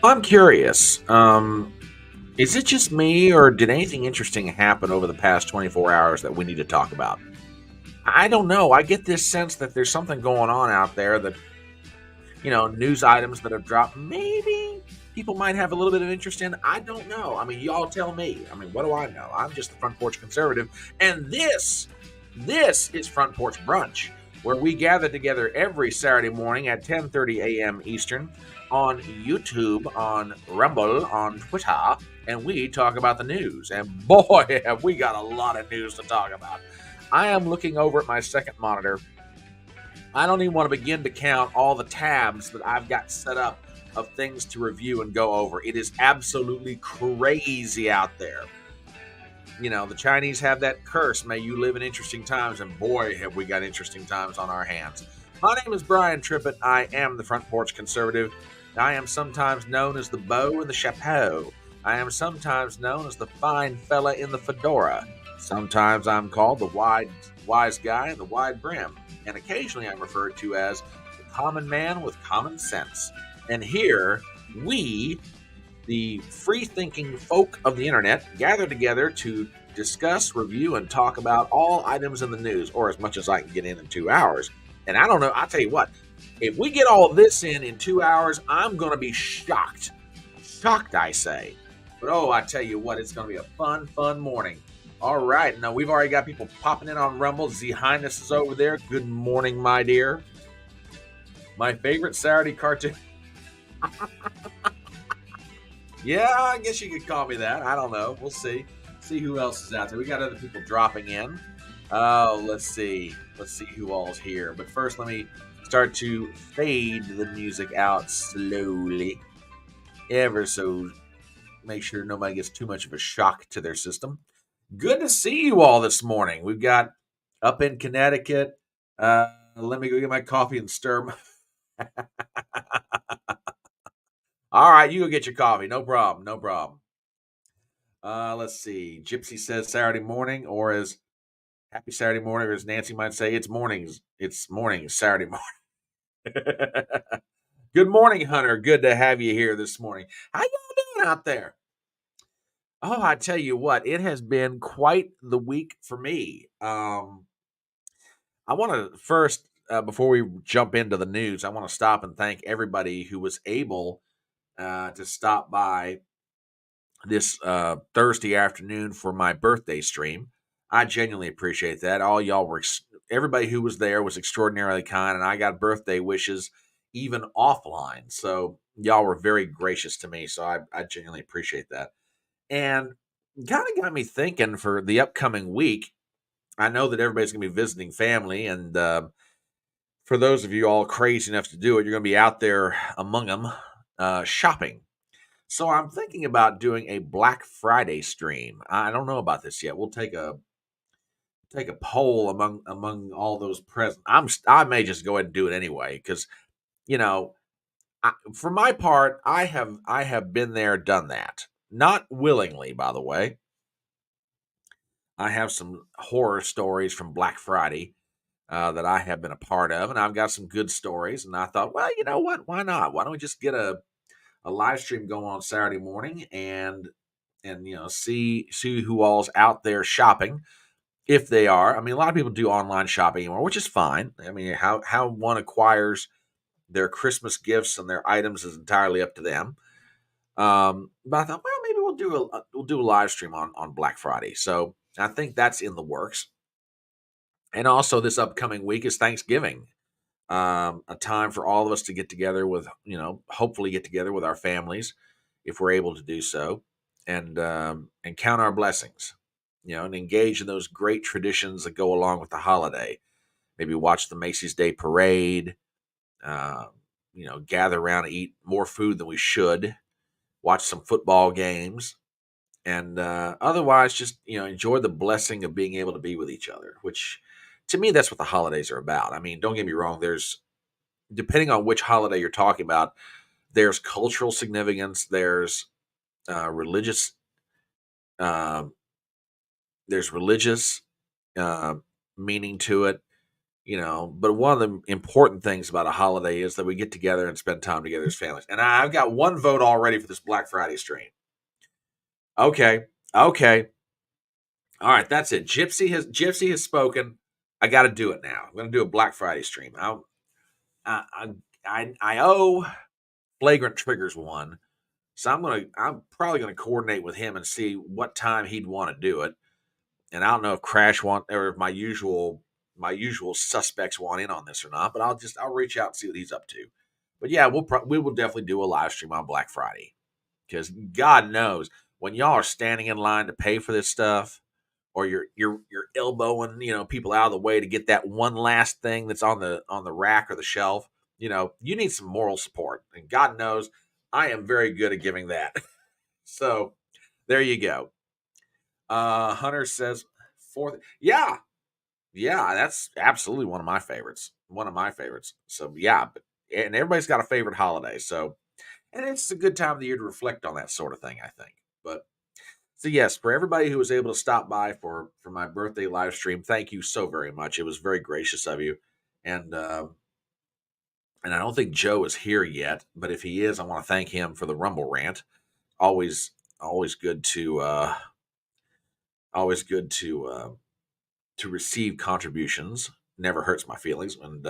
I'm curious. Is it just me, or did anything interesting happen over the past 24 hours that we need to talk about? I don't know. I get this sense that there's something going on out there that, news items that have dropped. Maybe people might have a little bit of interest in. I don't know. I mean, y'all tell me. I mean, what do I know? I'm just the front porch conservative. And this is Front Porch Brunch, where we gather together every Saturday morning at 10:30 a.m. Eastern on YouTube, on Rumble, on Twitter, and we talk about the news. And boy, have we got a lot of news to talk about. I am looking over at my second monitor. I don't even want to begin to count all the tabs that I've got set up of things to review and go over. It is absolutely crazy out there. The Chinese have that curse, may you live in interesting times, and boy, have we got interesting times on our hands. My name is Brian Trippett. I am the Front Porch Conservative. I am sometimes known as the beau in the chapeau. I am sometimes known as the fine fella in the fedora. Sometimes I'm called the wise guy in the wide brim. And occasionally I'm referred to as the common man with common sense. And here, we, the free thinking folk of the internet, gather together to discuss, review, and talk about all items in the news, or as much as I can get in 2 hours. And I don't know, I'll tell you what, if we get all this in 2 hours, I'm going to be shocked. Shocked, I say. But oh, I tell you what, it's going to be a fun morning. All right, now we've already got people popping in on Rumble. Z Highness is over there. Good morning, my dear. My favorite Saturday cartoon. Yeah, I guess you could call me that. I don't know. We'll see. See who else is out there. We got other people dropping in. Oh, let's see. Let's see who all's here. But first, let me start to fade the music out slowly. Ever so make sure nobody gets too much of a shock to their system. Good to see you all this morning. We've got up in Connecticut. Let me go get my coffee and stir. All right, you go get your coffee. No problem. No problem. Let's see. Gypsy says Saturday morning, or as happy Saturday morning, or as Nancy might say, it's mornings. It's mornings, Saturday morning. Good morning, Hunter. Good to have you here this morning. How y'all doing out there? Oh, I tell you what, it has been quite the week for me. I want to first, before we jump into the news, I want to stop and thank everybody who was able to stop by this Thursday afternoon for my birthday stream. I genuinely appreciate that. All y'all were, everybody who was there was extraordinarily kind, and I got birthday wishes even offline. So y'all were very gracious to me. So I genuinely appreciate that. And kind of got me thinking for the upcoming week. I know that everybody's going to be visiting family, and for those of you all crazy enough to do it, you're going to be out there among them shopping. So I'm thinking about doing a Black Friday stream. I don't know about this yet. We'll take a poll among all those present. I may just go ahead and do it anyway because you know, for my part, I have been there, done that. Not willingly, by the way. I have some horror stories from Black Friday that I have been a part of, and I've got some good stories. And I thought, well, you know what? Why not? Why don't we just get a live stream going on Saturday morning and see who all's out there shopping if they are. I mean, a lot of people do online shopping anymore, which is fine. I mean, how one acquires their Christmas gifts and their items is entirely up to them. But I thought, well, maybe we'll do a live stream on Black Friday. So I think that's in the works. And also, this upcoming week is Thanksgiving, a time for all of us to get together with, hopefully get together with our families if we're able to do so, and count our blessings, and engage in those great traditions that go along with the holiday. Maybe watch the Macy's Day Parade, uh, gather around and eat more food than we should, watch some football games, and otherwise just enjoy the blessing of being able to be with each other, which to me that's what the holidays are about. I mean, don't get me wrong, there's, depending on which holiday you're talking about, there's cultural significance, religious uh, there's religious uh, meaning to it, But one of the important things about a holiday is that we get together and spend time together as families. And I've got one vote already for this Black Friday stream. Okay. Okay. All right, that's it. Gypsy has spoken. I got to do it now. I'm going to do a Black Friday stream. I I owe Flagrant Triggers one, so I'm probably gonna coordinate with him and see what time he'd want to do it. And I don't know if Crash want or if my usual suspects want in on this or not, but I'll reach out and see what he's up to. But yeah, we will definitely do a live stream on Black Friday because God knows when y'all are standing in line to pay for this stuff, or you're elbowing people out of the way to get that one last thing that's on the rack or the shelf. You need some moral support, and God knows I am very good at giving that. So there you go. Hunter says fourth. Yeah, yeah, that's absolutely one of my favorites. One of my favorites. So yeah, and everybody's got a favorite holiday. So and it's a good time of the year to reflect on that sort of thing, I think. But so yes, for everybody who was able to stop by for my birthday live stream, thank you so very much. It was very gracious of you, and and I don't think Joe is here yet, but if he is, I want to thank him for the Rumble rant. Always, always good to always good to receive contributions. Never hurts my feelings. And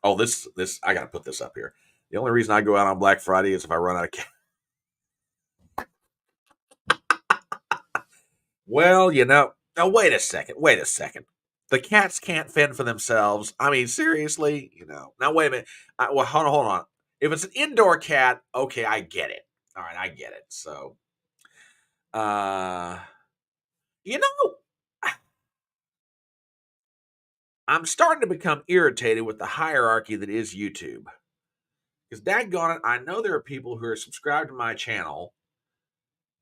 oh, this I got to put this up here. The only reason I go out on Black Friday is if I run out of cash. Well, now wait a second. Wait a second. The cats can't fend for themselves. I mean, seriously, Now wait a minute. Well, hold on. If it's an indoor cat, okay, I get it. All right, I get it. So, uh, you know, I'm starting to become irritated with the hierarchy that is YouTube. Because daggone it, I know there are people who are subscribed to my channel,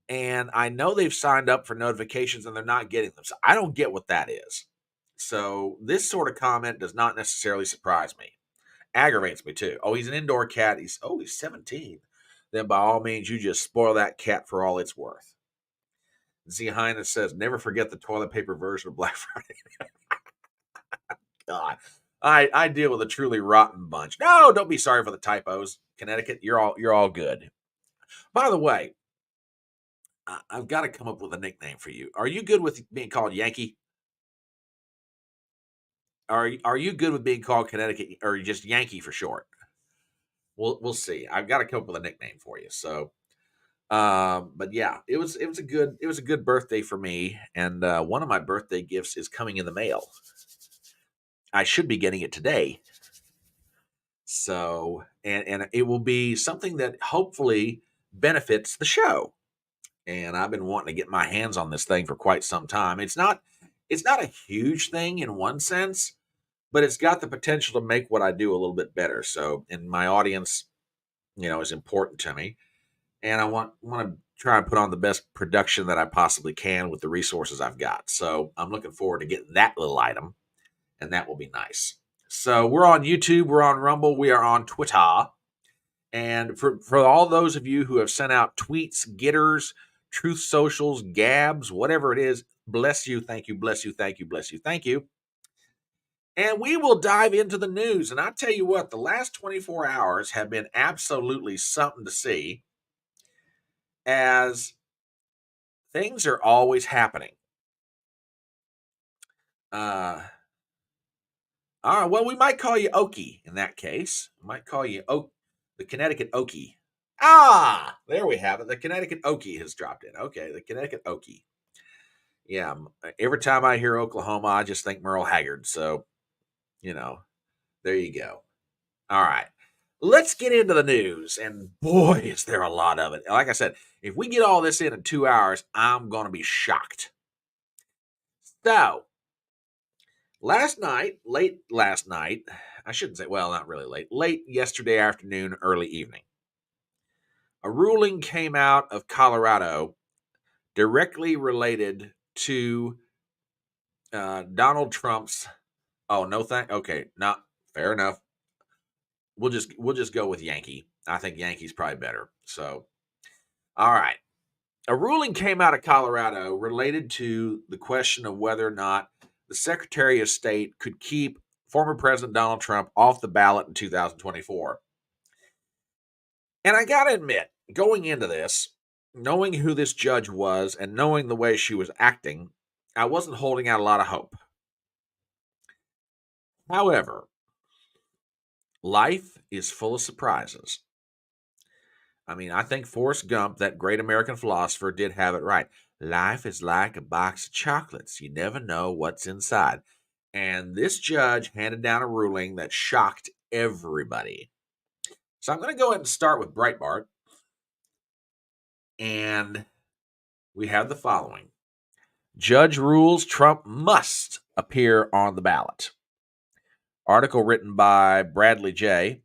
and I know they've signed up for notifications and they're not getting them. So I don't get what that is. So this sort of comment does not necessarily surprise me. Aggravates me too. Oh, he's an indoor cat. He's 17. Then by all means, you just spoil that cat for all it's worth. Z Highness says, never forget the toilet paper version of Black Friday. God. I deal with a truly rotten bunch. No, don't be sorry for the typos. Connecticut, you're all good. By the way, I've got to come up with a nickname for you. Are you good with being called Yankee? Are you good with being called Connecticut or just Yankee for short? We'll see. I've got to come up with a nickname for you. So, but yeah, it was a good birthday for me, and one of my birthday gifts is coming in the mail. I should be getting it today. So, and it will be something that hopefully benefits the show. And I've been wanting to get my hands on this thing for quite some time. It's not a huge thing in one sense, but it's got the potential to make what I do a little bit better. So, and my audience, is important to me, and I want to try and put on the best production that I possibly can with the resources I've got. So, I'm looking forward to getting that little item, and that will be nice. So, we're on YouTube, we're on Rumble, we are on Twitter. And for all those of you who have sent out tweets, getters, truth socials, gabs, whatever it is, bless you, thank you, bless you, thank you, bless you, thank you. And we will dive into the news. And I tell you what, the last 24 hours have been absolutely something to see, as things are always happening. All right, well, we might call you Okie in that case. We might call you the Connecticut Okie. Ah, there we have it. The Connecticut Okie has dropped in. Okay, the Connecticut Okie. Yeah, every time I hear Oklahoma, I just think Merle Haggard. So, there you go. All right. Let's get into the news. And boy, is there a lot of it. Like I said, if we get all this in 2 hours, I'm going to be shocked. So, late last night, I shouldn't say, well, not really late yesterday afternoon, early evening, a ruling came out of Colorado directly related to Donald Trump's. Oh, no, okay, not fair enough. We'll just go with Yankee. I think Yankee's probably better. So, all right. A ruling came out of Colorado related to the question of whether or not the Secretary of State could keep former President Donald Trump off the ballot in 2024. And I got to admit, going into this, knowing who this judge was and knowing the way she was acting, I wasn't holding out a lot of hope. However, life is full of surprises. I mean, I think Forrest Gump, that great American philosopher, did have it right. Life is like a box of chocolates. You never know what's inside. And this judge handed down a ruling that shocked everybody. So I'm going to go ahead and start with Breitbart. And we have the following. Judge rules Trump must appear on the ballot. Article written by Bradley J.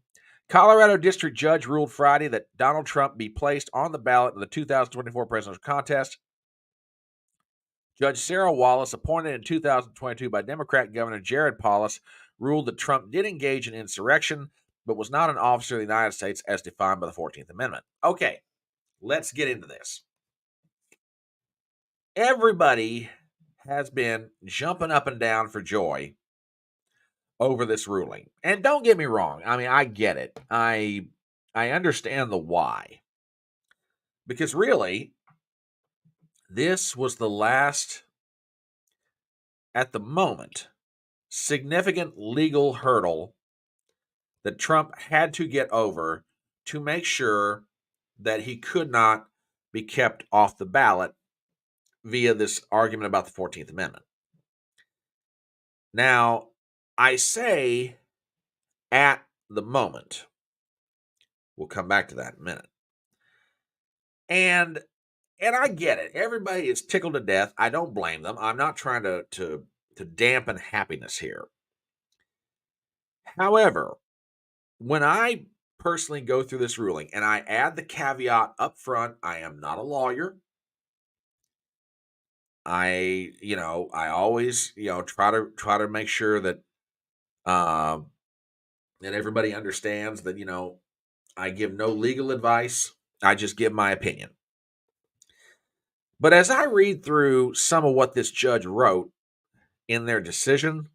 Colorado District Judge ruled Friday that Donald Trump be placed on the ballot in the 2024 presidential contest. Judge Sarah Wallace, appointed in 2022 by Democrat Governor Jared Polis, ruled that Trump did engage in insurrection, but was not an officer of the United States as defined by the 14th Amendment. Okay, let's get into this. Everybody has been jumping up and down for joy over this ruling. And don't get me wrong. I mean, I get it. I understand the why. Because really, this was the last, at the moment, significant legal hurdle that Trump had to get over to make sure that he could not be kept off the ballot via this argument about the 14th Amendment. Now, I say at the moment. We'll come back to that in a minute. And I get it. Everybody is tickled to death. I don't blame them. I'm not trying to dampen happiness here. However, when I personally go through this ruling and I add the caveat up front, I am not a lawyer. I always, try to make sure that that everybody understands that, I give no legal advice. I just give my opinion. But as I read through some of what this judge wrote in their decision,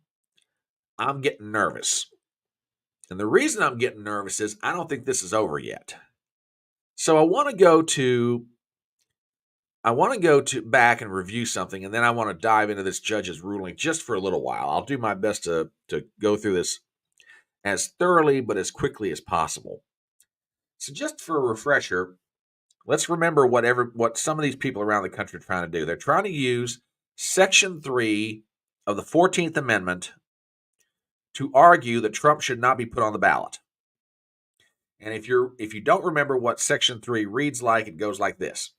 I'm getting nervous. And the reason I'm getting nervous is I don't think this is over yet. So I want to go to back and review something, and then I want to dive into this judge's ruling just for a little while. I'll do my best to go through this as thoroughly but as quickly as possible. So just for a refresher, let's remember what some of these people around the country are trying to do. They're trying to use Section 3 of the 14th Amendment to argue that Trump should not be put on the ballot. And if you don't remember what Section 3 reads like, it goes like this.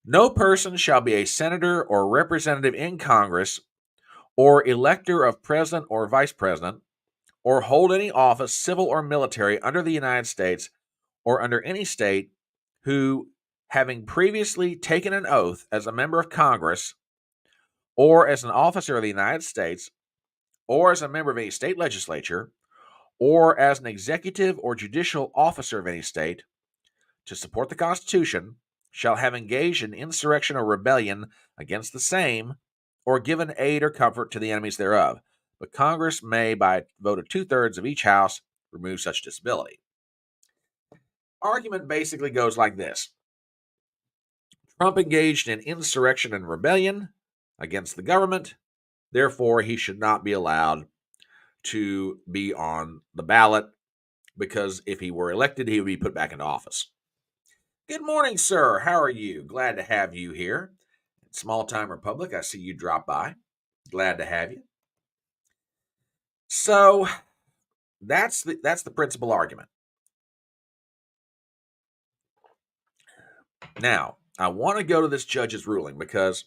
No person shall be a senator or representative in Congress or elector of president or vice president or hold any office, civil or military, under the United States or under any state who, having previously taken an oath as a member of Congress or as an officer of the United States or as a member of any state legislature or as an executive or judicial officer of any state, to support the Constitution, shall have engaged in insurrection or rebellion against the same, or given aid or comfort to the enemies thereof. But Congress may, by vote of 2/3 of each house, remove such disability. Argument basically goes like this. Trump engaged in insurrection and rebellion against the government. Therefore, he should not be allowed to be on the ballot, because if he were elected, he would be put back into office. Good morning, sir. How are you? Glad to have you here. Small Time Republic, I see you drop by. Glad to have you. So that's the principal argument. Now, I want to go to this judge's ruling because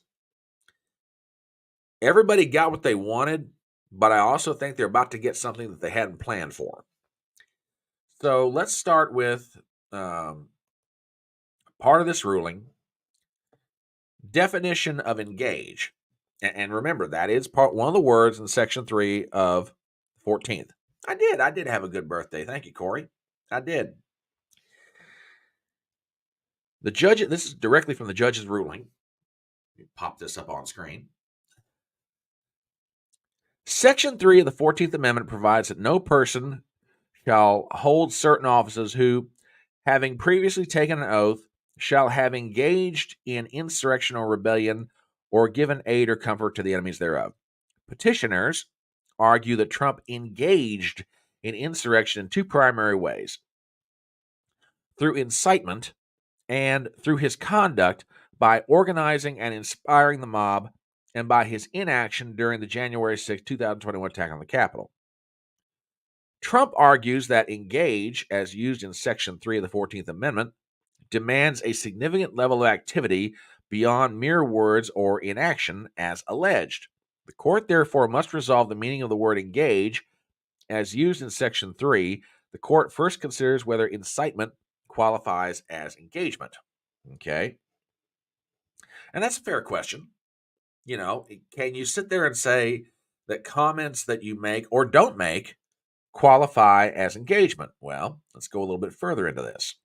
everybody got what they wanted, but I also think they're about to get something that they hadn't planned for. So let's start with part of this ruling. Definition of engage. And remember, that is one of the words in Section 3 of 14th. I did have a good birthday. Thank you, Corey. I did. The judge, this is directly from the judge's ruling. Let me pop this up on screen. Section 3 of the 14th Amendment provides that no person shall hold certain offices who, having previously taken an oath, shall have engaged in insurrection or rebellion or given aid or comfort to the enemies thereof. Petitioners argue that Trump engaged in insurrection in two primary ways: through incitement and through his conduct by organizing and inspiring the mob, and by his inaction during the January 6, 2021 attack on the Capitol. Trump argues that engage, as used in Section 3 of the 14th Amendment, demands a significant level of activity beyond mere words or inaction, as alleged. The court therefore must resolve the meaning of the word engage, as used in Section 3. The court first considers whether incitement qualifies as engagement. Okay. And that's a fair question. Can you sit there and say that comments that you make or don't make qualify as engagement? Well, let's go a little bit further into this.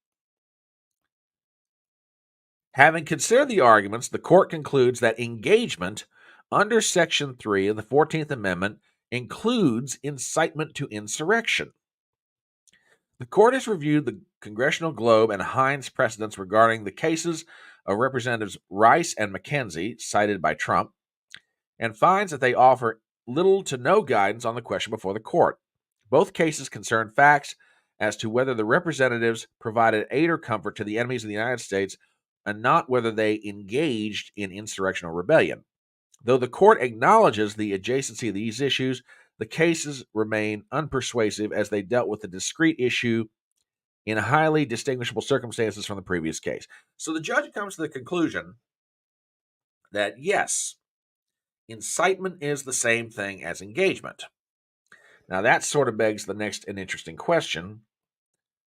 Having considered the arguments, the court concludes that engagement under Section 3 of the 14th Amendment includes incitement to insurrection. The court has reviewed the Congressional Globe and Hines precedents regarding the cases of Representatives Rice and McKenzie, cited by Trump, and finds that they offer little to no guidance on the question before the court. Both cases concern facts as to whether the representatives provided aid or comfort to the enemies of the United States, and not whether they engaged in insurrection or rebellion. Though the court acknowledges the adjacency of these issues, the cases remain unpersuasive as they dealt with the discrete issue in highly distinguishable circumstances from the previous case. So the judge comes to the conclusion that yes, incitement is the same thing as engagement. Now that sort of begs the next and interesting question.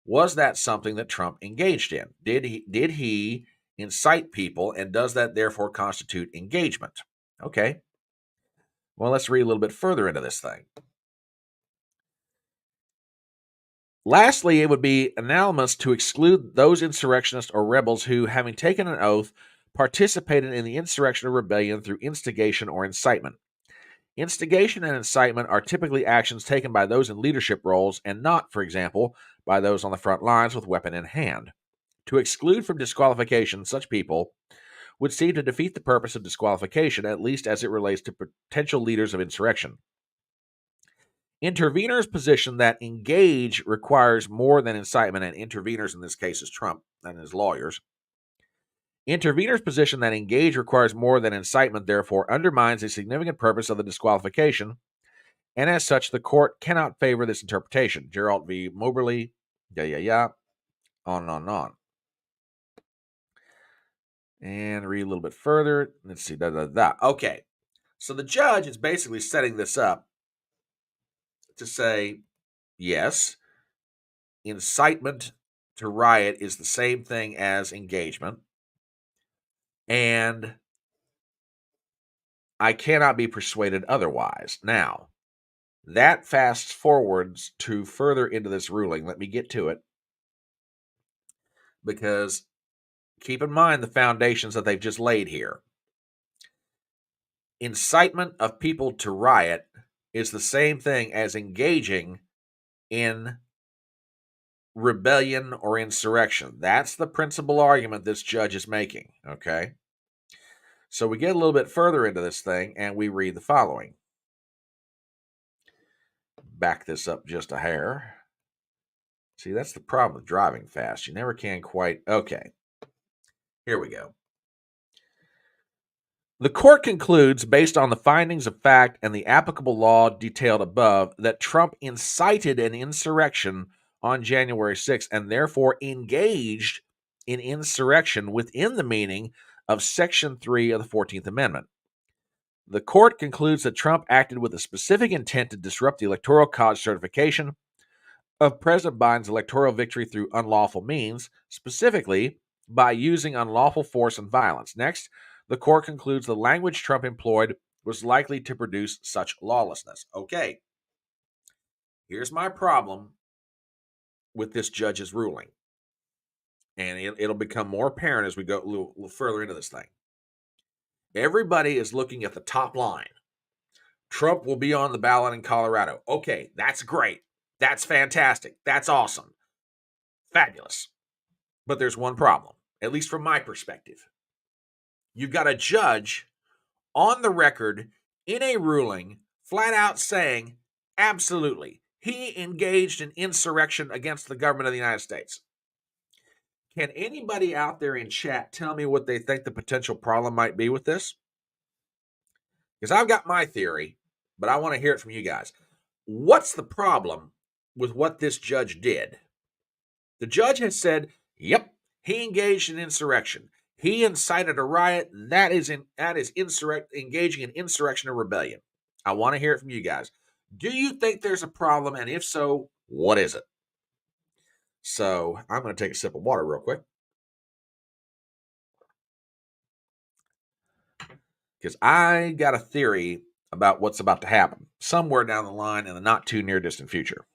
Was that something that Trump engaged in? Did he incite people, and does that therefore constitute engagement? Okay. Well, let's read a little bit further into this thing. Lastly, it would be anomalous to exclude those insurrectionists or rebels who, having taken an oath, participated in the insurrection or rebellion through instigation or incitement. Instigation and incitement are typically actions taken by those in leadership roles and not, for example, by those on the front lines with weapon in hand. To exclude from disqualification such people would seem to defeat the purpose of disqualification, at least as it relates to potential leaders of insurrection. Interveners' position that engage requires more than incitement, and interveners in this case is Trump and his lawyers. Interveners' position that engage requires more than incitement, therefore, undermines the significant purpose of the disqualification, and as such, the court cannot favor this interpretation. Gerald v. Moberly, on and on and on. And read a little bit further. Let's see, Okay, so the judge is basically setting this up to say, yes, incitement to riot is the same thing as engagement, and I cannot be persuaded otherwise. Now, that fast forwards to further into this ruling. Let me get to it, because keep in mind the foundations that they've just laid here. Incitement of people to riot is the same thing as engaging in rebellion or insurrection. That's the principal argument this judge is making, okay? So we get a little bit further into this thing, and we read the following. Back this up just a hair. See, that's the problem with driving fast. You never can quite... Okay, here we go. The court concludes, based on the findings of fact and the applicable law detailed above, that Trump incited an insurrection on January 6th and therefore engaged in insurrection within the meaning of Section 3 of the 14th Amendment. The court concludes that Trump acted with a specific intent to disrupt the Electoral College certification of President Biden's electoral victory through unlawful means, specifically by using unlawful force and violence. Next, the court concludes the language Trump employed was likely to produce such lawlessness. Okay, here's my problem with this judge's ruling, and it'll become more apparent as we go a little further into this thing. Everybody is looking at the top line. Trump will be on the ballot in Colorado. Okay, that's great. That's fantastic. That's awesome. Fabulous. But there's one problem, at least from my perspective. You've got a judge on the record in a ruling flat out saying, absolutely, he engaged in insurrection against the government of the United States. Can anybody out there in chat tell me what they think the potential problem might be with this? Because I've got my theory, but I want to hear it from you guys. What's the problem with what this judge did? The judge has said, yep, he engaged in insurrection. He incited a riot. That is engaging in insurrection or rebellion. I want to hear it from you guys. Do you think there's a problem? And if so, what is it? So I'm going to take a sip of water real quick, because I got a theory about what's about to happen somewhere down the line in the not too near distant future.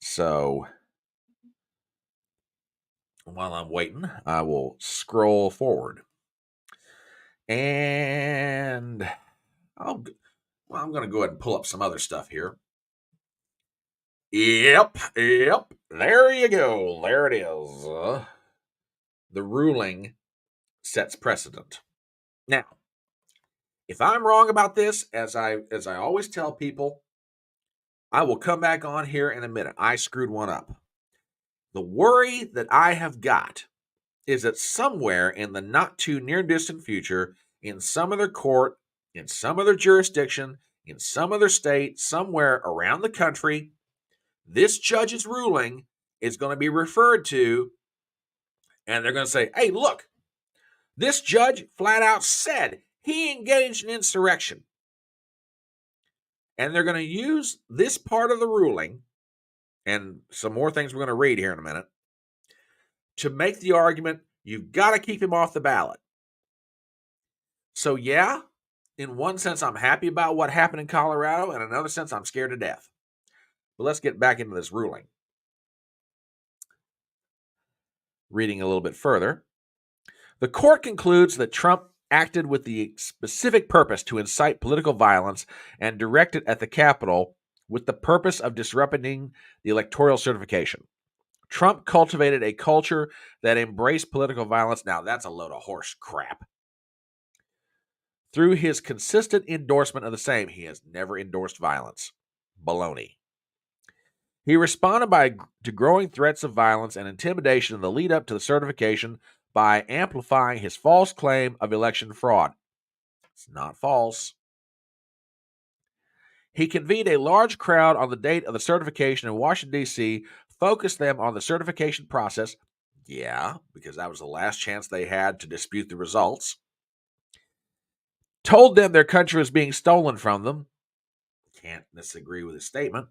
So while I'm waiting, I will scroll forward. And I'm going to go ahead and pull up some other stuff here. Yep. There you go. There it is. The ruling sets precedent. Now, if I'm wrong about this, as I always tell people, I will come back on here in a minute. I screwed one up. The worry that I have got is that somewhere in the not too near distant future, in some other court, in some other jurisdiction, in some other state, somewhere around the country, this judge's ruling is going to be referred to, and they're going to say, hey, look, this judge flat out said he engaged in insurrection. And they're going to use this part of the ruling, and some more things we're going to read here in a minute, to make the argument you've got to keep him off the ballot. So yeah, in one sense, I'm happy about what happened in Colorado. In another sense, I'm scared to death. But let's get back into this ruling. Reading a little bit further, the court concludes that Trump acted with the specific purpose to incite political violence and direct it at the Capitol with the purpose of disrupting the electoral certification. Trump cultivated a culture that embraced political violence. Now, that's a load of horse crap. Through his consistent endorsement of the same, he has never endorsed violence. Baloney. He responded to growing threats of violence and intimidation in the lead up to the certification by amplifying his false claim of election fraud. It's not false. He convened a large crowd on the date of the certification in Washington, D.C., focused them on the certification process. Yeah, because that was the last chance they had to dispute the results. Told them their country was being stolen from them. Can't disagree with his statement.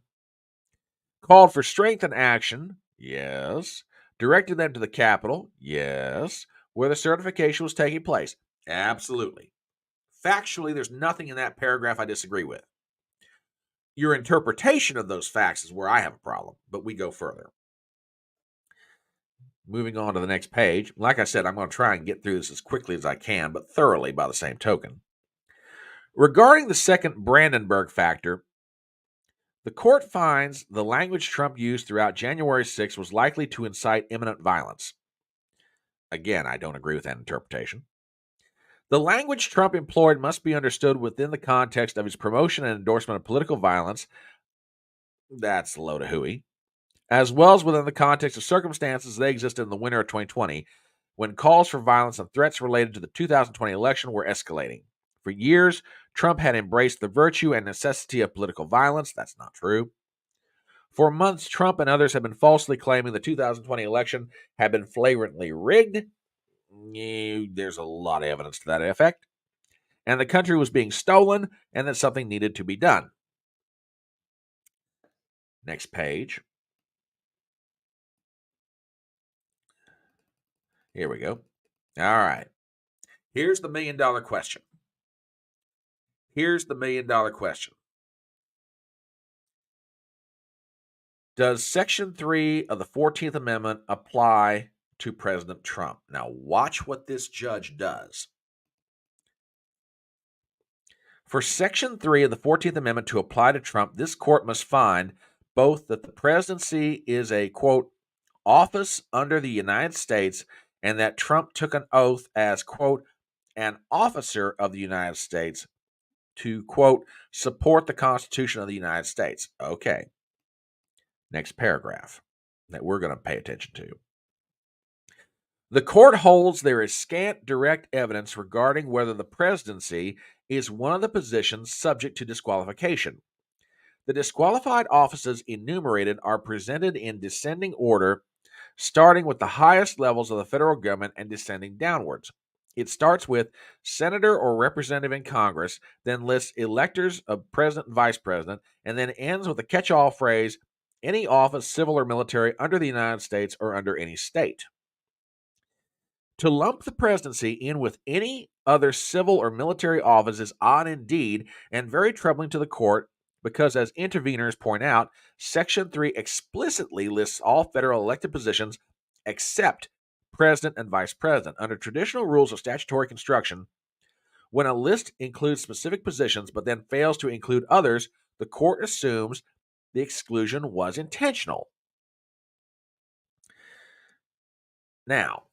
Called for strength and action. Yes. Directed them to the Capitol. Yes. Where the certification was taking place. Absolutely. Factually, there's nothing in that paragraph I disagree with. Your interpretation of those facts is where I have a problem, but we go further. Moving on to the next page. Like I said, I'm going to try and get through this as quickly as I can, but thoroughly by the same token. Regarding the second Brandenburg factor, the court finds the language Trump used throughout January 6 was likely to incite imminent violence. Again, I don't agree with that interpretation. The language Trump employed must be understood within the context of his promotion and endorsement of political violence. That's a load of hooey. As well as within the context of circumstances they existed in the winter of 2020, when calls for violence and threats related to the 2020 election were escalating. For years, Trump had embraced the virtue and necessity of political violence. That's not true. For months, Trump and others have been falsely claiming the 2020 election had been flagrantly rigged. There's a lot of evidence to that effect. And the country was being stolen, and that something needed to be done. Next page. Here we go. All right. Here's the $1 million question. Does Section 3 of the 14th Amendment apply to President Trump? Now, watch what this judge does. For Section 3 of the 14th Amendment to apply to Trump, this court must find both that the presidency is a, quote, office under the United States and that Trump took an oath as, quote, an officer of the United States to, quote, support the Constitution of the United States. Okay. Next paragraph that we're going to pay attention to. The court holds there is scant direct evidence regarding whether the presidency is one of the positions subject to disqualification. The disqualified offices enumerated are presented in descending order, starting with the highest levels of the federal government and descending downwards. It starts with senator or representative in Congress, then lists electors of president and vice president, and then ends with a catch-all phrase, any office, civil or military, under the United States or under any state. To lump the presidency in with any other civil or military office is odd indeed and very troubling to the court because, as interveners point out, Section 3 explicitly lists all federal elected positions except president and vice president. Under traditional rules of statutory construction, when a list includes specific positions but then fails to include others, the court assumes the exclusion was intentional. Now,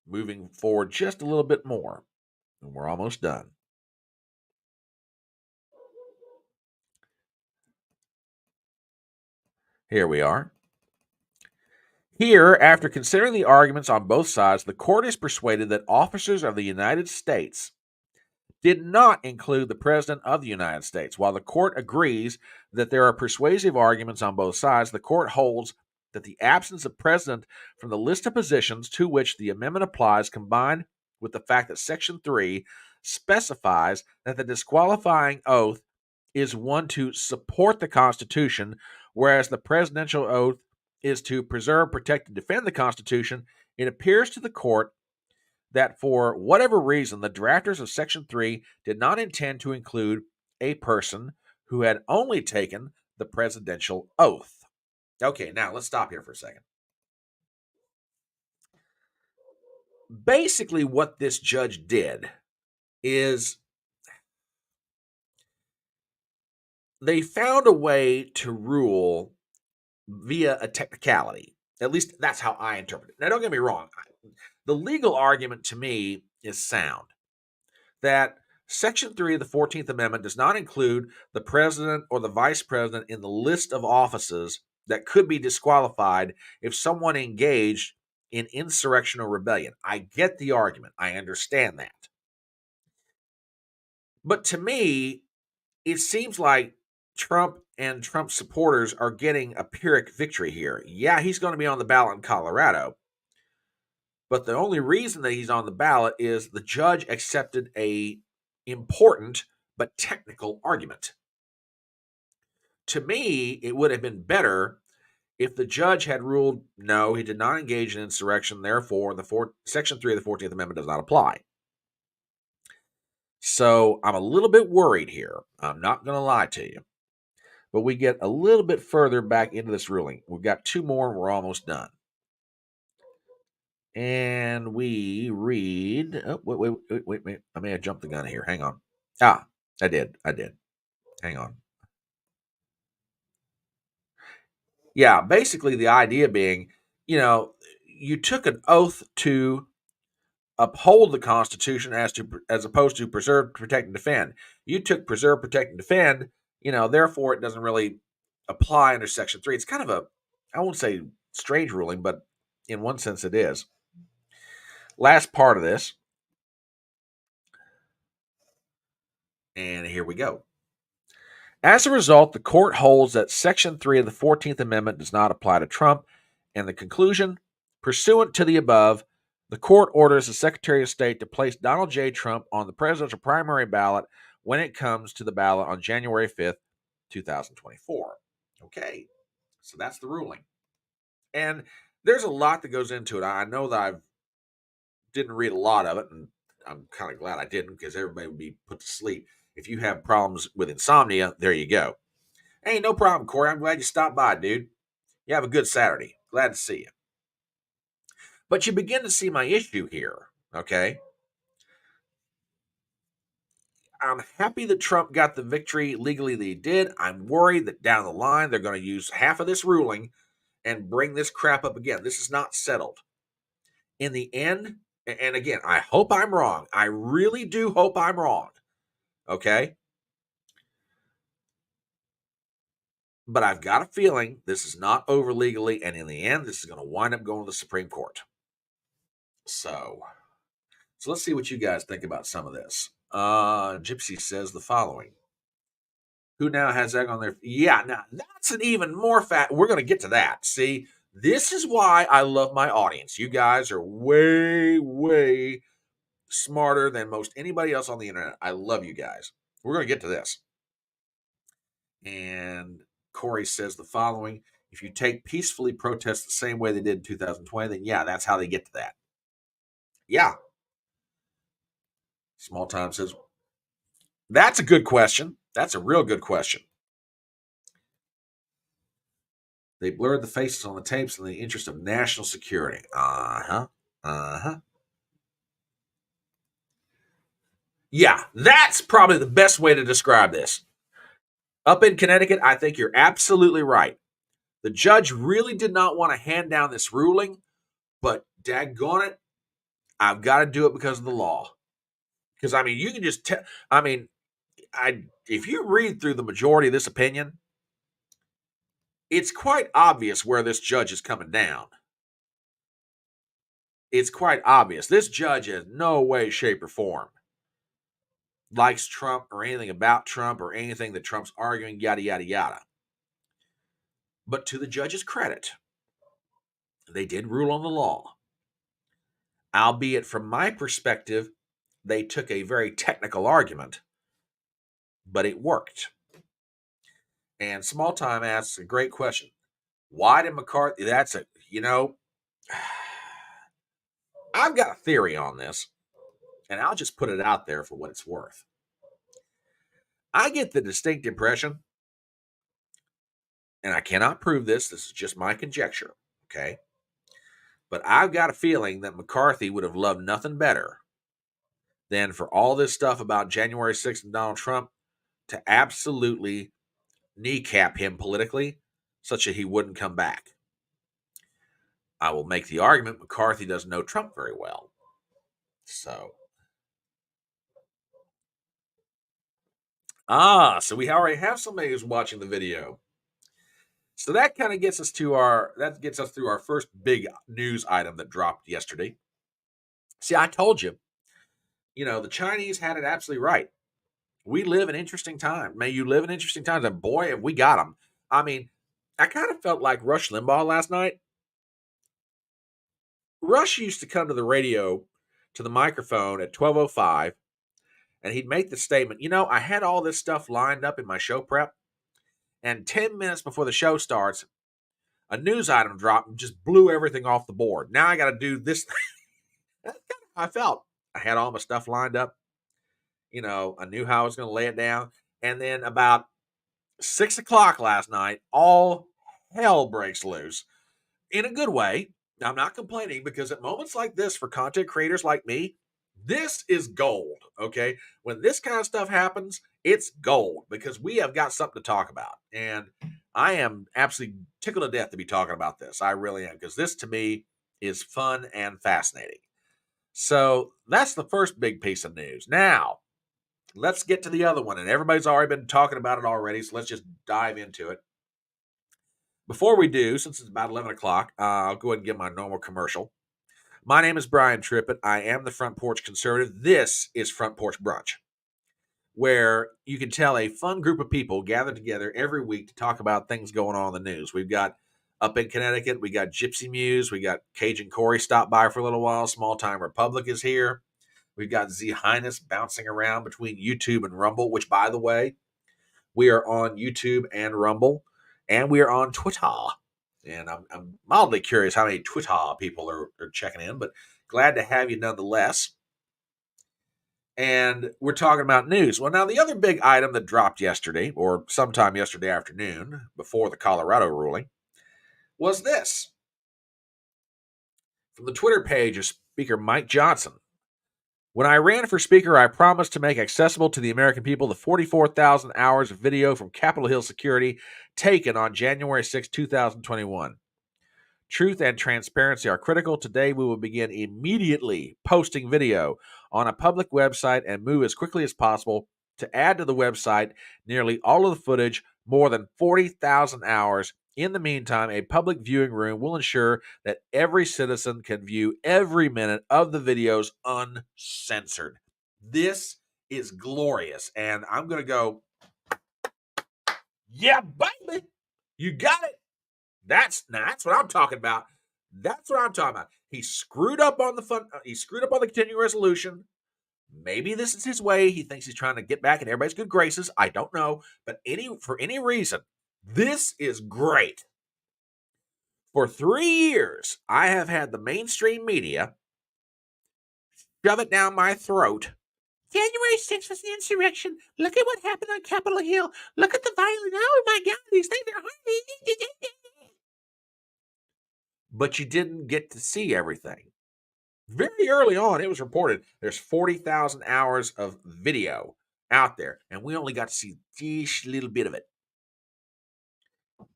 moving forward just a little bit more, and we're almost done. Here we are. Here, after considering the arguments on both sides, the court is persuaded that officers of the United States did not include the President of the United States. While the court agrees that there are persuasive arguments on both sides, the court holds that the absence of President from the list of positions to which the amendment applies, combined with the fact that Section 3 specifies that the disqualifying oath is one to support the Constitution, whereas the presidential oath is to preserve, protect, and defend the Constitution, it appears to the court that for whatever reason, the drafters of Section 3 did not intend to include a person who had only taken the presidential oath. Okay, now let's stop here for a second. Basically, what this judge did is they found a way to rule via a technicality. At least that's how I interpret it. Now, don't get me wrong. The legal argument to me is sound that Section 3 of the 14th Amendment does not include the president or the vice president in the list of offices that could be disqualified if someone engaged in insurrection or rebellion. I get the argument. I understand that. But to me, it seems like Trump and Trump supporters are getting a Pyrrhic victory here. Yeah, he's going to be on the ballot in Colorado. But the only reason that he's on the ballot is the judge accepted a important but technical argument. To me, it would have been better if the judge had ruled, no, he did not engage in insurrection, therefore, Section 3 of the 14th Amendment does not apply. So I'm a little bit worried here. I'm not going to lie to you. But we get a little bit further back into this ruling. We've got two more and we're almost done. And we read. Oh, wait. I may have jumped the gun here. Hang on. I did. Hang on. Yeah, basically the idea being, you took an oath to uphold the Constitution as opposed to preserve, protect, and defend. You took preserve, protect, and defend. Therefore it doesn't really apply under Section 3. It's kind of I won't say strange ruling, but in one sense it is. Last part of this. And here we go. As a result, the court holds that Section 3 of the 14th Amendment does not apply to Trump, and the conclusion, pursuant to the above, the court orders the Secretary of State to place Donald J. Trump on the presidential primary ballot when it comes to the ballot on January 5th, 2024. Okay, so that's the ruling. And there's a lot that goes into it. I know that I didn't read a lot of it, and I'm kind of glad I didn't because everybody would be put to sleep. If you have problems with insomnia, there you go. Hey, no problem, Corey. I'm glad you stopped by, dude. You have a good Saturday. Glad to see you. But you begin to see my issue here, okay? I'm happy that Trump got the victory legally that he did. I'm worried that down the line they're going to use half of this ruling and bring this crap up again. This is not settled. In the end, and again, I hope I'm wrong. I really do hope I'm wrong. Okay? But I've got a feeling this is not over legally, and in the end, this is going to wind up going to the Supreme Court. So let's see what you guys think about some of this. Gypsy says the following. Who now has egg on their... Yeah, now that's an even more fat... We're going to get to that. See, this is why I love my audience. You guys are way, way smarter than most anybody else on the internet. I love you guys. We're going to get to this. And Corey says the following. If you take peacefully protests the same way they did in 2020, then yeah, that's how they get to that. Yeah. Small Time says, that's a good question. That's a real good question. They blurred the faces on the tapes in the interest of national security. Yeah, that's probably the best way to describe this. Up in Connecticut, I think you're absolutely right. The judge really did not want to hand down this ruling, but daggone it, I've got to do it because of the law. Because, I mean, you can just tell, I mean, if you read through the majority of this opinion, it's quite obvious where this judge is coming down. It's quite obvious. This judge in no way, shape, or form likes Trump or anything about Trump or anything that Trump's arguing, yada, yada, yada. But to the judge's credit, they did rule on the law. Albeit from my perspective, they took a very technical argument, but it worked. And Small Time asks a great question. Why did McCarthy, I've got a theory on this, and I'll just put it out there for what it's worth. I get the distinct impression, and I cannot prove this is just my conjecture, okay? But I've got a feeling that McCarthy would have loved nothing better than for all this stuff about January 6th and Donald Trump to absolutely kneecap him politically such that he wouldn't come back. I will make the argument McCarthy doesn't know Trump very well. So we already have somebody who's watching the video. So that kind of gets us through our first big news item that dropped yesterday. See, I told you, the Chinese had it absolutely right. We live in interesting times. May you live in interesting times. And boy, have we got them. I mean, I kind of felt like Rush Limbaugh last night. Rush used to come to the radio, to the microphone at 12:05, and he'd make the statement, I had all this stuff lined up in my show prep, and 10 minutes before the show starts, a news item dropped and just blew everything off the board. Now I got to do this. That's kind of how I felt. I had all my stuff lined up. I knew how I was going to lay it down. And then about 6 o'clock last night, all hell breaks loose in a good way. I'm not complaining because at moments like this for content creators like me, this is gold, okay? When this kind of stuff happens, it's gold because we have got something to talk about. And I am absolutely tickled to death to be talking about this. I really am, because this to me is fun and fascinating. So that's the first big piece of news. Now, let's get to the other one. And everybody's already been talking about it already, so let's just dive into it. Before we do, since it's about 11 o'clock, I'll go ahead and give my normal commercial. My name is Brian Trippett. I am the Front Porch Conservative. This is Front Porch Brunch, where you can tell a fun group of people gathered together every week to talk about things going on in the news. We've got up in Connecticut, we got Gypsy Muse, we got Cajun Corey stopped by for a little while. Small Time Republic is here. We've got Z Highness bouncing around between YouTube and Rumble, which, by the way, we are on YouTube and Rumble, and we are on Twitter. And I'm mildly curious how many Twitter people are checking in, but glad to have you nonetheless. And we're talking about news. Well, now the other big item that dropped yesterday, or sometime yesterday afternoon, before the Colorado ruling, was this. From the Twitter page of Speaker Mike Johnson, When I ran for speaker, I promised to make accessible to the American people the 44,000 hours of video from Capitol Hill security taken on January 6, 2021. Truth and transparency are critical. Today, we will begin immediately posting video on a public website and move as quickly as possible to add to the website nearly all of the footage, more than 40,000 hours. In the meantime, a public viewing room will ensure that every citizen can view every minute of the videos uncensored. This is glorious. And I'm going to go, yeah, baby, you got it. That's what I'm talking about. That's what I'm talking about. He screwed up on he screwed up on the continuing resolution. Maybe this is his way. He thinks he's trying to get back in everybody's good graces. I don't know. But for any reason, this is great. For 3 years, I have had the mainstream media shove it down my throat. January 6th was an insurrection. Look at what happened on Capitol Hill. Look at the violence. Oh my God, these things are hard. But you didn't get to see everything. Very early on, it was reported there's 40,000 hours of video out there, and we only got to see just a little bit of it.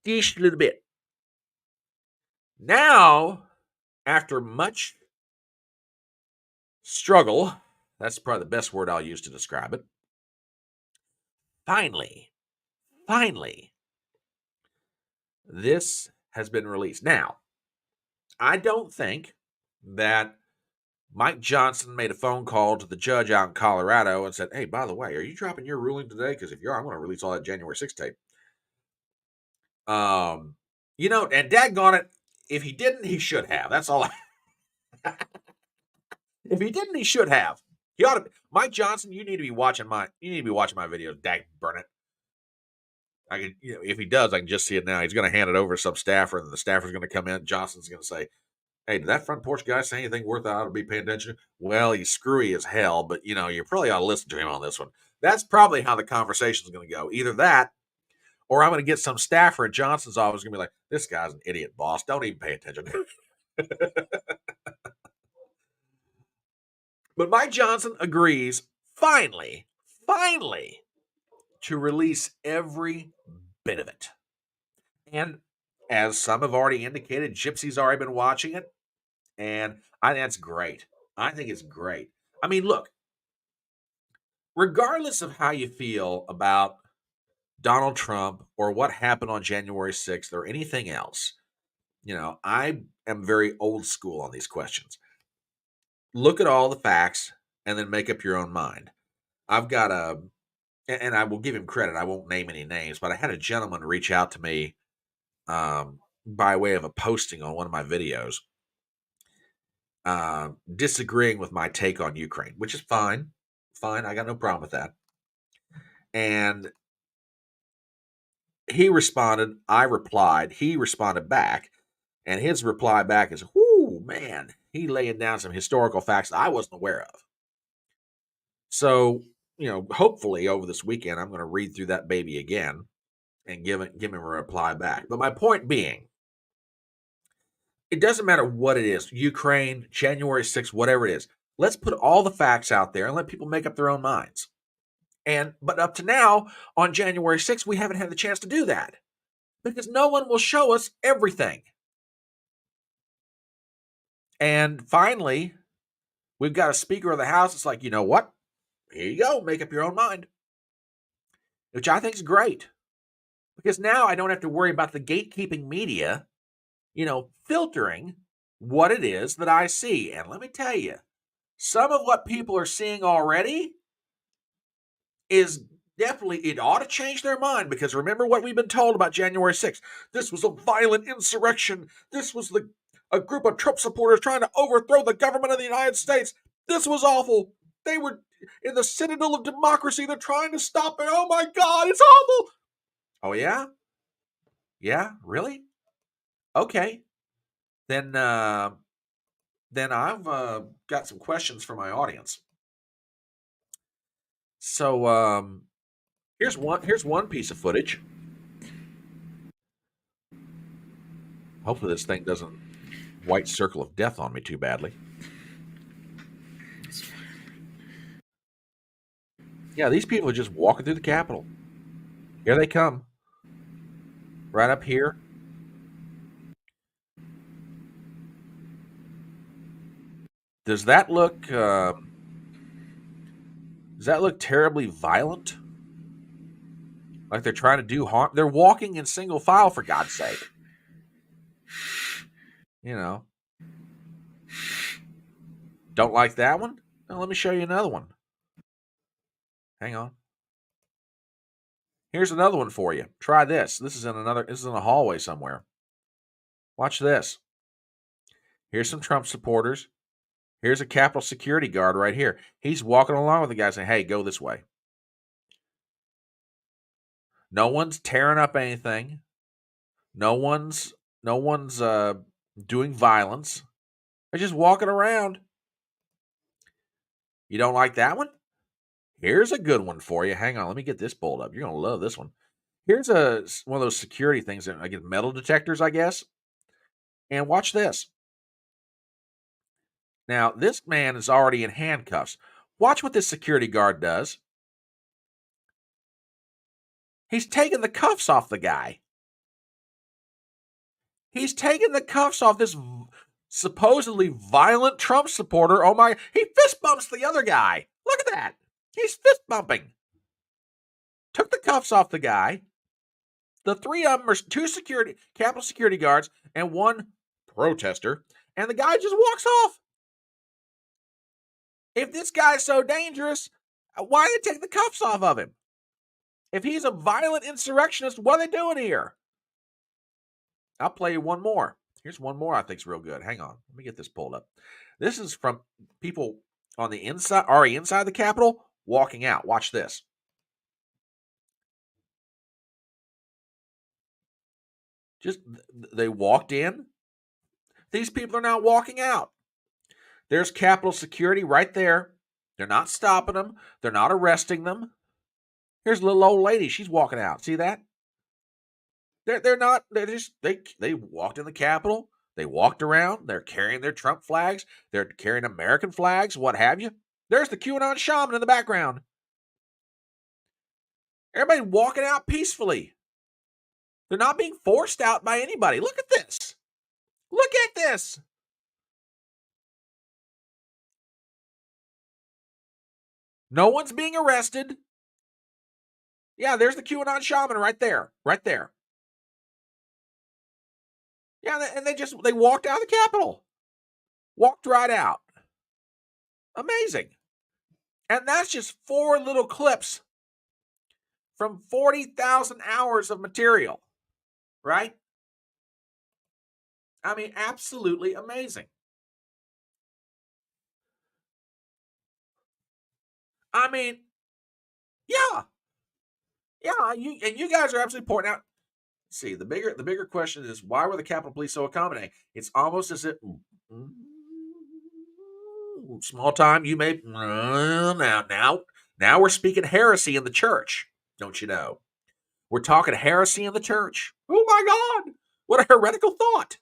Just a little bit. Now, after much struggle, that's probably the best word I'll use to describe it, finally, this has been released. Now, I don't think that Mike Johnson made a phone call to the judge out in Colorado and said, hey, by the way, are you dropping your ruling today? Because if you are, I'm going to release all that January 6th tape. And daggone it, if he didn't, he should have. That's all. If he didn't, he should have. He ought to. Mike Johnson, you need to be watching my videos. Dag burn it. I can, if he does, I can just see it now. He's going to hand it over to some staffer, and the staffer's going to come in. Johnson's going to say, hey, did that front porch guy say anything worth I ought to be paying attention to? Well, he's screwy as hell, but, you probably ought to listen to him on this one. That's probably how the conversation is going to go. Either that, or I'm going to get some staffer at Johnson's office going to be like, this guy's an idiot, boss. Don't even pay attention. But Mike Johnson agrees, finally, to release every bit of it. And as some have already indicated, Gypsy's already been watching it. And I think that's great. I think it's great. I mean, look, regardless of how you feel about Donald Trump or what happened on January 6th or anything else, I am very old school on these questions. Look at all the facts and then make up your own mind. I've got and I will give him credit. I won't name any names, but I had a gentleman reach out to me by way of a posting on one of my videos, disagreeing with my take on Ukraine, which is fine. Fine. I got no problem with that. And he responded, I replied, he responded back, and his reply back is, whoo, man, he laying down some historical facts I wasn't aware of. So, hopefully over this weekend, I'm going to read through that baby again and give him a reply back. But my point being, it doesn't matter what it is, Ukraine, January 6th, whatever it is. Let's put all the facts out there and let people make up their own minds. But up to now, on January 6th, we haven't had the chance to do that because no one will show us everything. And finally, we've got a Speaker of the House. It's like, you know what? Here you go. Make up your own mind, which I think is great because now I don't have to worry about the gatekeeping media, filtering what it is that I see. And let me tell you, some of what people are seeing already is definitely, it ought to change their mind because remember what we've been told about January 6th. This was a violent insurrection. This was a group of Trump supporters trying to overthrow the government of the United States. This was awful. They were in the citadel of democracy. They're trying to stop it. Oh my God, it's awful. Oh yeah? Yeah, really? Okay. Then I've got some questions for my audience. So here's one piece of footage. Hopefully this thing doesn't white circle of death on me too badly. Yeah, these people are just walking through the Capitol. Here they come. Right up here. Does that look terribly violent? Like they're trying to do harm? They're walking in single file, for God's sake. You know. Don't like that one? Well, let me show you another one. Hang on. Here's another one for you. Try this. This is in a hallway somewhere. Watch this. Here's some Trump supporters. Here's a Capitol security guard right here. He's walking along with the guy saying, "Hey, go this way." No one's tearing up anything. No one's doing violence. They're just walking around. You don't like that one? Here's a good one for you. Hang on, let me get this pulled up. You're gonna love this one. Here's one of those security things that I get metal detectors, I guess. And watch this. Now, this man is already in handcuffs. Watch what this security guard does. He's taking the cuffs off the guy. He's taking the cuffs off this supposedly violent Trump supporter. Oh my, he fist bumps the other guy. Look at that. He's fist bumping. Took the cuffs off the guy. The three of them are two Capitol security guards and one protester, and the guy just walks off. If this guy's so dangerous, why did they take the cuffs off of him? If he's a violent insurrectionist, what are they doing here? I'll play you one more. Here's one more I think's real good. Hang on. Let me get this pulled up. This is from people on the inside, already inside the Capitol, walking out. Watch this. Just, they walked in. These people are now walking out. There's Capitol security right there. They're not stopping them. They're not arresting them. Here's a little old lady. She's walking out. See that? They're not. They walked in the Capitol. They walked around. They're carrying their Trump flags. They're carrying American flags. What have you? There's the QAnon shaman in the background. Everybody walking out peacefully. They're not being forced out by anybody. Look at this. Look at this. No one's being arrested. Yeah, there's the QAnon shaman right there. Right there. Yeah, and they walked out of the Capitol. Walked right out. Amazing. And that's just 4 little clips from 40,000 hours of material. Right? I mean, absolutely amazing. I mean, yeah. Yeah, you guys are absolutely pointing out. See, the bigger question is, why were the Capitol Police so accommodating? It's almost as if small time. You may now we're speaking heresy in the church. Don't you know? We're talking heresy in the church. Oh my God! What a heretical thought!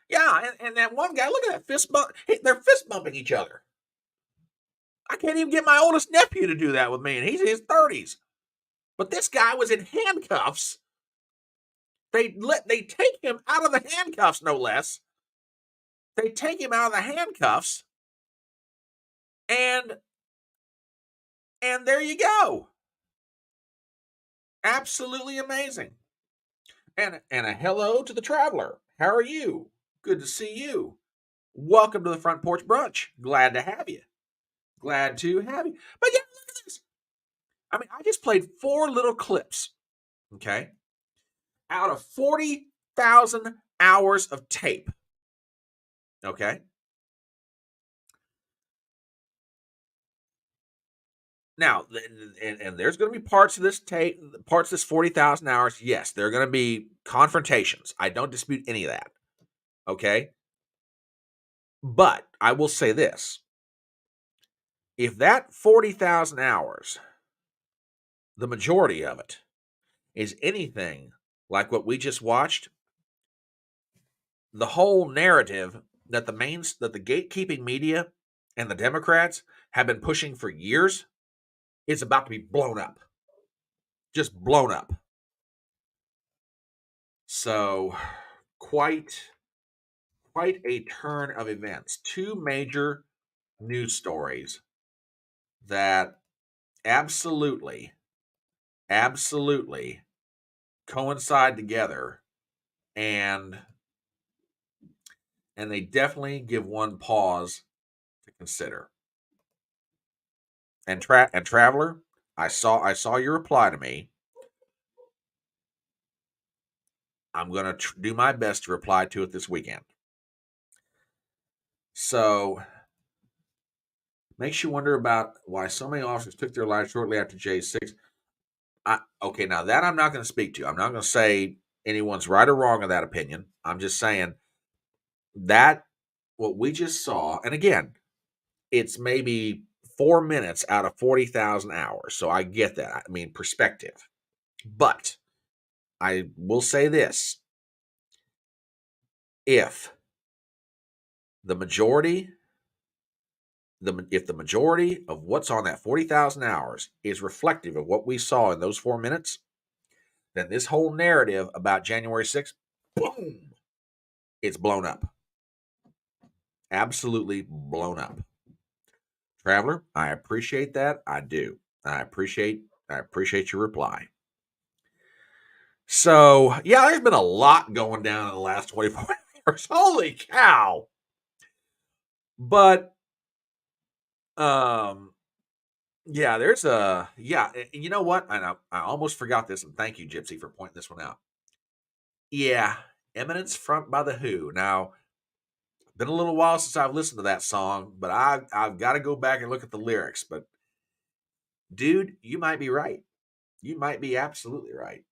Yeah, and that one guy, look at that fist bump. They're fist bumping each other. I can't even get my oldest nephew to do that with me, and he's in his 30s. But this guy was in handcuffs. They take him out of the handcuffs, no less. They take him out of the handcuffs, and there you go. Absolutely amazing. And a hello to the traveler. How are you? Good to see you. Welcome to the Front Porch Brunch. Glad to have you. Glad to have you. But yeah, look at this. I mean, I just played 4 little clips, okay, out of 40,000 hours of tape. Okay. Now, and there's going to be parts of this tape, parts of this 40,000 hours. Yes, there are going to be confrontations. I don't dispute any of that. Okay. But I will say this. If that 40,000 hours, the majority of it, is anything like what we just watched, the whole narrative that the gatekeeping media and the Democrats have been pushing for years is about to be blown up. Just blown up. So quite a turn of events. Two major news stories that absolutely coincide together, and they definitely give one pause to consider. And Traveler, I saw your reply to me. I'm going to do my best to reply to it this weekend. So, makes you wonder about why so many officers took their lives shortly after J6. Okay, now that I'm not going to speak to. I'm not going to say anyone's right or wrong in that opinion. I'm just saying that what we just saw, and again, it's maybe 4 minutes out of 40,000 hours. So I get that. I mean, perspective. But I will say this. If the majority of what's on that 40,000 hours is reflective of what we saw in those 4 minutes, then this whole narrative about January 6th, boom, it's blown up. Absolutely blown up. Traveler, I appreciate that. I do. I appreciate your reply. So, yeah, there's been a lot going down in the last 24 hours. Holy cow. But yeah, you know what? I almost forgot this, and thank you, Gypsy, for pointing this one out. Yeah, Eminence Front by the Who. Now, been a little while since I've listened to that song, but I've got to go back and look at the lyrics. But dude, you might be right. You might be absolutely right.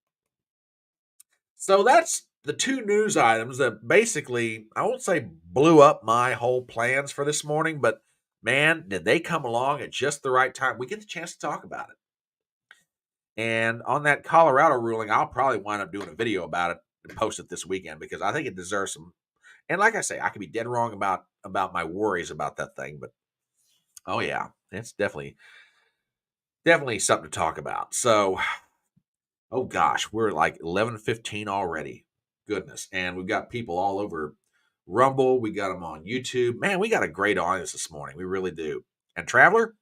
So that's the two news items that basically, I won't say blew up my whole plans for this morning, but man, did they come along at just the right time. We get the chance to talk about it. And on that Colorado ruling, I'll probably wind up doing a video about it and post it this weekend because I think it deserves some. And like I say, I could be dead wrong about my worries about that thing, but oh yeah, it's definitely something to talk about. So, oh gosh, we're like 11:15 already. Goodness, and we've got people all over Rumble. We got them on YouTube. Man, we got a great audience this morning. We really do. And Traveler,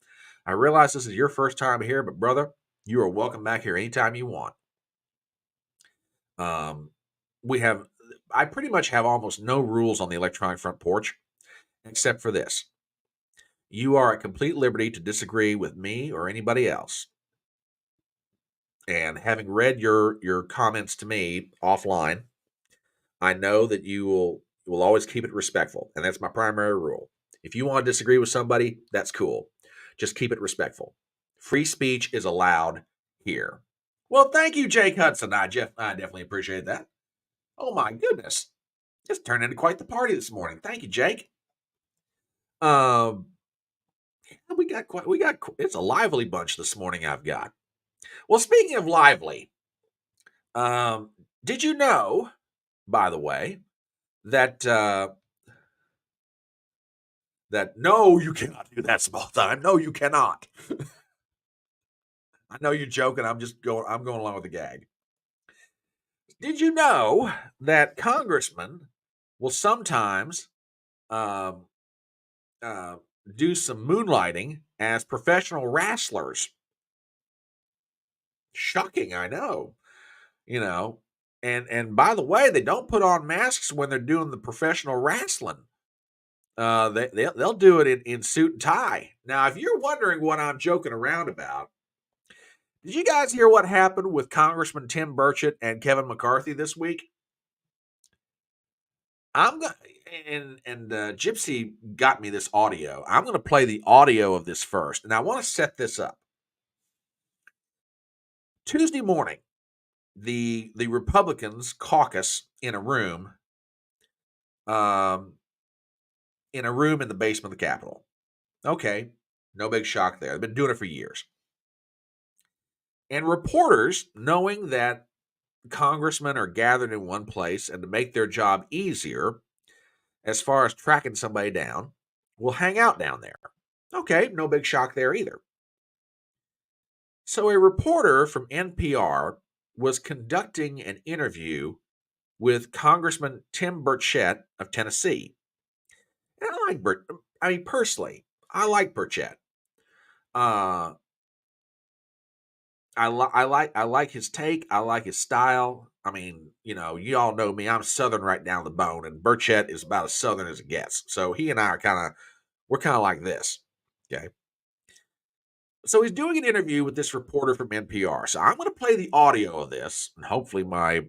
I realize this is your first time here, but brother, you are welcome back here anytime you want. I pretty much have almost no rules on the electronic front porch, except for this. You are at complete liberty to disagree with me or anybody else. And having read your comments to me offline, I know that you will always keep it respectful, and that's my primary rule. If you want to disagree with somebody, that's cool. Just keep it respectful. Free speech is allowed here. Well, thank you, Jake Hudson. I definitely appreciate that. Oh my goodness, this turned into quite the party this morning. Thank you, Jake. We got it's a lively bunch this morning. I've got. Well, speaking of lively, did you know, by the way, that no, you cannot do that, small time. No, you cannot. I know you're joking. I'm going along with the gag. Did you know that congressmen will sometimes um, do some moonlighting as professional wrestlers? Shocking, I know. You know, and by the way, they don't put on masks when they're doing the professional wrestling. They'll do it in suit and tie. Now, if you're wondering what I'm joking around about, did you guys hear what happened with Congressman Tim Burchett and Kevin McCarthy this week? I'm going and Gypsy got me this audio. I'm going to play the audio of this first, and I want to set this up. Tuesday morning, the Republicans caucus in a room in the basement of the Capitol. Okay, no big shock there. They've been doing it for years. And reporters, knowing that congressmen are gathered in one place and to make their job easier as far as tracking somebody down, will hang out down there. Okay, no big shock there either. So a reporter from NPR was conducting an interview with Congressman Tim Burchett of Tennessee. And personally, I like Burchett. Uh, I like his take. I like his style. I mean, you all know me. I'm Southern right down the bone, and Burchett is about as Southern as it gets. So he and I we're kind of like this. Okay. So he's doing an interview with this reporter from NPR. So I'm going to play the audio of this, and hopefully my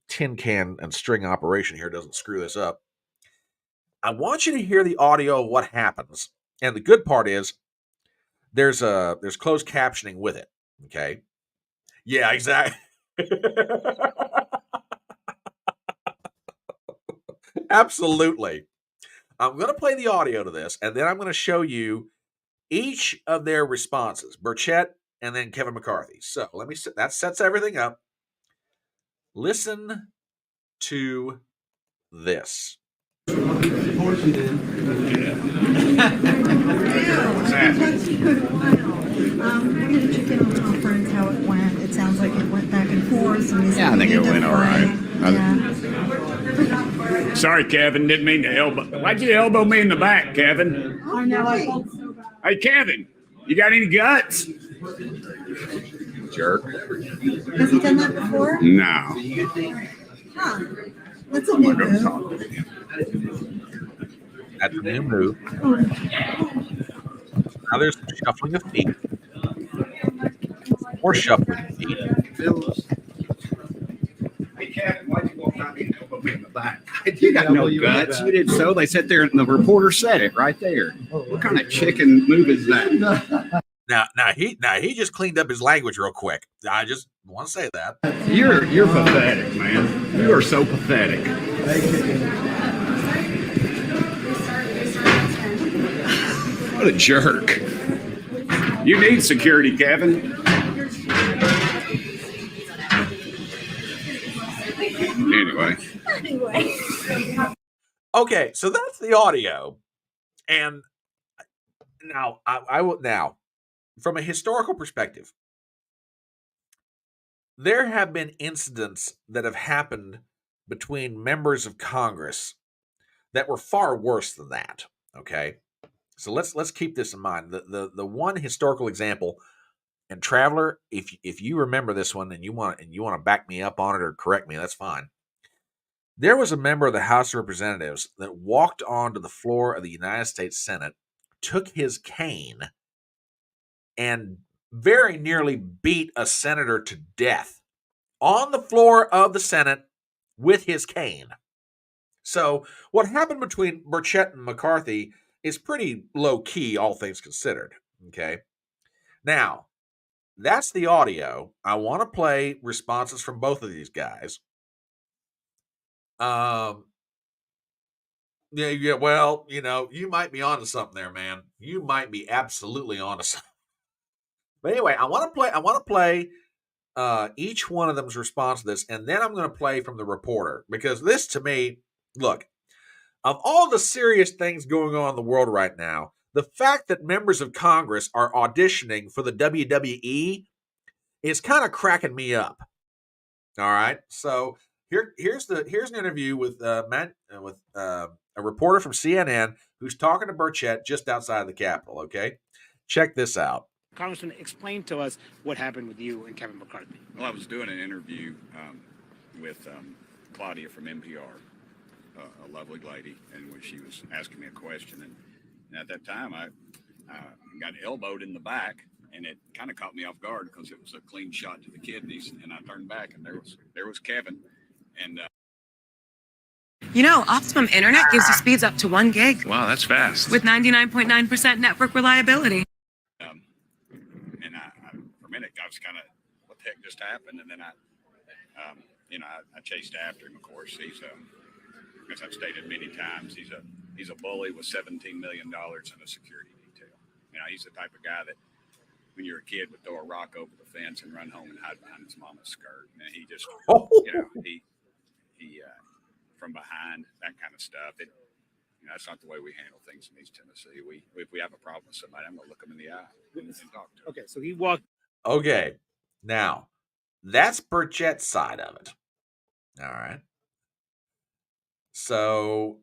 tin can and string operation here doesn't screw this up. I want you to hear the audio of what happens. And the good part is there's closed captioning with it. Okay. Yeah, exactly. Absolutely. I'm going to play the audio to this, and then I'm going to show you each of their responses, Burchett and then Kevin McCarthy. So that sets everything up. Listen to this. We're going to check in on conference, how it went. It sounds like it went back and forth. Yeah, I think it went all right. Yeah. Sorry, Kevin. Didn't mean to elbow. Why'd you elbow me in the back, Kevin? I know. I felt so bad. Hey, Kevin, you got any guts? Jerk. Has he done that before? No. Huh. That's a new move. That's a new move. Now there's some shuffling of feet. More shuffling of feet. Hey, Kevin, why'd you walk out and elbow me in the back? You got no guts. You did so. They sat there, and the reporter said it right there. What kind of chicken move is that? Now he just cleaned up his language real quick. I just want to say that. You're pathetic, man. You are so pathetic. What a jerk. You need security, Kevin. Anyway. Okay, so that's the audio. And now I will from a historical perspective, there have been incidents that have happened between members of Congress that were far worse than that. Okay. So let's keep this in mind. The one historical example, and Traveler, if you remember this one and you want to back me up on it or correct me, that's fine. There was a member of the House of Representatives that walked onto the floor of the United States Senate, took his cane, and very nearly beat a senator to death on the floor of the Senate with his cane. So what happened between Burchett and McCarthy is pretty low key, all things considered. Okay. Now, that's the audio. I want to play responses from both of these guys. Yeah. Well, you might be onto something there, man. You might be absolutely onto something. But anyway, I want to play each one of them's response to this, and then I'm going to play from the reporter, because this, to me, look, of all the serious things going on in the world right now, the fact that members of Congress are auditioning for the WWE is kind of cracking me up. All right, so here's an interview with a reporter from CNN who's talking to Burchett just outside the Capitol. Okay, check this out. Congressman, explain to us what happened with you and Kevin McCarthy. Well, I was doing an interview with Claudia from NPR, a lovely lady, and when she was asking me a question, and at that time I got elbowed in the back, and it kind of caught me off guard because it was a clean shot to the kidneys, and I turned back, and there was Kevin, and. Optimum Internet gives you speeds up to 1 gig. Wow, that's fast. With 99.9% network reliability. And for a minute, I was kind of, what the heck just happened? And then I chased after him. Of course, he's as I've stated many times, he's a bully with $17 million in a security detail. He's the type of guy that, when you're a kid, would throw a rock over the fence and run home and hide behind his mama's skirt. And he just, he from behind, that kind of stuff. That's not the way we handle things in East Tennessee. If we have a problem with somebody, I'm gonna look them in the eye and talk to them. Okay, so he walked. Okay, now that's Burchett's side of it. All right. So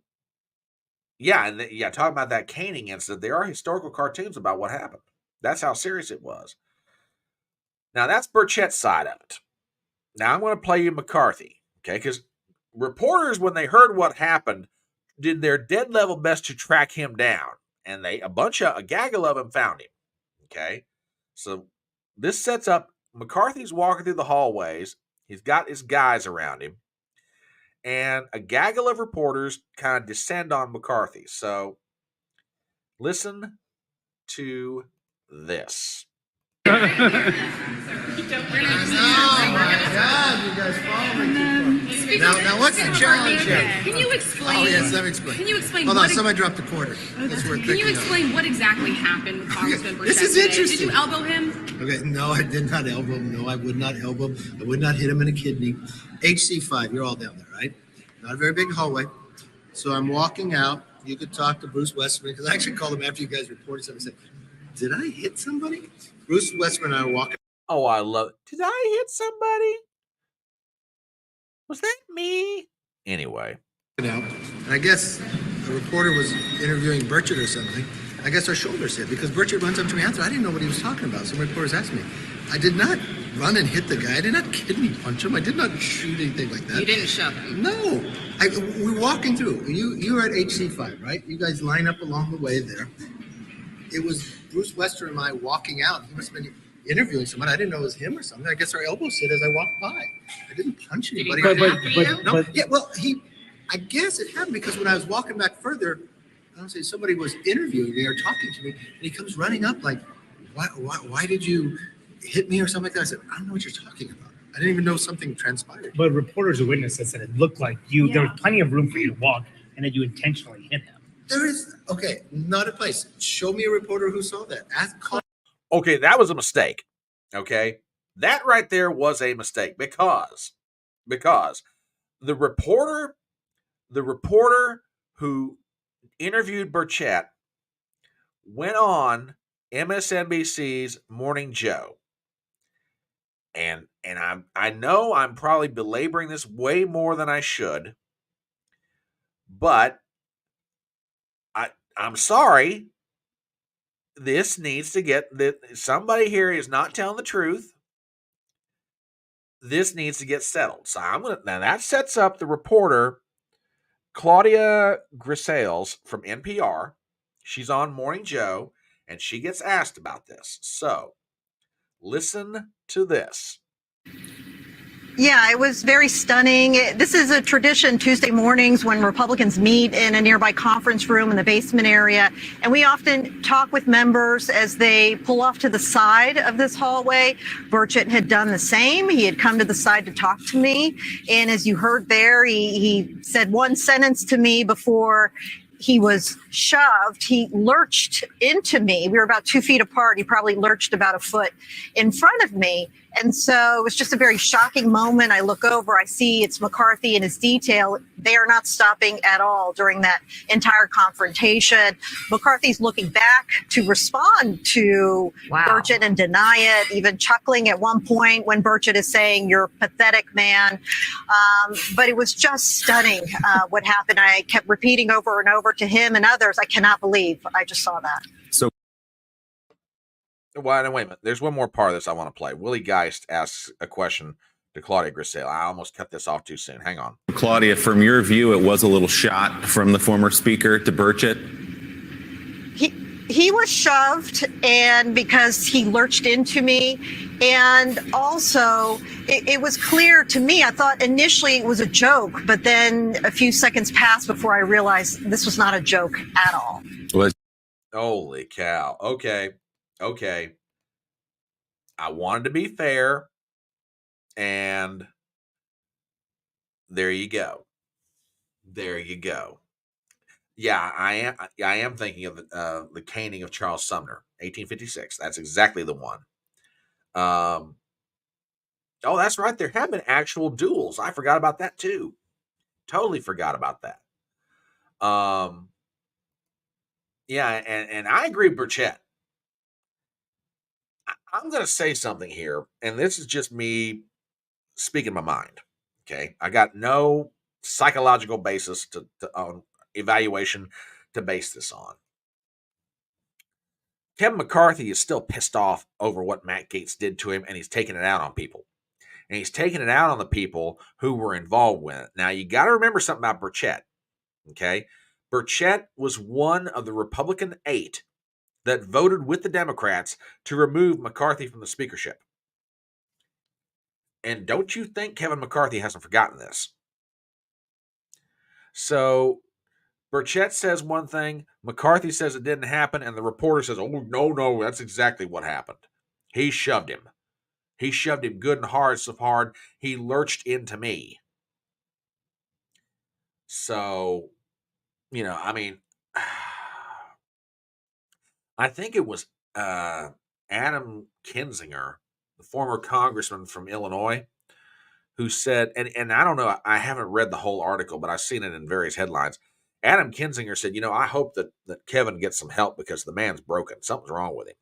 yeah, and talking about that caning incident, there are historical cartoons about what happened. That's how serious it was. Now that's Burchett's side of it. Now I'm going to play you McCarthy, okay? Because reporters, when they heard what happened, did their dead level best to track him down, and a gaggle of them found him. Okay, so this sets up McCarthy's walking through the hallways. He's got his guys around him, and a gaggle of reporters kind of descend on McCarthy. So listen to this. Oh my God, you guys follow me too far. Now what's the challenge here? Can you explain? Oh yes, let me explain. Can you explain? Hold on, somebody dropped a quarter. That's worth Can you picking explain what exactly happened with Congressman This Burchett is today? interesting. Did you elbow him? Okay, no, I did not elbow him. No, I would not elbow him. I would not hit him in a kidney. HC5, you're all down there, right? Not a very big hallway. So I'm walking out. You could talk to Bruce Westman, because I actually called him after you guys reported something and said, did I hit somebody? Bruce Westman and I are walking. Oh, I love it. Did I hit somebody? Was that me? Anyway. Out, and I guess a reporter was interviewing Burchett or something. I guess our shoulders hit because Burchett runs up to me after. I didn't know what he was talking about. Some reporters asked me. I did not run and hit the guy. I did not kidney punch him. I did not shoot anything like that. You didn't shove him. No. We're walking through. You were at HC5, right? You guys line up along the way there. It was Bruce Wester and I walking out. He must have been interviewing someone. I didn't know it was him or something. I guess our elbows hit as I walked by. I didn't punch anybody. I guess it happened because when I was walking back further, I don't say somebody was interviewing me or talking to me, and he comes running up like, why did you hit me or something like that? I said, I don't know what you're talking about. I didn't even know something transpired. But reporters or witnesses said it looked like you. There was plenty of room for you to walk, and that you intentionally hit him. There is, okay, not a place. Show me a reporter who saw that. Okay, that was a mistake. Okay, that right there was a mistake because the reporter who interviewed Burchett went on MSNBC's Morning Joe, and I know I'm probably belaboring this way more than I should, but I'm sorry. This needs to get somebody here is not telling the truth. This needs to get settled. So now that sets up the reporter Claudia Grisales from NPR. She's on Morning Joe, and she gets asked about this. So listen to this. Yeah, it was very stunning. This is a tradition Tuesday mornings when Republicans meet in a nearby conference room in the basement area. And we often talk with members as they pull off to the side of this hallway. Burchett had done the same. He had come to the side to talk to me. And as you heard there, he said one sentence to me before he was shoved. He lurched into me. We were about 2 feet apart. He probably lurched about a foot in front of me. And so it was just a very shocking moment. I look over, I see it's McCarthy and his detail. They are not stopping at all during that entire confrontation. McCarthy's looking back to respond to Burchett and deny it, even chuckling at one point when Burchett is saying, "You're pathetic, man." But it was just stunning what happened. I kept repeating over and over to him and others, I cannot believe I just saw that. Well, wait a minute. There's one more part of this I want to play. Willie Geist asks a question to Claudia Grisale. I almost cut this off too soon. Hang on. Claudia, from your view, it was a little shot from the former speaker to Burchett? He was shoved, and because he lurched into me, and also it was clear to me, I thought initially it was a joke, but then a few seconds passed before I realized this was not a joke at all. Holy cow. Okay. I wanted to be fair, and there you go. Yeah, I am thinking of the caning of Charles Sumner, 1856. That's exactly the one. Oh, that's right. There have been actual duels. I forgot about that too. Totally forgot about that. Yeah, and I agree with Burchett. I'm going to say something here, and this is just me speaking my mind. Okay, I got no psychological basis to on evaluation to base this on. Kevin McCarthy is still pissed off over what Matt Gaetz did to him, and he's taking it out on people. And he's taking it out on the people who were involved with it. Now, you got to remember something about Burchett. Okay, Burchett was one of the Republican 8 that voted with the Democrats to remove McCarthy from the speakership. And don't you think Kevin McCarthy hasn't forgotten this? So Burchett says one thing, McCarthy says it didn't happen, and the reporter says, oh, no, that's exactly what happened. He shoved him. He shoved him good and hard, so hard he lurched into me. So, I mean, I think it was Adam Kinzinger, the former congressman from Illinois, who said, and I don't know, I haven't read the whole article, but I've seen it in various headlines. Adam Kinzinger said, I hope that Kevin gets some help because the man's broken. Something's wrong with him.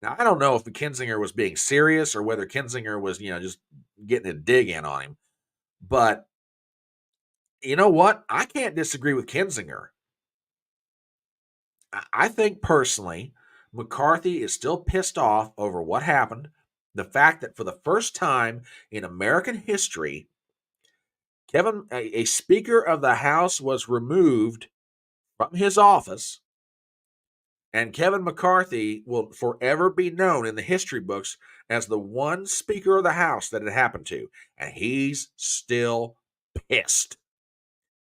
Now, I don't know if the Kinzinger was being serious or whether Kinzinger was, just getting a dig in on him. But you know what? I can't disagree with Kinzinger. I think personally, McCarthy is still pissed off over what happened. The fact that for the first time in American history, a Speaker of the House was removed from his office, and Kevin McCarthy will forever be known in the history books as the one Speaker of the House that it happened to. And he's still pissed.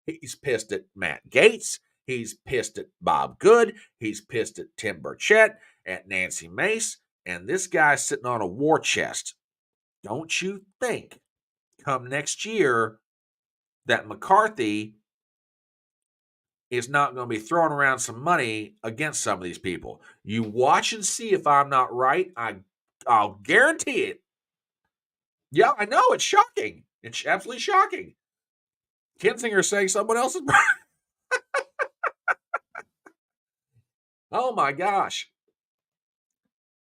He's pissed at Matt Gaetz. He's pissed at Bob Good. He's pissed at Tim Burchett, at Nancy Mace. And this guy's sitting on a war chest. Don't you think come next year that McCarthy is not going to be throwing around some money against some of these people? You watch and see if I'm not right. I'll guarantee it. Yeah, I know. It's shocking. It's absolutely shocking. Kinzinger saying someone else is oh my gosh.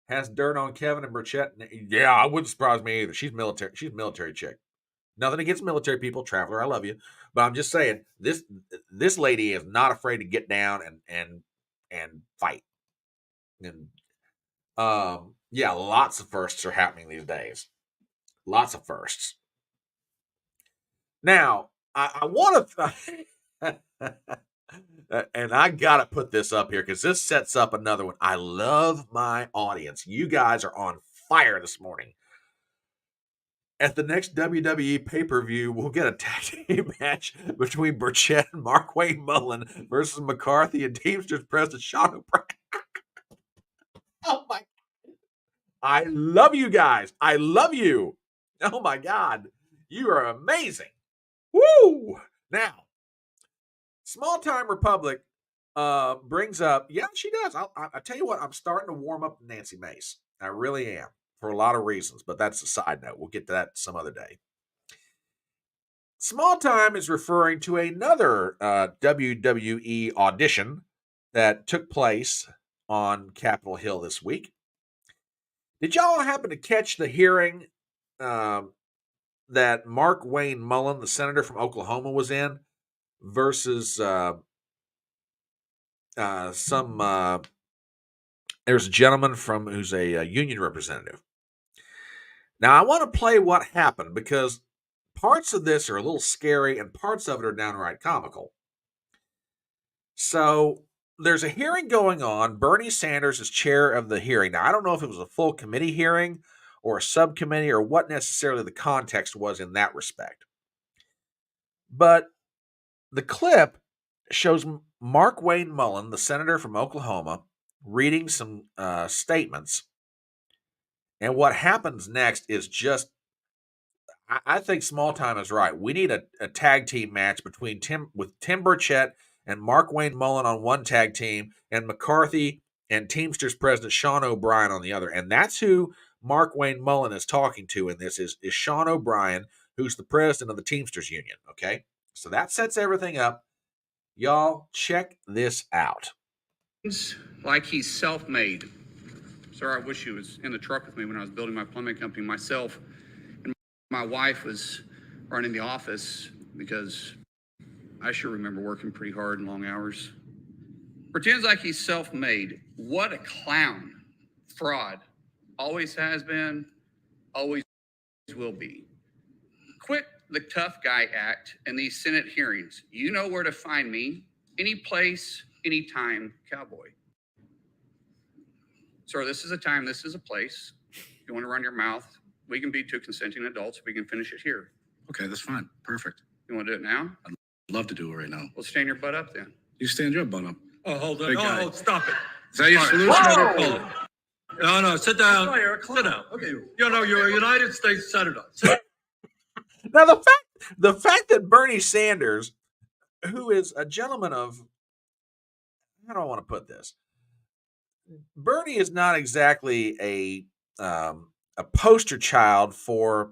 Has dirt on Kevin and Burchett. Yeah, it wouldn't surprise me either. She's military. She's a military chick. Nothing against military people, Traveler. I love you, but I'm just saying this lady is not afraid to get down and fight. And yeah, lots of firsts are happening these days. Lots of firsts. Now, I want to, and I gotta put this up here because this sets up another one. I love my audience. You guys are on fire this morning. At the next WWE pay-per-view, we'll get a tag team match between Burchett and Mark Wayne Mullen versus McCarthy and Teamsters President Sean O'Brien. Oh my! I love you guys. I love you. Oh my God, you are amazing. Woo! Now, Small Time Republic brings up. Yeah, she does. I tell you what, I'm starting to warm up to Nancy Mace. I really am, for a lot of reasons, but that's a side note. We'll get to that some other day. Small Time is referring to another WWE audition that took place on Capitol Hill this week. Did y'all happen to catch the hearing that Mark Wayne Mullen, the senator from Oklahoma, was in versus there's a gentleman who's a union representative. Now, I want to play what happened because parts of this are a little scary and parts of it are downright comical. So there's a hearing going on. Bernie Sanders is chair of the hearing. Now, I don't know if it was a full committee hearing or a subcommittee or what necessarily the context was in that respect. But the clip shows Mark Wayne Mullen, the senator from Oklahoma, reading some statements. And what happens next is just, I think Small Time is right. We need a tag team match between Tim Burchett and Mark Wayne Mullen on one tag team and McCarthy and Teamsters President Sean O'Brien on the other. And that's who Mark Wayne Mullen is talking to in this is Sean O'Brien, who's the president of the Teamsters Union. Okay. So that sets everything up. Y'all check this out. like he's self-made. Sir, I wish he was in the truck with me when I was building my plumbing company myself. And my wife was running the office because I sure remember working pretty hard and long hours. Pretends like he's self-made. What a clown. Fraud. Always has been, always will be. Quit the tough guy act in these Senate hearings. You know where to find me. Any place, anytime, cowboy. Sir, this is a time, this is a place. If you want to run your mouth, we can be two consenting adults. We can finish it here. Okay, that's fine. Perfect. You want to do it now? I'd love to do it right now. Well, stand your butt up then. You stand your butt up. Oh, hold on. Big guy. Oh, stop it. Is that your All right. solution? Hold it. No, sit down. Sit down. Okay. You know, you're a United States Senator. Now, the fact that Bernie Sanders, who is a gentleman of, how do I want to put this? Bernie is not exactly a poster child for,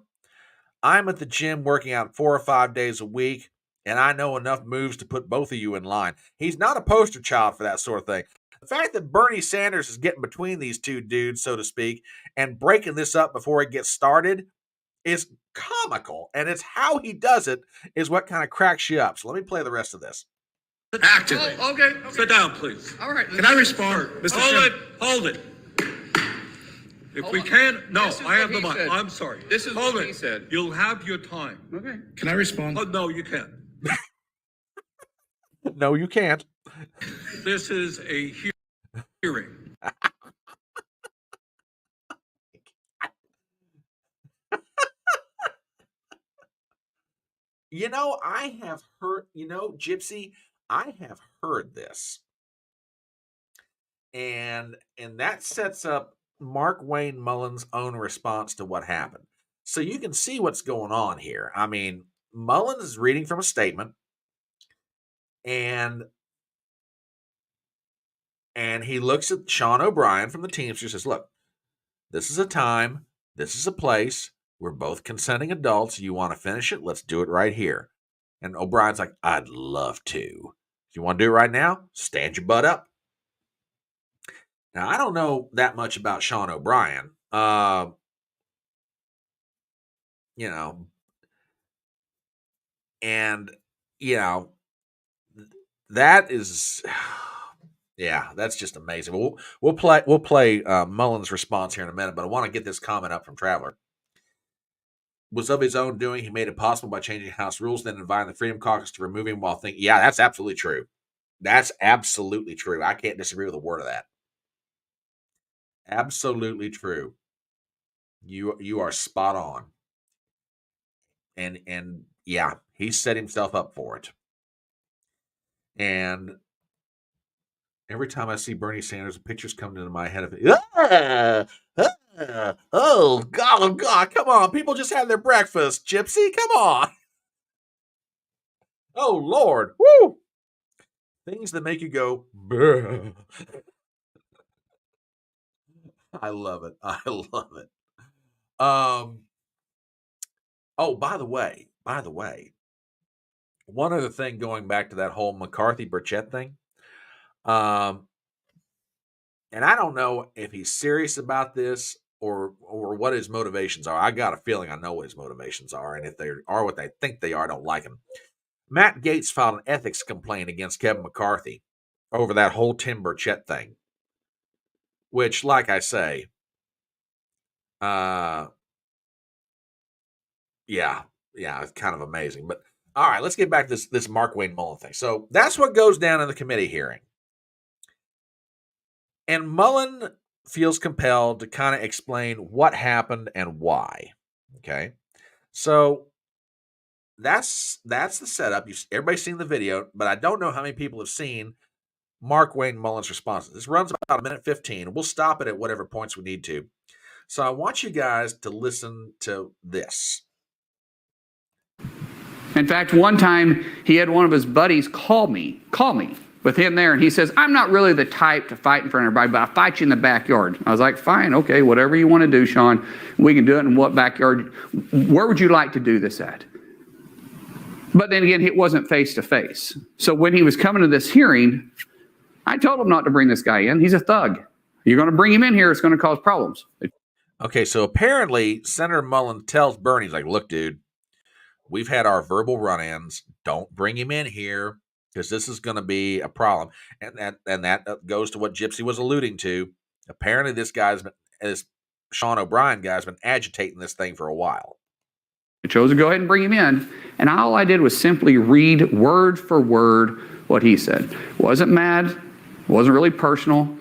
I'm at the gym working out 4 or 5 days a week, and I know enough moves to put both of you in line. He's not a poster child for that sort of thing. The fact that Bernie Sanders is getting between these two dudes, so to speak, and breaking this up before it gets started is comical. And it's how he does it is what kind of cracks you up. So let me play the rest of this. Actively. Oh, okay. Sit down, please. All right. Can I respond? Mr. Chairman? Hold it. If Hold we on. can, no, This is I have what the he mic. said. I'm sorry. This is Hold what it. he said. You'll have your time. Okay. Can I respond? Oh, no, you can't. No, you can't. This is a hearing. You know, I have heard, Gypsy, I have heard this. And that sets up Mark Wayne Mullen's own response to what happened. So you can see what's going on here. I mean, Mullen is reading from a statement, and he looks at Sean O'Brien from the Teamsters and says, look, this is a time, this is a place. We're both consenting adults. You want to finish it? Let's do it right here. And O'Brien's like, I'd love to. If you want to do it right now, stand your butt up. Now, I don't know that much about Sean O'Brien. That is, yeah, that's just amazing. We'll play Mullen's response here in a minute, but I want to get this comment up from Traveler. Was of his own doing. He made it possible by changing House rules, then inviting the Freedom Caucus to remove him while thinking, yeah, that's absolutely true. That's absolutely true. I can't disagree with a word of that. Absolutely true. You are spot on. And yeah, he set himself up for it. And every time I see Bernie Sanders, pictures come into my head of it. Oh God, come on. People just had their breakfast, Gypsy. Come on. Oh, Lord. Woo. Things that make you go, bruh. I love it. I love it. Oh, by the way, one other thing going back to that whole McCarthy-Burchett thing. And I don't know if he's serious about this or what his motivations are. I got a feeling I know what his motivations are. And if they are what they think they are, I don't like him. Matt Gaetz filed an ethics complaint against Kevin McCarthy over that whole Tim Burchett thing. Which, like I say, yeah, it's kind of amazing. But all right, let's get back to this Mark Wayne Mullen thing. So that's what goes down in the committee hearing. And Mullen feels compelled to kind of explain what happened and why. Okay. So that's the setup. Everybody's seen the video, but I don't know how many people have seen Mark Wayne Mullen's response. This runs about a minute 15. We'll stop it at whatever points we need to. So I want you guys to listen to this. In fact, one time he had one of his buddies call me with him there, and he says, I'm not really the type to fight in front of everybody, but I'll fight you in the backyard. I was like, fine, okay, whatever you want to do, Sean, we can do it in what backyard. Where would you like to do this at? But then again, it wasn't face to face. So when he was coming to this hearing, I told him not to bring this guy in. He's a thug. You're going to bring him in here, it's going to cause problems. Okay, so apparently Senator Mullen tells Bernie, he's like, look, dude, we've had our verbal run-ins. Don't bring him in here because this is going to be a problem. And that goes to what Gypsy was alluding to. Apparently this Sean O'Brien guy's been agitating this thing for a while. I chose to go ahead and bring him in, and all I did was simply read word for word what he said. Wasn't mad, wasn't really personal.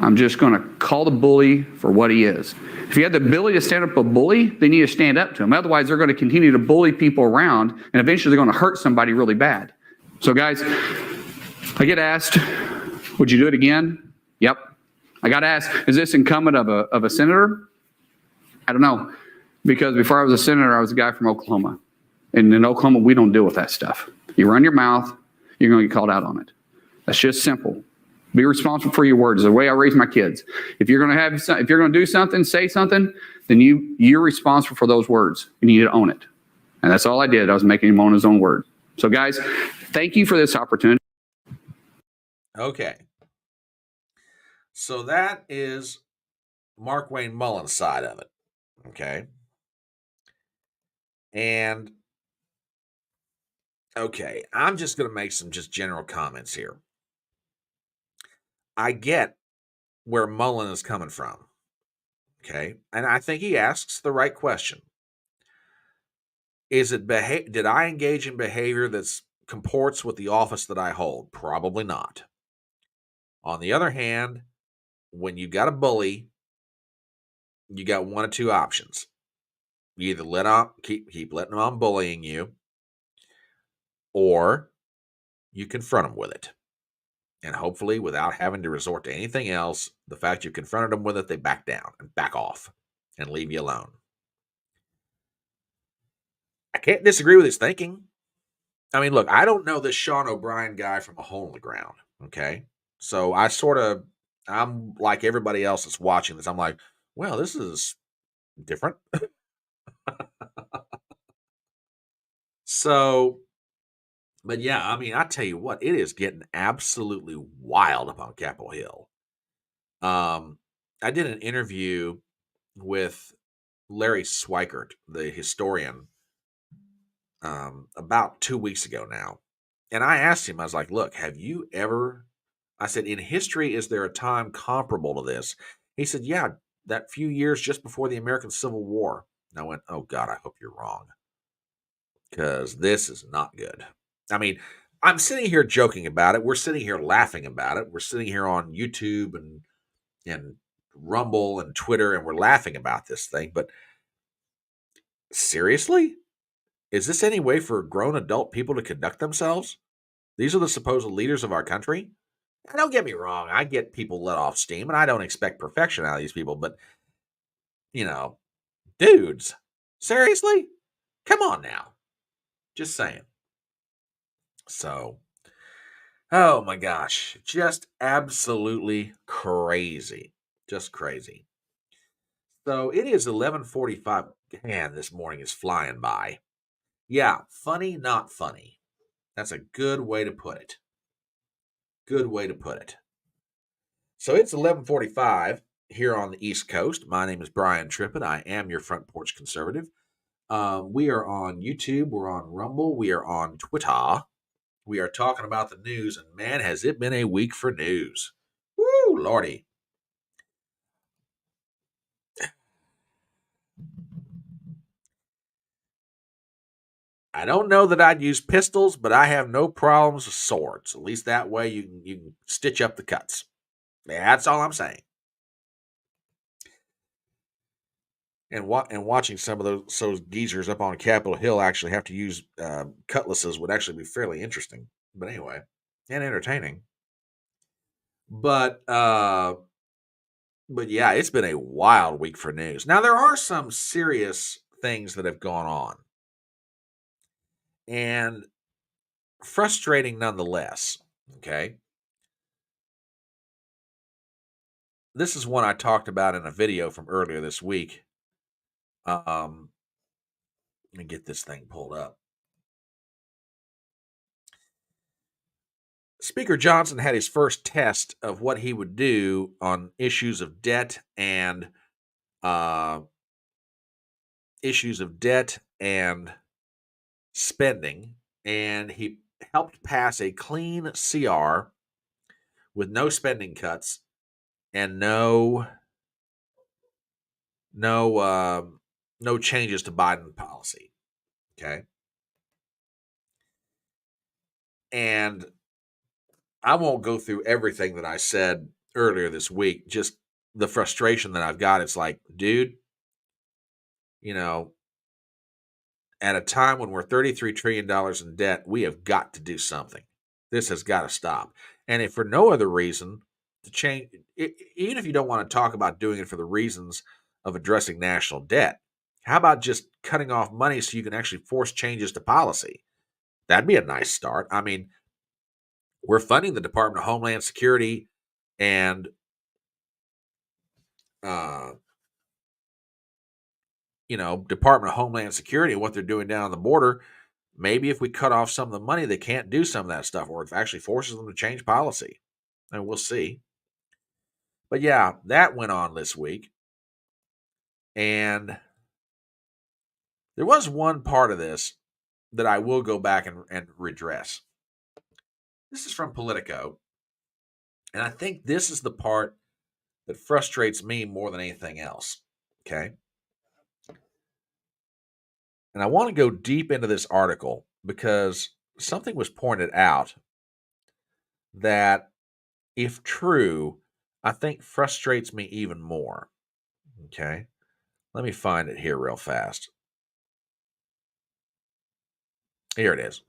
I'm just going to call the bully for what he is. If you have the ability to stand up a bully, they need to stand up to him. Otherwise, they're going to continue to bully people around, and eventually they're going to hurt somebody really bad. So guys, I get asked, would you do it again? Yep. I got asked, is this incumbent of a senator? I don't know. Because before I was a senator, I was a guy from Oklahoma. And in Oklahoma, we don't deal with that stuff. You run your mouth, you're going to get called out on it. That's just simple. Be responsible for your words. The way I raise my kids. If you're going to do something, say something, then you're responsible for those words. You need to own it. And that's all I did. I was making him own his own word. So guys, thank you for this opportunity. Okay. So that is Mark Wayne Mullen's side of it. Okay. And okay, I'm just going to make some just general comments here. I get where Mullen is coming from. Okay. And I think he asks the right question. Did I engage in behavior that comports with the office that I hold? Probably not. On the other hand, when you got a bully, you got one of two options. You either keep letting them on bullying you, or you confront them with it. And hopefully, without having to resort to anything else, the fact you confronted them with it, they back down and back off and leave you alone. I can't disagree with his thinking. I mean, look, I don't know this Sean O'Brien guy from a hole in the ground, okay? So I'm like everybody else that's watching this. I'm like, well, this is different. So, but yeah, I mean, I tell you what, it is getting absolutely wild up on Capitol Hill. I did an interview with Larry Swikert, the historian, about 2 weeks ago now. And I asked him, I was like, look, I said, in history, is there a time comparable to this? He said, yeah, that few years just before the American Civil War. And I went, oh God, I hope you're wrong. Because this is not good. I mean, I'm sitting here joking about it. We're sitting here laughing about it. We're sitting here on YouTube and Rumble and Twitter, and we're laughing about this thing. But seriously? Is this any way for grown adult people to conduct themselves? These are the supposed leaders of our country? And don't get me wrong. I get people let off steam, and I don't expect perfection out of these people. But, dudes, seriously? Come on now. Just saying. So, oh my gosh, just absolutely crazy. Just crazy. So it is 11:45. Man, this morning is flying by. Yeah, funny, not funny. That's a good way to put it. Good way to put it. So it's 11:45 here on the East Coast. My name is Brian Trippett. I am your Front Porch Conservative. We are on YouTube. We're on Rumble. We are on Twitter. We are talking about the news, and man, has it been a week for news. Woo, Lordy. I don't know that I'd use pistols, but I have no problems with swords. At least that way you can stitch up the cuts. That's all I'm saying. And watching some of those geezers up on Capitol Hill actually have to use cutlasses would actually be fairly interesting. But anyway, and entertaining. But yeah, it's been a wild week for news. Now there are some serious things that have gone on, and frustrating nonetheless. Okay. This is one I talked about in a video from earlier this week. Let me get this thing pulled up. Speaker Johnson had his first test of what he would do on issues of debt and spending, and he helped pass a clean CR with no spending cuts and no changes to Biden policy. Okay. And I won't go through everything that I said earlier this week, just the frustration that I've got. It's like, dude, at a time when we're $33 trillion in debt, we have got to do something. This has got to stop. And if for no other reason to change, even if you don't want to talk about doing it for the reasons of addressing national debt, how about just cutting off money so you can actually force changes to policy? That'd be a nice start. I mean, we're funding the Department of Homeland Security and Department of Homeland Security and what they're doing down on the border. Maybe if we cut off some of the money, they can't do some of that stuff, or it actually forces them to change policy. And we'll see. But yeah, that went on this week. And there was one part of this that I will go back and redress. This is from Politico. And I think this is the part that frustrates me more than anything else. Okay. And I want to go deep into this article because something was pointed out that, if true, I think frustrates me even more. Okay. Let me find it here real fast. Here it is.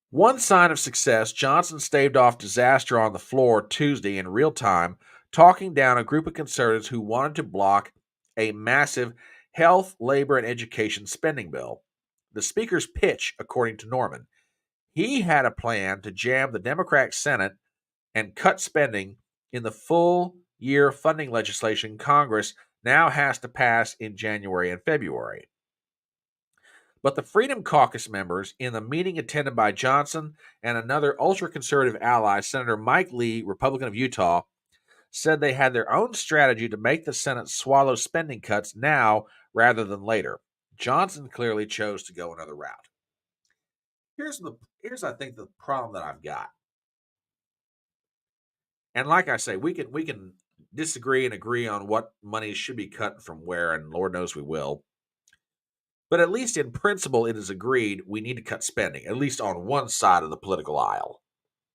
One sign of success, Johnson staved off disaster on the floor Tuesday in real time, talking down a group of conservatives who wanted to block a massive health, labor, and education spending bill. The speaker's pitch, according to Norman, he had a plan to jam the Democratic Senate and cut spending in the full year funding legislation Congress now has to pass in January and February. But the Freedom Caucus members in the meeting attended by Johnson and another ultra-conservative ally, Senator Mike Lee, Republican of Utah, said they had their own strategy to make the Senate swallow spending cuts now rather than later. Johnson clearly chose to go another route. Here's I think the problem that I've got. And like I say, we can disagree and agree on what money should be cut from where, and Lord knows we will. But at least in principle, it is agreed we need to cut spending, at least on one side of the political aisle.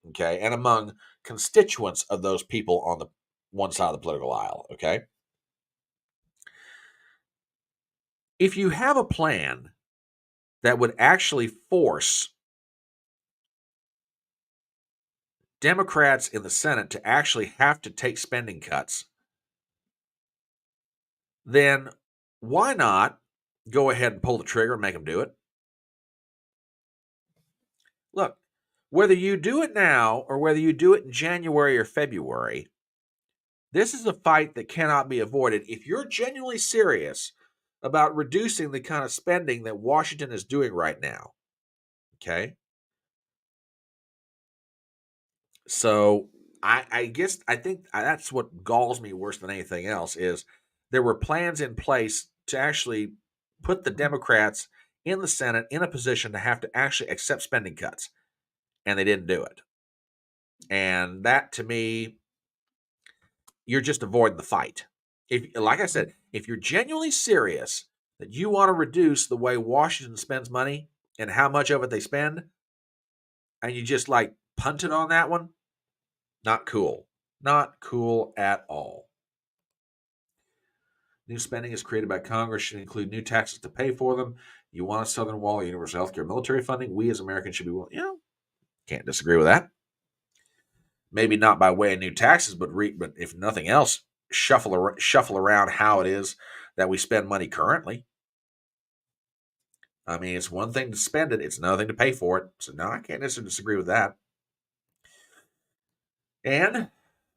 Okay, and among constituents of those people on the one side of the political aisle. Okay. If you have a plan that would actually force Democrats in the Senate to actually have to take spending cuts, then why not go ahead and pull the trigger and make them do it? Look, whether you do it now or whether you do it in January or February, this is a fight that cannot be avoided. If you're genuinely serious about reducing the kind of spending that Washington is doing right now, okay? So I think that's what galls me worse than anything else is there were plans in place to actually put the Democrats in the Senate in a position to have to actually accept spending cuts, and they didn't do it. And that, to me, you're just avoiding the fight. Like I said, if you're genuinely serious that you want to reduce the way Washington spends money and how much of it they spend, and you just punt it on that one, not cool. Not cool at all. New spending is created by Congress should include new taxes to pay for them. You want a southern wall, universal health care, military funding. We as Americans should be willing. Can't disagree with that. Maybe not by way of new taxes, but if nothing else, shuffle around how it is that we spend money currently. I mean, it's one thing to spend it; it's another thing to pay for it. So no, I can't necessarily disagree with that. And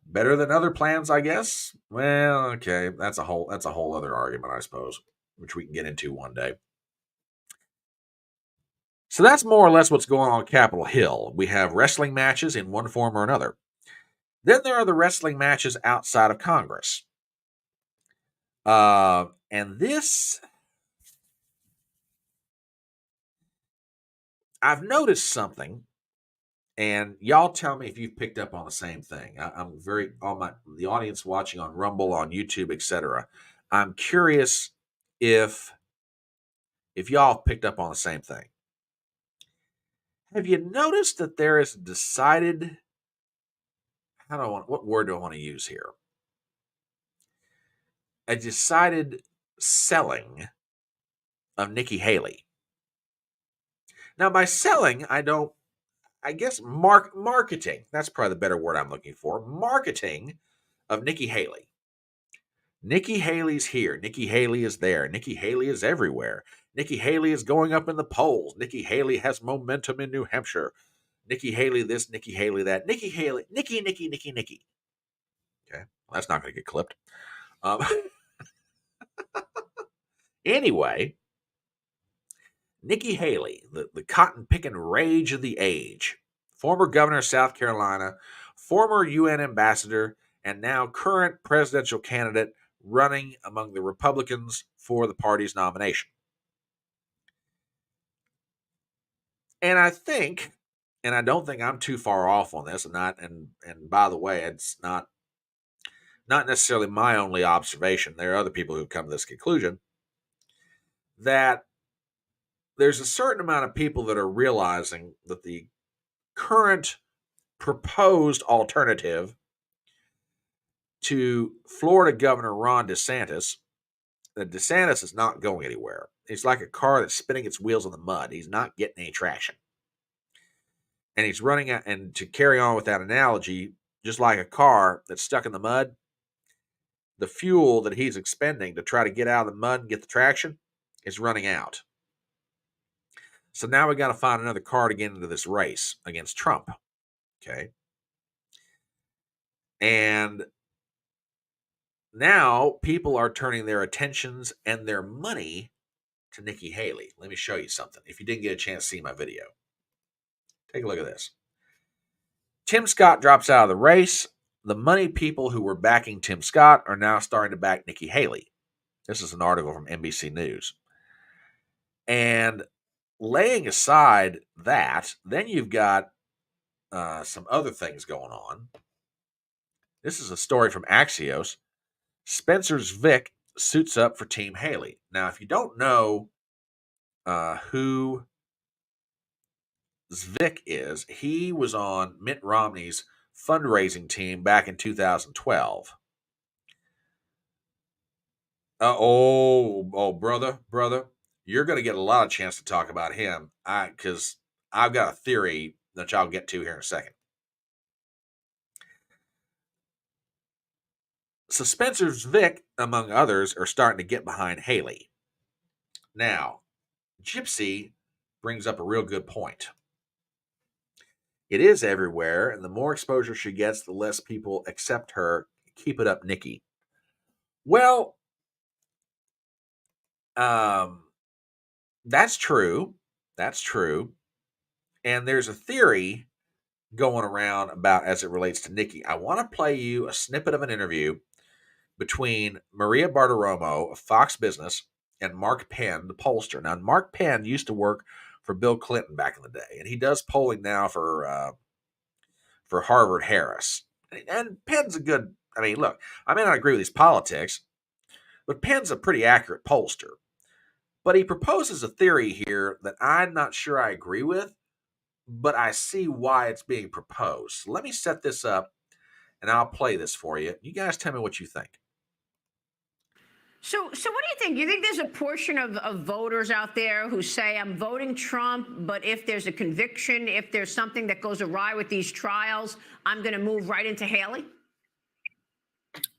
better than other plans, I guess. Well, okay, that's a whole other argument, I suppose, which we can get into one day. So that's more or less what's going on Capitol Hill. We have wrestling matches in one form or another. Then there are the wrestling matches outside of Congress. And this, I've noticed something, and y'all tell me if you've picked up on the same thing. I'm very, the audience watching on Rumble, on YouTube, etc. I'm curious if y'all have picked up on the same thing. Have you noticed that there is decided, what word do I want to use here? A decided selling of Nikki Haley. Now, by selling, I guess marketing. That's probably the better word I'm looking for. Marketing of Nikki Haley. Nikki Haley's here. Nikki Haley is there. Nikki Haley is everywhere. Nikki Haley is going up in the polls. Nikki Haley has momentum in New Hampshire. Nikki Haley this, Nikki Haley that. Nikki Haley, Nikki. Okay, well, that's not going to get clipped. Anyway, Nikki Haley, the cotton-picking rage of the age, former governor of South Carolina, former UN ambassador, and now current presidential candidate running among the Republicans for the party's nomination. And I think, and I don't think I'm too far off on this, and by the way, it's not necessarily my only observation. There are other people who've come to this conclusion that there's a certain amount of people that are realizing that the current proposed alternative to Florida Governor Ron DeSantis, that DeSantis is not going anywhere. It's like a car that's spinning its wheels in the mud. He's not getting any traction. And he's running out, and to carry on with that analogy, just like a car that's stuck in the mud, the fuel that he's expending to try to get out of the mud and get the traction is running out. So now we got to find another car to get into this race against Trump. Okay. And now people are turning their attentions and their money to Nikki Haley. Let me show you something. If you didn't get a chance to see my video, take a look at this. Tim Scott drops out of the race. The money people who were backing Tim Scott are now starting to back Nikki Haley. This is an article from NBC News. And laying aside that, then you've got some other things going on. This is a story from Axios. Spencer Zwick suits up for Team Haley. Now, if you don't know who Zwick is, he was on Mitt Romney's fundraising team back in 2012. Brother, you're going to get a lot of chance to talk about him, because I've got a theory that y'all get to here in a second. So Spencer Zwick, among others, are starting to get behind Haley. Now, Gypsy brings up a real good point. It is everywhere, and the more exposure she gets, the less people accept her. Keep it up, Nikki. Well, that's true. That's true. And there's a theory going around about as it relates to Nikki. I want to play you a snippet of an interview between Maria Bartiromo of Fox Business and Mark Penn, the pollster. Now, Mark Penn used to work for Bill Clinton back in the day, and he does polling now for Harvard Harris. And Penn's a good, look, I may not agree with his politics, but Penn's a pretty accurate pollster. But he proposes a theory here that I'm not sure I agree with, but I see why it's being proposed. So let me set this up, and I'll play this for you. You guys tell me what you think. So what do you think? You think there's a portion of voters out there who say, I'm voting Trump, but if there's a conviction, if there's something that goes awry with these trials, I'm going to move right into Haley?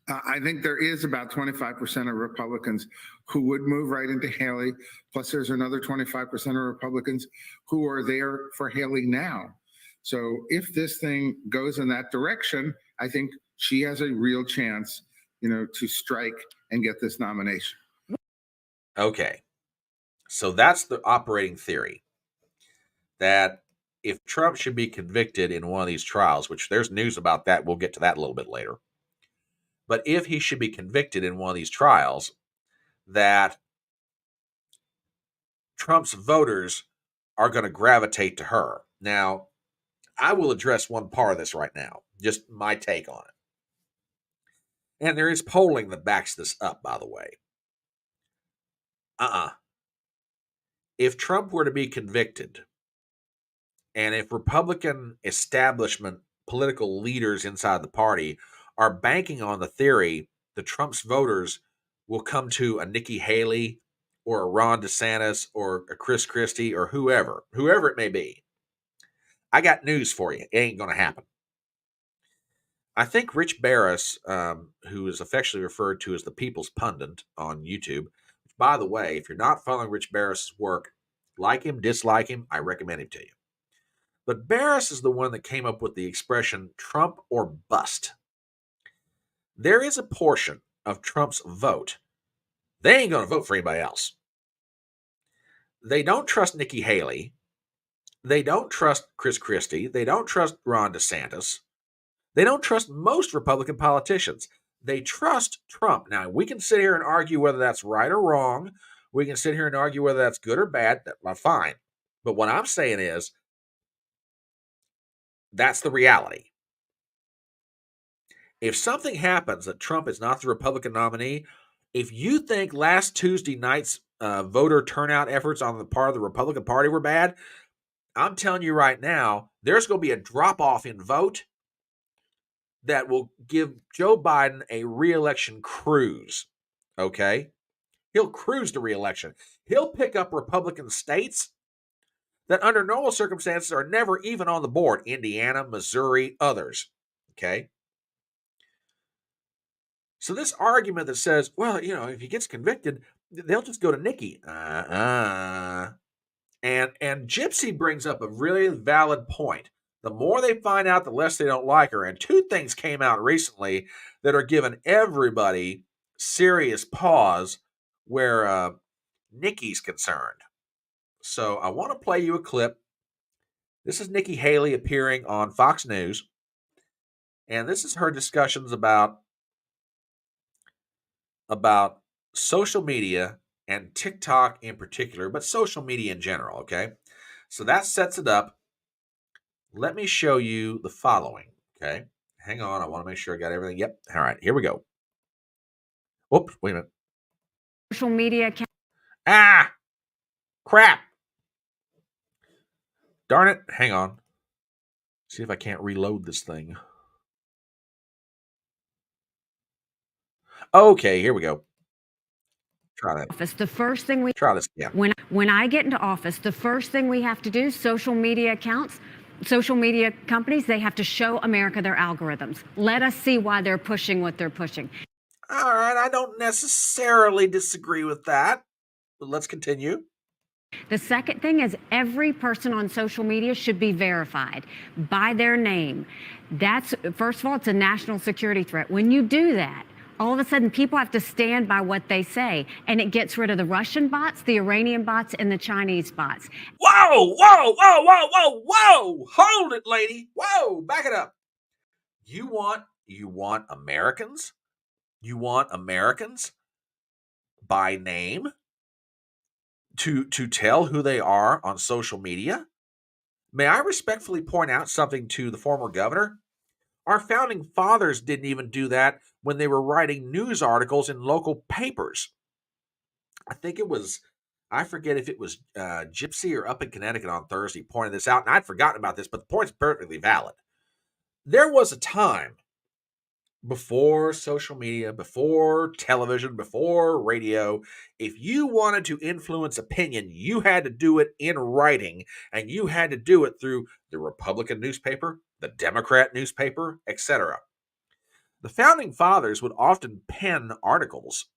I think there is about 25% of Republicans who would move right into Haley. Plus, there's another 25% of Republicans who are there for Haley now. So if this thing goes in that direction, I think she has a real chance, to strike and get this nomination. Okay. So that's the operating theory. that if Trump should be convicted in one of these trials, which there's news about that, we'll get to that a little bit later. But if he should be convicted in one of these trials, that Trump's voters are going to gravitate to her. Now, I will address one part of this right now, just my take on it. And there is polling that backs this up, by the way. If Trump were to be convicted, and if Republican establishment political leaders inside the party are banking on the theory that Trump's voters will come to a Nikki Haley or a Ron DeSantis or a Chris Christie or whoever it may be, I got news for you. It ain't going to happen. I think Rich Barris, who is affectionately referred to as the People's Pundit on YouTube, which, by the way, if you're not following Rich Barris' work, like him, dislike him, I recommend him to you. But Barris is the one that came up with the expression Trump or bust. There is a portion of Trump's vote. They ain't going to vote for anybody else. They don't trust Nikki Haley. They don't trust Chris Christie. They don't trust Ron DeSantis. They don't trust most Republican politicians. They trust Trump. Now, we can sit here and argue whether that's right or wrong. We can sit here and argue whether that's good or bad. That's fine. But what I'm saying is, that's the reality. If something happens that Trump is not the Republican nominee, if you think last Tuesday night's voter turnout efforts on the part of the Republican Party were bad, I'm telling you right now, there's going to be a drop-off in vote that will give Joe Biden a re-election cruise, okay? He'll cruise to re-election. He'll pick up Republican states that under normal circumstances are never even on the board. Indiana, Missouri, others, okay? So this argument that says, well, if he gets convicted, they'll just go to Nikki. And Gypsy brings up a really valid point. The more they find out, the less they don't like her. And two things came out recently that are giving everybody serious pause where Nikki's concerned. So I want to play you a clip. This is Nikki Haley appearing on Fox News. And this is her discussions about social media and TikTok in particular, but social media in general, okay? So that sets it up. Let me show you the following, okay? Hang on, I want to make sure I got everything. Yep, all right, here we go. Oops, wait a minute. Social media. Crap. Darn it, hang on. See if I can't reload this thing. Okay, here we go. Try that. Office. The first thing we try this. Yeah. When I get into office, the first thing we have to do, social media accounts, social media companies, they have to show America their algorithms. Let us see why they're pushing what they're pushing. All right, I don't necessarily disagree with that, but let's continue. The second thing is every person on social media should be verified by their name. That's, first of all, it's a national security threat. When you do that, all of a sudden people have to stand by what they say, and it gets rid of the Russian bots, the Iranian bots, and the Chinese bots. Whoa, whoa, whoa, whoa, whoa, whoa! Hold it, lady. Whoa, back it up. You want Americans? You want Americans by name to tell who they are on social media? May I respectfully point out something to the former governor? Our founding fathers didn't even do that when they were writing news articles in local papers. I think it was, I forget if it was Gypsy or Up in Connecticut on Thursday pointed this out, and I'd forgotten about this, but the point's perfectly valid. There was a time before social media, before television, before radio, if you wanted to influence opinion, you had to do it in writing, and you had to do it through the Republican newspaper, the Democrat newspaper, etc. The founding fathers would often pen articles,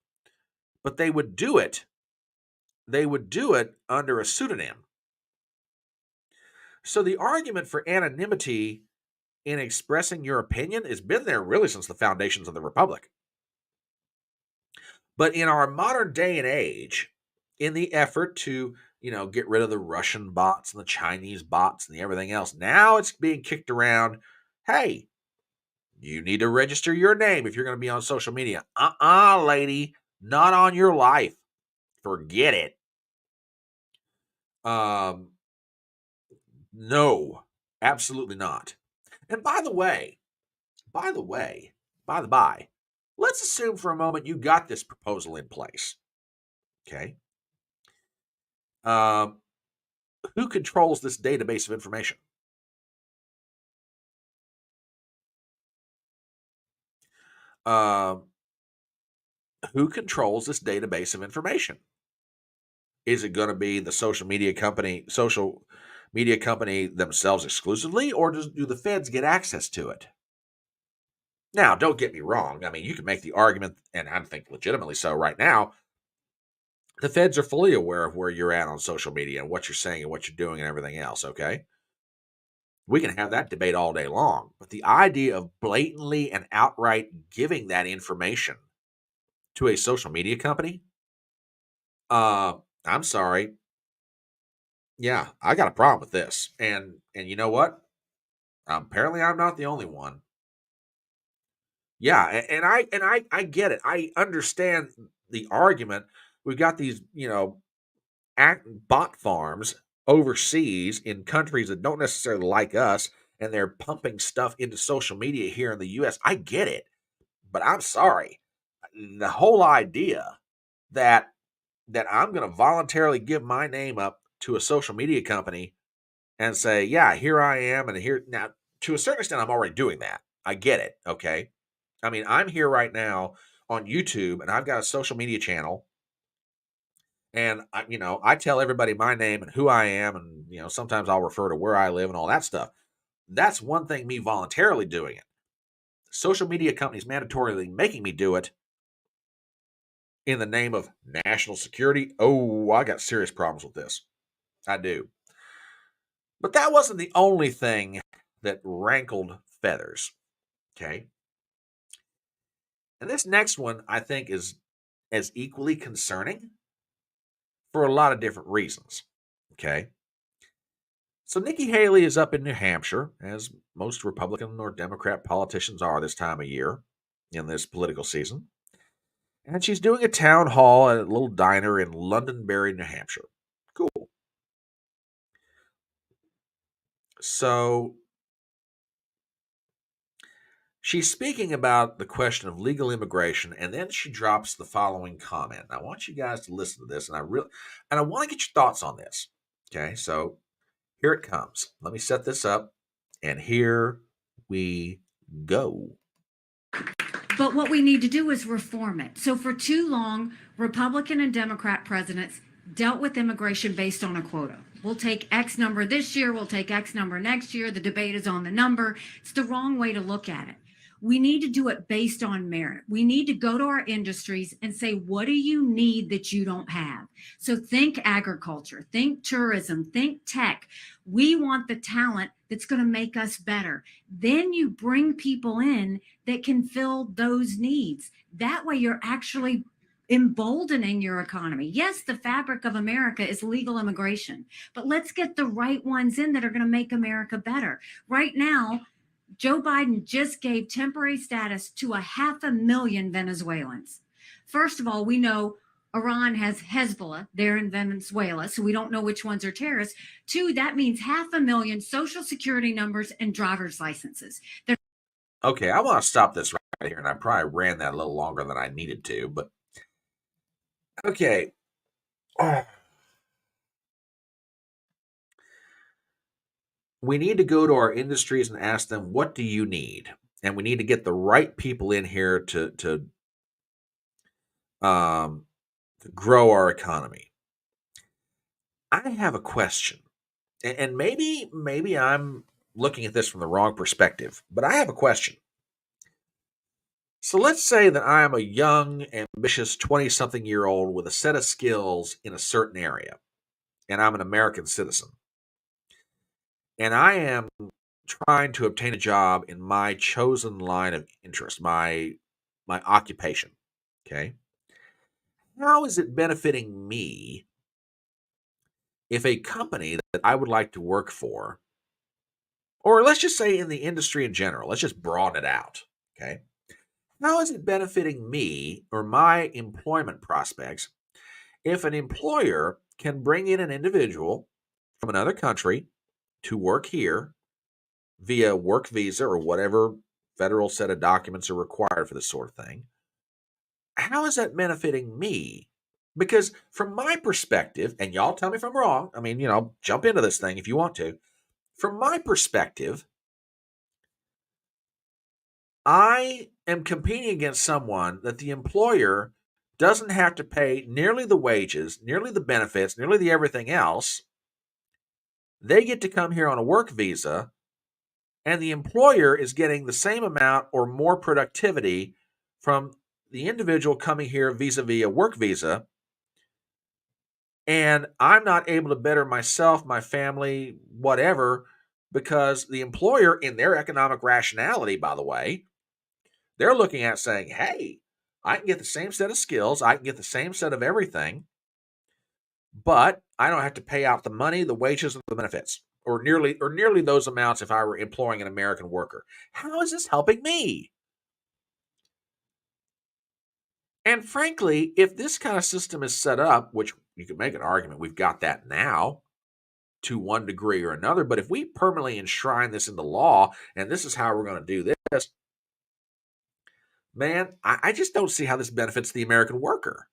but they would do it under a pseudonym. So the argument for anonymity in expressing your opinion has been there really since the foundations of the Republic. But in our modern day and age, in the effort to get rid of the Russian bots and the Chinese bots and the everything else. Now it's being kicked around. Hey, you need to register your name if you're going to be on social media. Lady, not on your life. Forget it. No, absolutely not. And by the by, let's assume for a moment you got this proposal in place. Okay. Who controls this database of information? Who controls this database of information? Is it going to be the social media company themselves exclusively, or do the feds get access to it? Now, don't get me wrong. I mean, you can make the argument, and I think legitimately so right now, the feds are fully aware of where you're at on social media and what you're saying and what you're doing and everything else, okay? We can have that debate all day long. But the idea of blatantly and outright giving that information to a social media company, I'm sorry. Yeah, I got a problem with this. And you know what? Apparently I'm not the only one. Yeah, and I get it. I understand the argument. We've got these, bot farms overseas in countries that don't necessarily like us, and they're pumping stuff into social media here in the US. I get it. But I'm sorry. The whole idea that I'm going to voluntarily give my name up to a social media company and say, yeah, here I am. And here now, to a certain extent, I'm already doing that. I get it. Okay. I mean, I'm here right now on YouTube and I've got a social media channel. And I tell everybody my name and who I am. And, sometimes I'll refer to where I live and all that stuff. That's one thing, me voluntarily doing it. Social media companies mandatorily making me do it in the name of national security. Oh, I got serious problems with this. I do. But that wasn't the only thing that rankled feathers. Okay. And this next one, I think, is as equally concerning for a lot of different reasons. Okay. So Nikki Haley is up in New Hampshire, as most Republican or Democrat politicians are this time of year in this political season. And she's doing a town hall at a little diner in Londonderry, New Hampshire. Cool. So she's speaking about the question of legal immigration, and then she drops the following comment. I want you guys to listen to this, and I want to get your thoughts on this. Okay, so here it comes. Let me set this up, and here we go. But what we need to do is reform it. So for too long, Republican and Democrat presidents dealt with immigration based on a quota. We'll take X number this year, we'll take X number next year. The debate is on the number. It's the wrong way to look at it. We need to do it based on merit. We need to go to our industries and say, what do you need that you don't have? So think agriculture, think tourism, think tech. We want the talent that's going to make us better. Then you bring people in that can fill those needs. That way you're actually emboldening your economy. Yes, the fabric of America is legal immigration, but let's get the right ones in that are going to make America better. Right now, Joe Biden just gave temporary status to 500,000 Venezuelans. First of all, we know Iran has Hezbollah there in Venezuela, so we don't know which ones are terrorists. Two, that means 500,000 social security numbers and driver's licenses. Okay, I want to stop this right here, and I probably ran that a little longer than I needed to, but okay. We need to go to our industries and ask them, what do you need? And we need to get the right people in here to grow our economy. I have a question, and maybe I'm looking at this from the wrong perspective, but I have a question. So let's say that I am a young, ambitious 20-something-year-old with a set of skills in a certain area, and I'm an American citizen. And I am trying to obtain a job in my chosen line of interest, my occupation. Okay. How is it benefiting me if a company that I would like to work for, or let's just say in the industry in general, let's just broaden it out, okay? How is it benefiting me or my employment prospects if an employer can bring in an individual from another country to work here via work visa or whatever federal set of documents are required for this sort of thing? How is that benefiting me? Because from my perspective, and y'all tell me if I'm wrong, I mean, jump into this thing if you want to. From my perspective, I am competing against someone that the employer doesn't have to pay nearly the wages, nearly the benefits, nearly the everything else. They get to come here on a work visa, and the employer is getting the same amount or more productivity from the individual coming here vis-a-vis a work visa. And I'm not able to better myself, my family, whatever, because the employer, in their economic rationality, by the way, they're looking at saying, hey, I can get the same set of skills, I can get the same set of everything, but I don't have to pay out the money, the wages, and the benefits, or nearly those amounts if I were employing an American worker. How is this helping me? And frankly, if this kind of system is set up, which you could make an argument, we've got that now to one degree or another, but if we permanently enshrine this into law, and this is how we're going to do this, man, I just don't see how this benefits the American worker.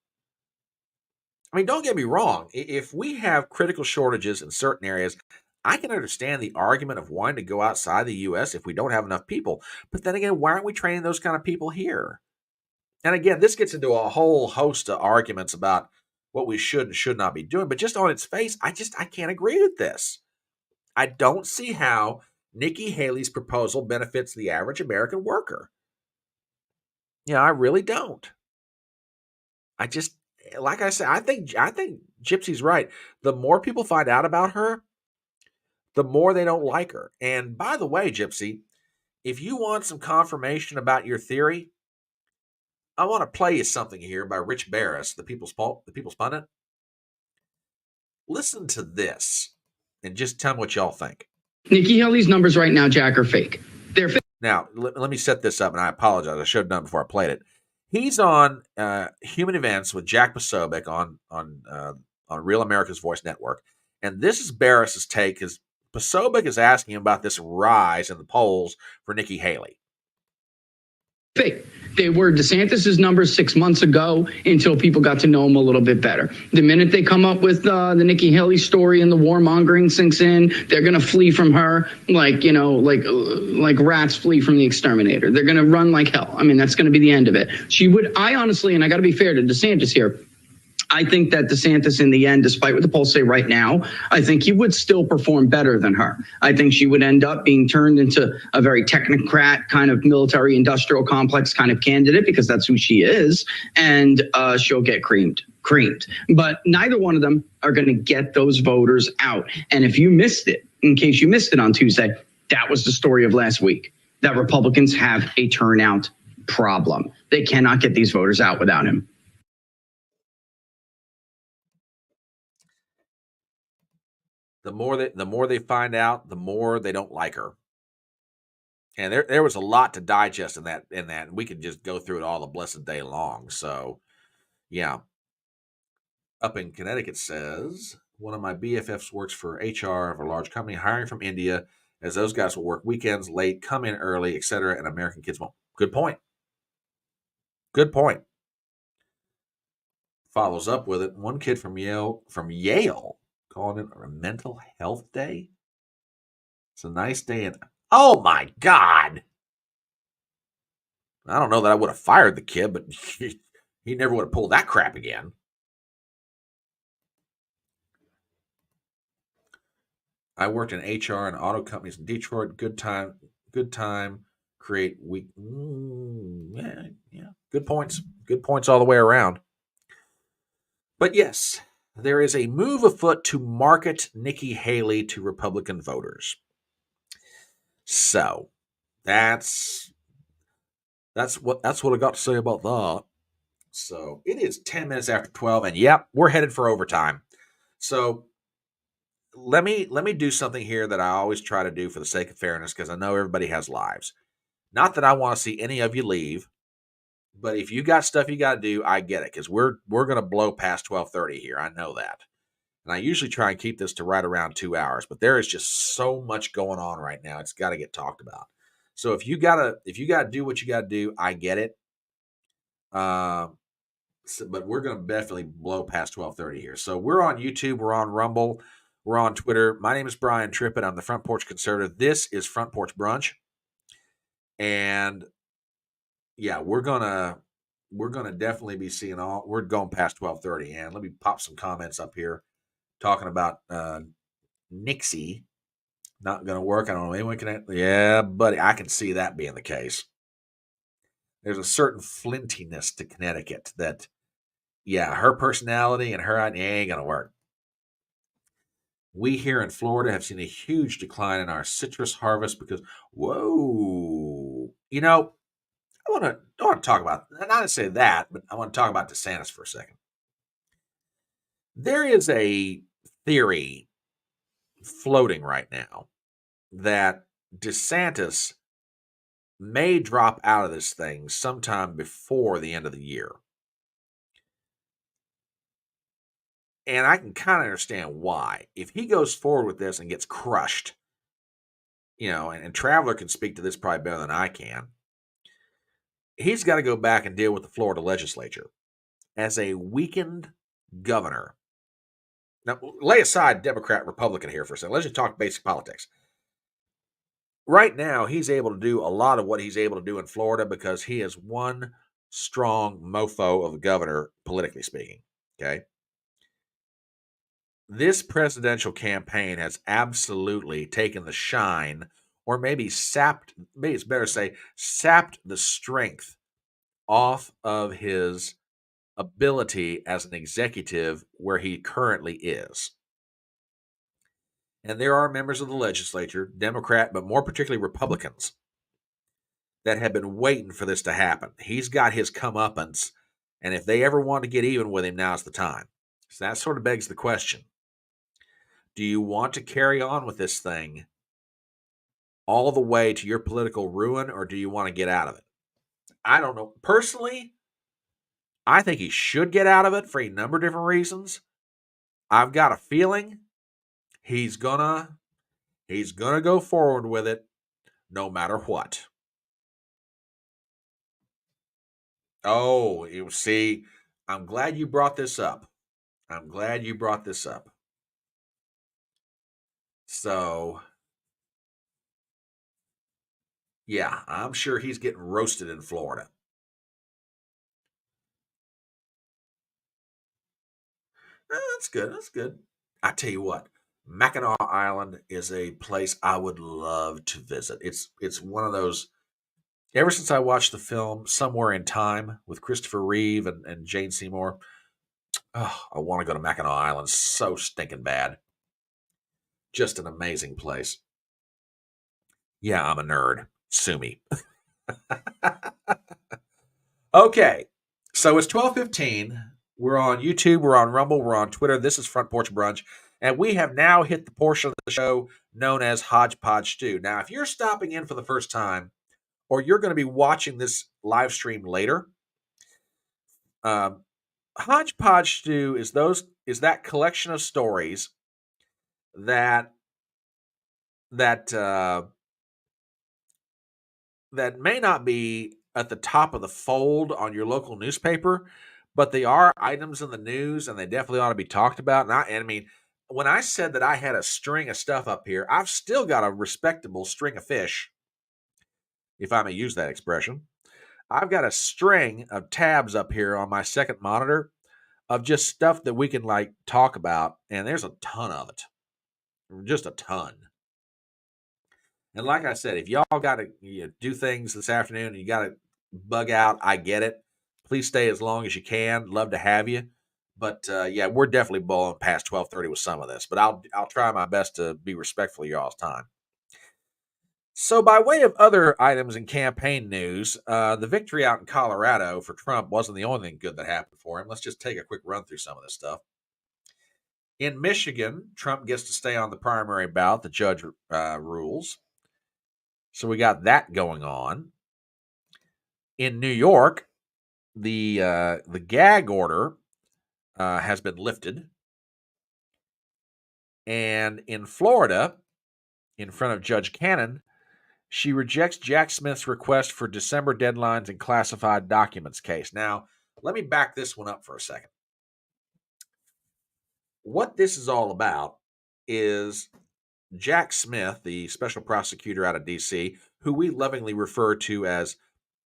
I mean, don't get me wrong. If we have critical shortages in certain areas, I can understand the argument of wanting to go outside the U.S. if we don't have enough people. But then again, why aren't we training those kind of people here? And again, this gets into a whole host of arguments about what we should and should not be doing. But just on its face, I can't agree with this. I don't see how Nikki Haley's proposal benefits the average American worker. Yeah, I really don't. Like I said, I think Gypsy's right. The more people find out about her, the more they don't like her. And by the way, Gypsy, if you want some confirmation about your theory, I want to play you something here by Rich Barris, the People's Pundit. Listen to this and just tell me what y'all think. Nikki Haley's numbers right now, Jack, are fake. They're fake. Now, let me set this up, and I apologize. I should have done it before I played it. He's on Human Events with Jack Posobiec on Real America's Voice Network. And this is Barris's take, because Posobiec is asking him about this rise in the polls for Nikki Haley. Fake. They were DeSantis's numbers 6 months ago until people got to know him a little bit better. The minute they come up with the Nikki Haley story and the warmongering sinks in, they're going to flee from her like rats flee from the exterminator. They're going to run like hell. I mean, that's going to be the end of it. I honestly, and I got to be fair to DeSantis here, I think that DeSantis in the end, despite what the polls say right now, I think he would still perform better than her. I think she would end up being turned into a very technocrat kind of military industrial complex kind of candidate, because that's who she is. And she'll get creamed. But neither one of them are going to get those voters out. And if you missed it, in case you missed it on Tuesday, that was the story of last week, that Republicans have a turnout problem. They cannot get these voters out without him. The more they find out, the more they don't like her. And there was a lot to digest in that. And we could just go through it all the blessed day long. So, yeah. Up in Connecticut says, one of my BFFs works for HR of a large company, hiring from India, as those guys will work weekends late, come in early, etc. And American kids won't. Good point. Follows up with it. One kid from Yale, calling it a mental health day. It's a nice day. And oh my God. I don't know that I would have fired the kid, but he never would have pulled that crap again. I worked in HR and auto companies in Detroit. Good time. Create week. Yeah. Good points all the way around. But yes, there is a move afoot to market Nikki Haley to Republican voters. So that's what I got to say about that. So it is 10 minutes after 12, and yep, we're headed for overtime. So let me do something here that I always try to do for the sake of fairness, because I know everybody has lives. Not that I want to see any of you leave, but if you got stuff you got to do, I get it, because we're going to blow past 12:30 here. I know that, and I usually try and keep this to right around 2 hours. But there is just so much going on right now; it's got to get talked about. So if you gotta do what you got to do, I get it. But we're going to definitely blow past 12:30 here. So we're on YouTube, we're on Rumble, we're on Twitter. My name is Brian Trippett. I'm the Front Porch Conservative. This is Front Porch Brunch, and yeah, we're gonna definitely be seeing all. We're going past 12:30, and let me pop some comments up here talking about Nixie. Not going to work. I don't know. Anyone can? Yeah, buddy, I can see that being the case. There's a certain flintiness to Connecticut that, yeah, her personality and her idea ain't going to work. We here in Florida have seen a huge decline in our citrus harvest because, whoa, you know, I want to talk about, not to say that, but I want to talk about DeSantis for a second. There is a theory floating right now that DeSantis may drop out of this thing sometime before the end of the year. And I can kind of understand why. If he goes forward with this and gets crushed, you know, and Traveler can speak to this probably better than I can, he's got to go back and deal with the Florida legislature as a weakened governor. Now, lay aside Democrat, Republican here for a second. Let's just talk basic politics. Right now, he's able to do a lot of what he's able to do in Florida because he is one strong mofo of a governor, politically speaking. Okay. This presidential campaign has absolutely taken the shine, or maybe sapped, maybe it's better to say, sapped the strength off of his ability as an executive where he currently is. And there are members of the legislature, Democrat, but more particularly Republicans, that have been waiting for this to happen. He's got his comeuppance, and if they ever want to get even with him, now's the time. So that sort of begs the question. Do you want to carry on with this thing all the way to your political ruin, or do you want to get out of it? I don't know. Personally, I think he should get out of it for a number of different reasons. I've got a feeling he's gonna go forward with it no matter what. Oh, you see, I'm glad you brought this up. So, yeah, I'm sure he's getting roasted in Florida. That's good. That's good. I tell you what, Mackinac Island is a place I would love to visit. It's one of those. Ever since I watched the film Somewhere in Time with Christopher Reeve and Jane Seymour, oh, I want to go to Mackinac Island so stinking bad. Just an amazing place. Yeah, I'm a nerd. Sue me. Okay, so it's 12:15. We're on YouTube, we're on Rumble, we're on Twitter. This is Front Porch Brunch, and we have now hit the portion of the show known as HodgePodge Stew. Now, if you're stopping in for the first time, or you're going to be watching this live stream later, HodgePodge Stew is that collection of stories that may not be at the top of the fold on your local newspaper, but they are items in the news, and they definitely ought to be talked about. And I mean, when I said that I had a string of stuff up here, I've still got a respectable string of fish, if I may use that expression. I've got a string of tabs up here on my second monitor of just stuff that we can like talk about, and there's a ton of it, just a ton. And like I said, if y'all got to do things this afternoon and you got to bug out, I get it. Please stay as long as you can. Love to have you. But yeah, we're definitely blowing past 12:30 with some of this. But I'll try my best to be respectful of y'all's time. So by way of other items in campaign news, the victory out in Colorado for Trump wasn't the only thing good that happened for him. Let's just take a quick run through some of this stuff. In Michigan, Trump gets to stay on the primary ballot, the judge rules. So we got that going on. In New York, the gag order has been lifted. And in Florida, in front of Judge Cannon, she rejects Jack Smith's request for December deadlines in classified documents case. Now, let me back this one up for a second. What this is all about is Jack Smith, the special prosecutor out of D.C., who we lovingly refer to as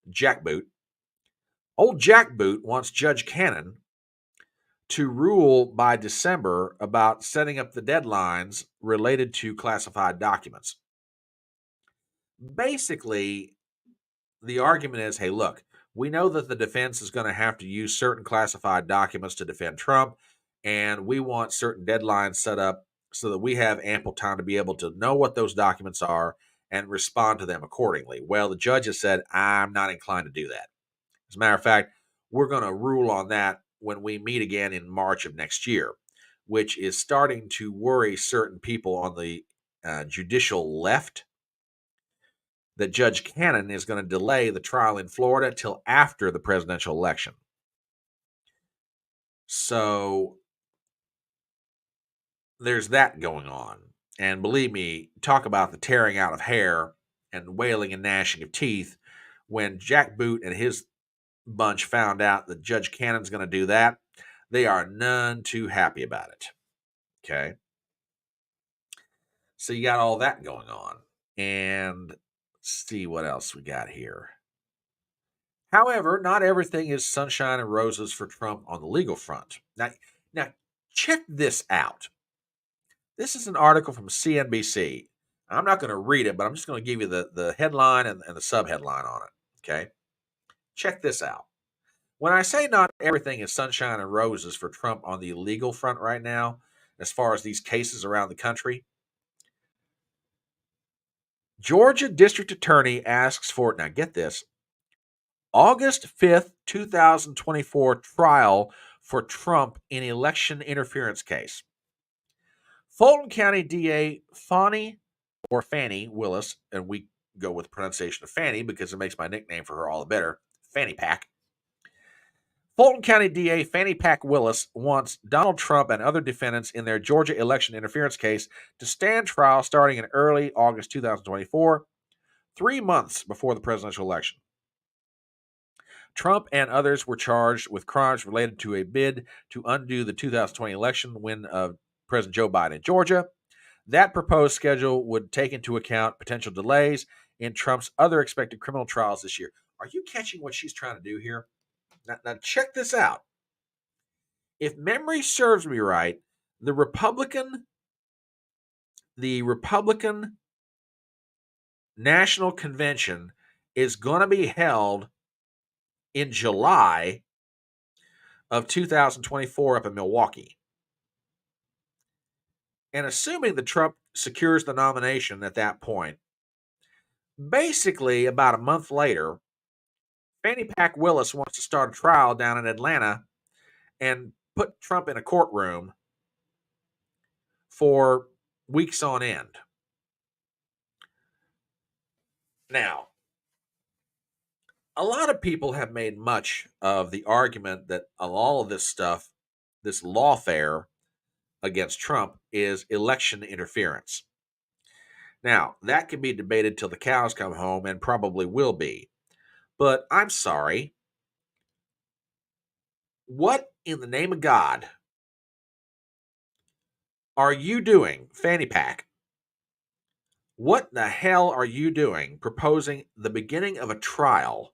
Jack Boot. Old Jack Boot wants Judge Cannon to rule by December about setting up the deadlines related to classified documents. Basically, the argument is, hey, look, we know that the defense is going to have to use certain classified documents to defend Trump, and we want certain deadlines set up so that we have ample time to be able to know what those documents are and respond to them accordingly. Well, the judge has said, I'm not inclined to do that. As a matter of fact, we're going to rule on that when we meet again in March of next year, which is starting to worry certain people on the judicial left, that Judge Cannon is going to delay the trial in Florida till after the presidential election. So there's that going on. And believe me, talk about the tearing out of hair and wailing and gnashing of teeth when Jack Boot and his bunch found out that Judge Cannon's going to do that. They are none too happy about it. Okay. So you got all that going on. And let's see what else we got here. However, not everything is sunshine and roses for Trump on the legal front. Now check this out. This is an article from CNBC. I'm not going to read it, but I'm just going to give you the headline and the subheadline on it. Okay. Check this out. When I say not everything is sunshine and roses for Trump on the legal front right now, as far as these cases around the country, Georgia District Attorney asks for, now get this, August 5th, 2024 trial for Trump in election interference case. Fulton County DA Fannie Willis, and we go with pronunciation of Fannie because it makes my nickname for her all the better, Fannie Pack. Fulton County DA Fannie Pack Willis wants Donald Trump and other defendants in their Georgia election interference case to stand trial starting in early August 2024, 3 months before the presidential election. Trump and others were charged with crimes related to a bid to undo the 2020 election win of President Joe Biden in Georgia. That proposed schedule would take into account potential delays in Trump's other expected criminal trials this year. Are you catching what she's trying to do here? Now check this out. If memory serves me right, the Republican National Convention is going to be held in July of 2024 up in Milwaukee. And assuming that Trump secures the nomination at that point, basically about a month later, Fannie Pack Willis wants to start a trial down in Atlanta and put Trump in a courtroom for weeks on end. Now, a lot of people have made much of the argument that all of this stuff, this lawfare against Trump, is election interference. Now, that can be debated till the cows come home, and probably will be. But I'm sorry. What in the name of God are you doing, Fannie Pack? What the hell are you doing proposing the beginning of a trial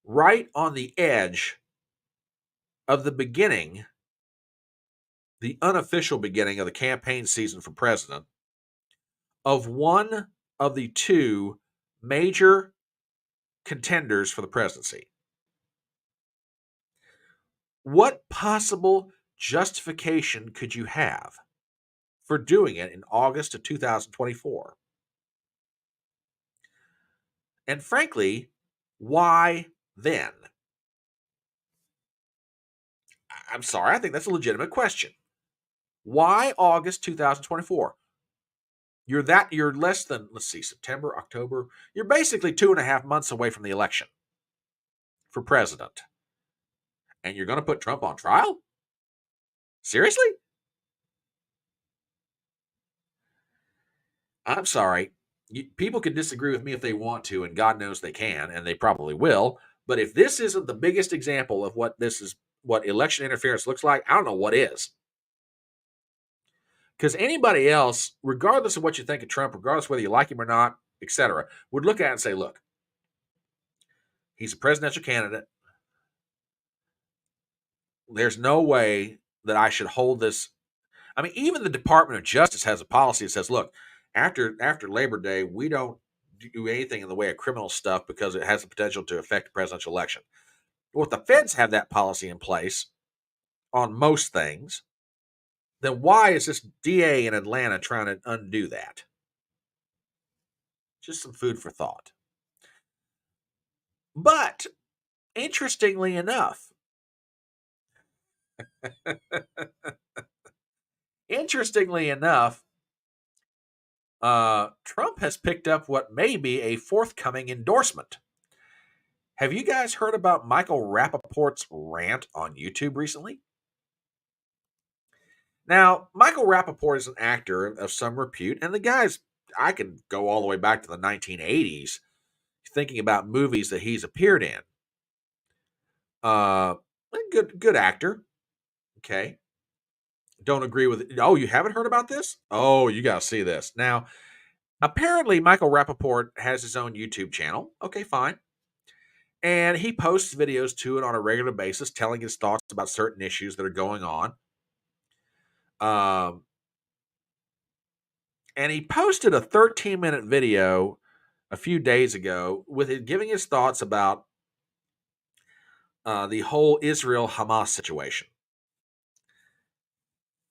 right on the edge of the beginning, the unofficial beginning of the campaign season for president, of one of the two major contenders for the presidency? What possible justification could you have for doing it in August of 2024? And frankly, why then? I'm sorry. I think that's a legitimate question. Why August 2024? You're less than, let's see, September, October. You're basically 2.5 months away from the election for president. And you're going to put Trump on trial? Seriously? I'm sorry. People can disagree with me if they want to, and God knows they can, and they probably will. But if this isn't the biggest example of what election interference looks like, I don't know what is. Because anybody else, regardless of what you think of Trump, regardless whether you like him or not, etc., would look at it and say, look, he's a presidential candidate. There's no way that I should hold this. I mean, even the Department of Justice has a policy that says, look, after Labor Day, we don't do anything in the way of criminal stuff because it has the potential to affect the presidential election. Well, if the feds have that policy in place on most things, then why is this DA in Atlanta trying to undo that? Just some food for thought. But interestingly enough, Trump has picked up what may be a forthcoming endorsement. Have you guys heard about Michael Rappaport's rant on YouTube recently? Now, Michael Rappaport is an actor of some repute, and the guy's, I can go all the way back to the 1980s thinking about movies that he's appeared in. Good actor. Okay. Don't agree with it. Oh, you haven't heard about this? Oh, you got to see this. Now, apparently, Michael Rappaport has his own YouTube channel. Okay, fine. And he posts videos to it on a regular basis, telling his thoughts about certain issues that are going on. And he posted a 13-minute video a few days ago with it giving his thoughts about the whole Israel-Hamas situation.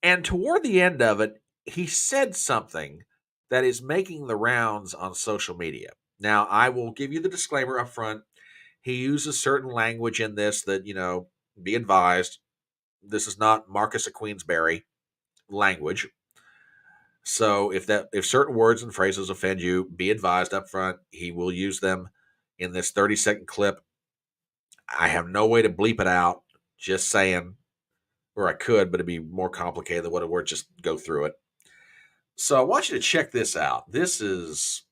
And toward the end of it, he said something that is making the rounds on social media. Now, I will give you the disclaimer up front. He uses certain language in this that, be advised, this is not Marcus of Queensberry language. So if certain words and phrases offend you, be advised up front, he will use them in this 30-second clip. I have no way to bleep it out, just saying, or I could, but it'd be more complicated than what it were, just go through it. So I want you to check this out. This is,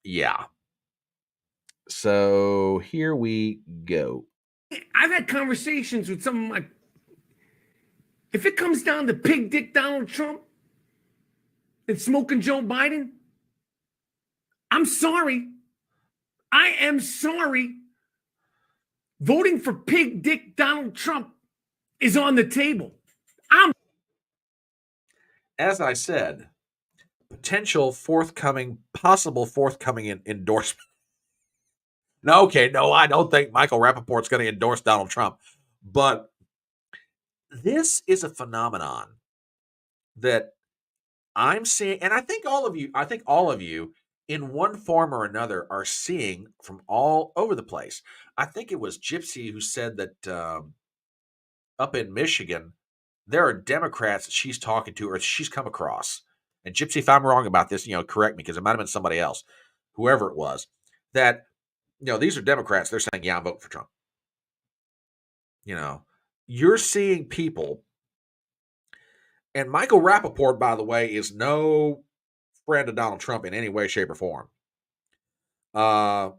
yeah. So here we go. I've had conversations with some of my, if it comes down to pig dick Donald Trump and smoking Joe Biden, I'm sorry. I am sorry. Voting for pig dick Donald Trump is on the table. As I said, possible forthcoming endorsement. No, I don't think Michael Rappaport's going to endorse Donald Trump. But this is a phenomenon that I'm seeing, and I think all of you in one form or another are seeing from all over the place. I think it was Gypsy who said that up in Michigan, there are Democrats that she's talking to or she's come across. And Gypsy, if I'm wrong about this, correct me, because it might have been somebody else, whoever it was, that, these are Democrats. They're saying, yeah, I'm voting for Trump. You're seeing people, and Michael Rappaport, by the way, is no friend of Donald Trump in any way, shape, or form. No,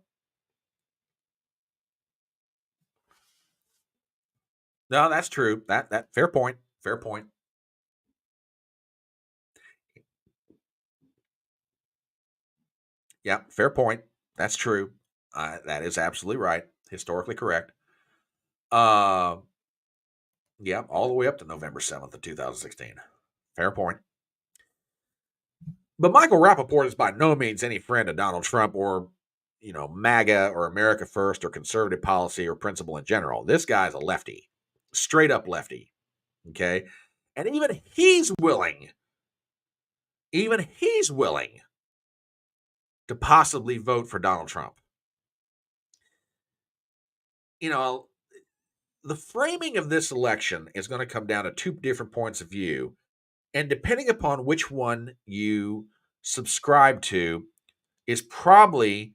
that's true. That fair point. Fair point. Yeah, fair point. That's true. That is absolutely right. Historically correct. Yeah, all the way up to November 7th of 2016. Fair point. But Michael Rappaport is by no means any friend of Donald Trump or, MAGA or America First or conservative policy or principle in general. This guy's a lefty, straight up lefty. Okay. And even he's willing to possibly vote for Donald Trump. the framing of this election is going to come down to two different points of view. And depending upon which one you subscribe to is probably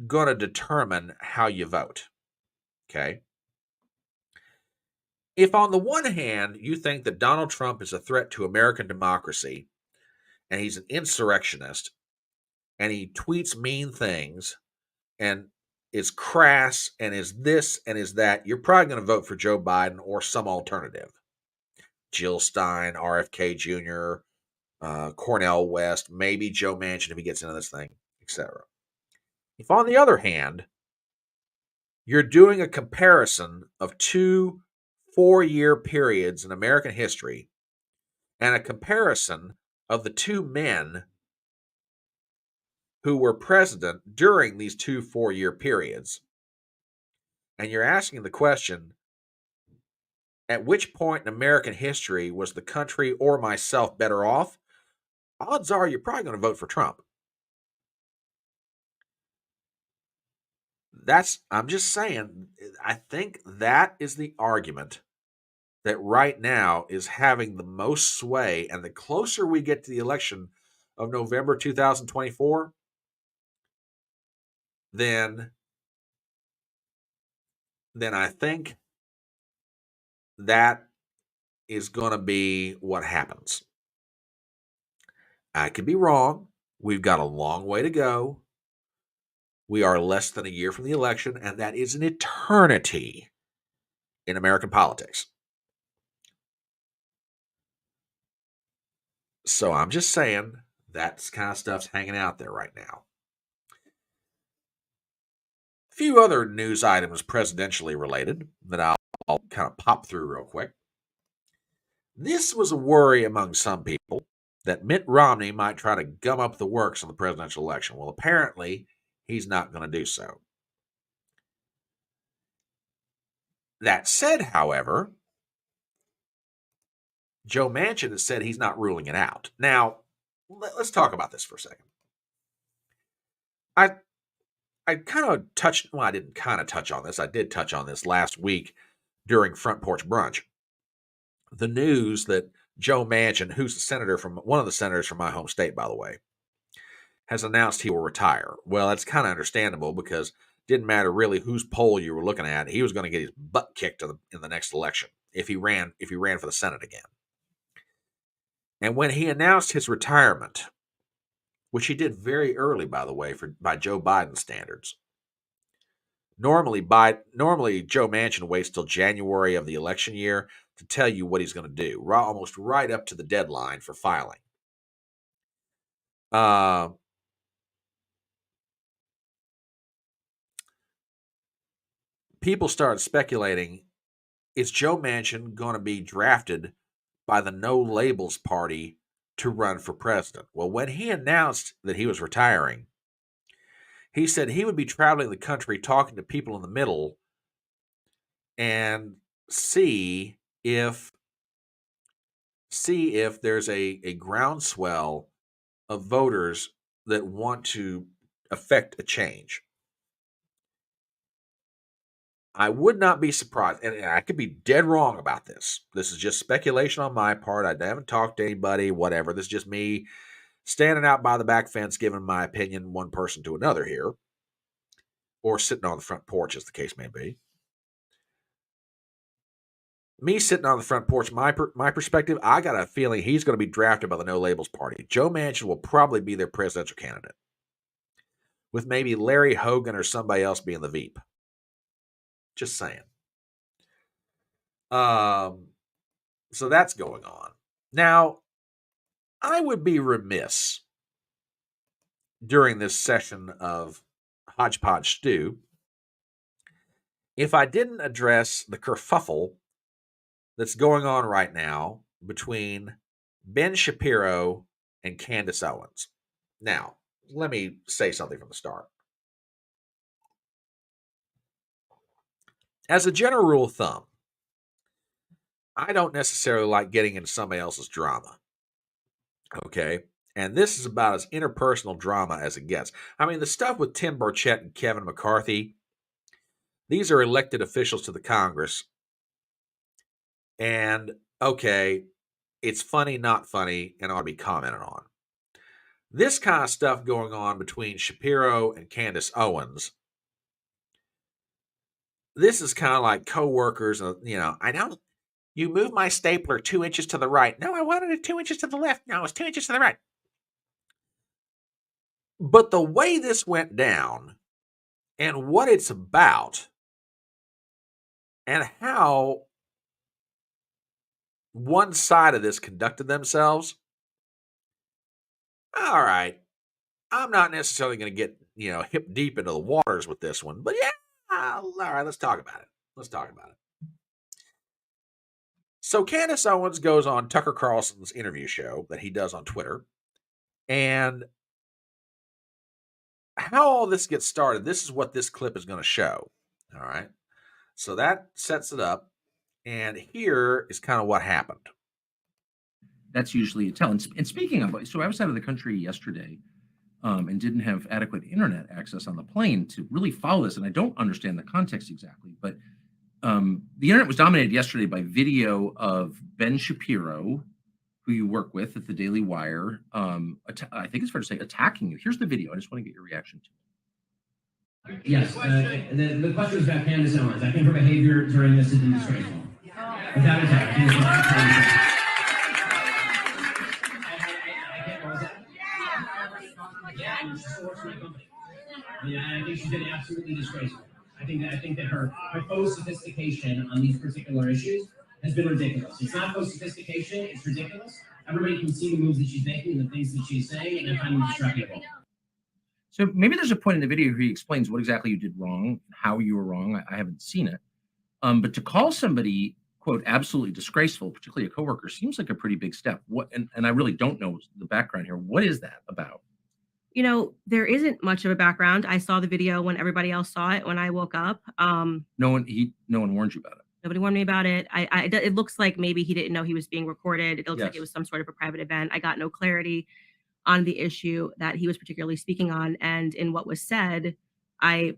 going to determine how you vote. Okay. If on the one hand, you think that Donald Trump is a threat to American democracy and he's an insurrectionist and he tweets mean things and is crass and is this and is that, you're probably going to vote for Joe Biden or some alternative. Jill Stein, RFK Jr., Cornel West, maybe Joe Manchin if he gets into this thing, etc. If on the other hand, you're doing a comparison of 2 4-year periods in American history and a comparison of the two men who were president during these 2 4-year periods, and you're asking the question, at which point in American history was the country or myself better off? Odds are you're probably going to vote for Trump. I'm just saying, I think that is the argument that right now is having the most sway. And the closer we get to the election of November 2024, then I think that is going to be what happens. I could be wrong. We've got a long way to go. We are less than a year from the election, and that is an eternity in American politics. So I'm just saying that kind of stuff's hanging out there right now. A few other news items presidentially related that I'll kind of pop through real quick. This was a worry among some people that Mitt Romney might try to gum up the works on the presidential election. Well, apparently, he's not going to do so. That said, however, Joe Manchin has said he's not ruling it out. Now, let's talk about this for a second. I kind of touched, well, I didn't kind of touch on this. I did touch on this last week during Front Porch Brunch. The news that Joe Manchin, who's one of the senators from my home state, by the way, has announced he will retire. Well, that's kind of understandable because it didn't matter really whose poll you were looking at. He was going to get his butt kicked in the next election if he ran for the Senate again. And when he announced his retirement, which he did very early, by the way, by Joe Biden standards. Normally, Joe Manchin waits till January of the election year to tell you what he's going to do, almost right up to the deadline for filing. People started speculating, is Joe Manchin going to be drafted by the No Labels Party to run for president? Well, when he announced that he was retiring, he said he would be traveling the country talking to people in the middle and see if there's a groundswell of voters that want to affect a change. I would not be surprised, and I could be dead wrong about this. This is just speculation on my part. I haven't talked to anybody, whatever. This is just me standing out by the back fence, giving my opinion one person to another here, or sitting on the front porch, as the case may be. Me sitting on the front porch, my perspective, I got a feeling he's going to be drafted by the No Labels Party. Joe Manchin will probably be their presidential candidate, with maybe Larry Hogan or somebody else being the Veep. Just saying. So that's going on. Now, I would be remiss during this session of HodgePodge Stew if I didn't address the kerfuffle that's going on right now between Ben Shapiro and Candace Owens. Now, let me say something from the start. As a general rule of thumb, I don't necessarily like getting into somebody else's drama. Okay? And this is about as interpersonal drama as it gets. I mean, the stuff with Tim Burchett and Kevin McCarthy, these are elected officials to the Congress, And okay, it's funny, not funny, and ought to be commented on. This kind of stuff going on between Shapiro and Candace Owens. This is kind of like coworkers, I don't. You move my stapler 2 inches to the right. No, I wanted it 2 inches to the left. No, it's 2 inches to the right. But the way this went down and what it's about and how one side of this conducted themselves, all right, I'm not necessarily going to get, hip deep into the waters with this one, but yeah, all right, let's talk about it. So Candace Owens goes on Tucker Carlson's interview show that he does on Twitter, and how all this gets started, this is what this clip is going to show. All right. So that sets it up. And here is kind of what happened. That's usually a tell. And speaking of, so I was out of the country yesterday and didn't have adequate internet access on the plane to really follow this. And I don't understand the context exactly, but the internet was dominated yesterday by video of Ben Shapiro, who you work with at the Daily Wire, I think it's fair to say, attacking you. Here's the video. I just want to get your reaction to it. Yes, the question is about Candace Owens. I think her behavior during this has been disgraceful. Without a doubt. I think she's been absolutely disgraceful. I think that her faux sophistication on these particular issues has been ridiculous. It's not faux sophistication, it's ridiculous. Everybody can see the moves that she's making and the things that she's saying, and I find them disreputable. So maybe there's a point in the video where he explains what exactly you did wrong, how you were wrong. I haven't seen it. But to call somebody, quote, absolutely disgraceful, particularly a coworker, seems like a pretty big step. And I really don't know the background here. What is that about? There isn't much of a background. I saw the video when everybody else saw it when I woke up. No one warned you about it. Nobody warned me about it. It looks like maybe he didn't know he was being recorded. It looks like it was some sort of a private event. I got no clarity on the issue that he was particularly speaking on. And in what was said, I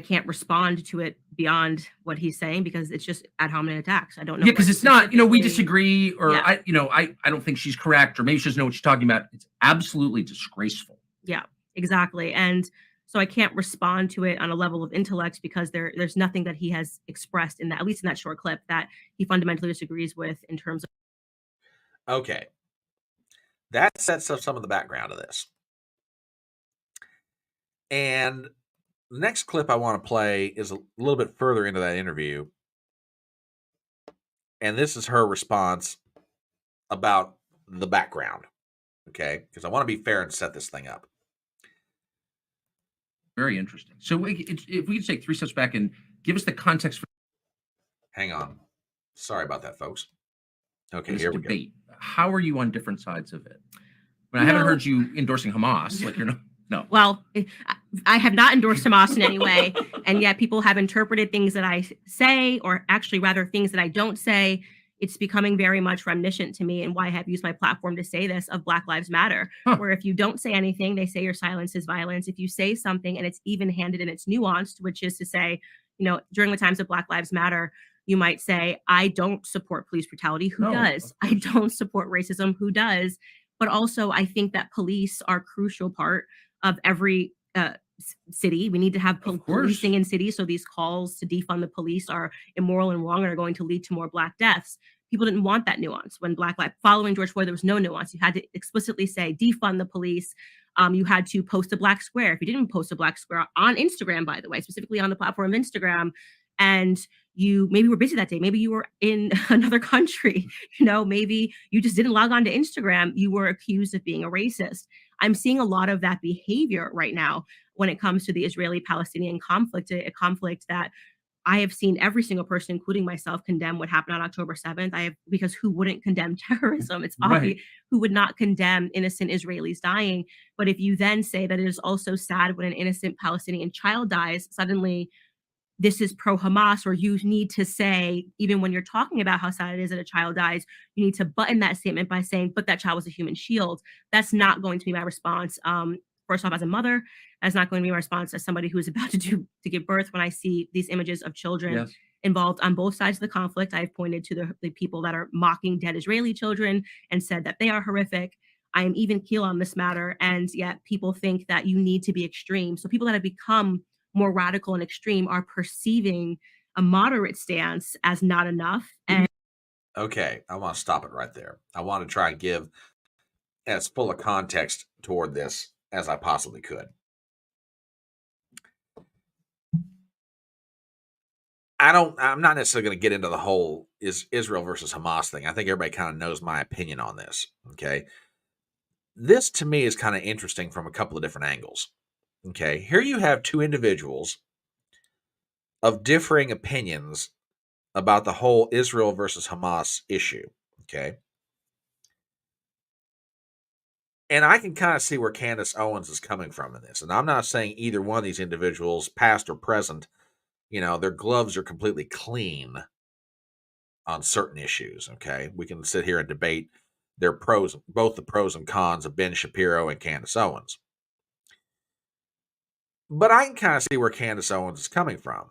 can't respond to it beyond what he's saying because it's just ad hominem attacks. I don't know. Yeah, because it's not, we disagree, or Yeah. I don't think she's correct, or maybe she doesn't know what she's talking about. It's absolutely disgraceful. Yeah, exactly. And so I can't respond to it on a level of intellect because there's nothing that he has expressed in that, at least in that short clip, that he fundamentally disagrees with in terms of. Okay. That sets up some of the background of this. And the next clip I want to play is a little bit further into that interview. And this is her response about the background. Okay? Because I want to be fair and set this thing up. Very interesting. So if we could take 3 steps back and give us the context. Hang on. Sorry about that, folks. Okay, This here debate. How are you on different sides of it? I haven't heard you endorsing Hamas. Like you're not. No. Well, I have not endorsed Hamas in any way, and yet people have interpreted things that I say, or actually rather things that I don't say. It's becoming very much reminiscent to me, and why I have used my platform to say this, of Black Lives Matter, where if you don't say anything, they say your silence is violence. If you say something and it's even-handed and it's nuanced, which is to say, during the times of Black Lives Matter, you might say, I don't support police brutality. Who does? I don't support racism. Who does? But also, I think that police are a crucial part of every city. We need to have policing in cities. So these calls to defund the police are immoral and wrong and are going to lead to more Black deaths. People didn't want that nuance. When following George Floyd, there was no nuance. You had to explicitly say defund the police. You had to post a Black square. If you didn't post a Black square on Instagram, by the way, specifically on the platform of Instagram, and you maybe were busy that day, maybe you were in another country, maybe you just didn't log on to Instagram, you were accused of being a racist. I'm seeing a lot of that behavior right now when it comes to the Israeli-Palestinian conflict, a conflict that I have seen every single person, including myself, condemn what happened on October 7th. Because who wouldn't condemn terrorism? It's obvious. Who would not condemn innocent Israelis dying? But if you then say that it is also sad when an innocent Palestinian child dies, suddenly this is pro-Hamas, or you need to say, even when you're talking about how sad it is that a child dies, you need to button that statement by saying, but that child was a human shield. That's not going to be my response. First off, as a mother, that's not going to be my response as somebody who is about to give birth when I see these images of children involved on both sides of the conflict. I've pointed to the people that are mocking dead Israeli children and said that they are horrific. I am even keel on this matter, and yet people think that you need to be extreme. So people that have become more radical and extreme are perceiving a moderate stance as not enough. And Okay, I want to stop it right there. I want to try and give as full a context toward this as I possibly could. I'm not necessarily going to get into the whole Israel versus Hamas thing. I think everybody kind of knows my opinion on this. Okay. This to me is kind of interesting from a couple of different angles. Okay. Here you have two individuals of differing opinions about the whole Israel versus Hamas issue. Okay. And I can kind of see where Candace Owens is coming from in this. And I'm not saying either one of these individuals, past or present, their gloves are completely clean on certain issues. Okay. We can sit here and debate both the pros and cons of Ben Shapiro and Candace Owens. But I can kind of see where Candace Owens is coming from.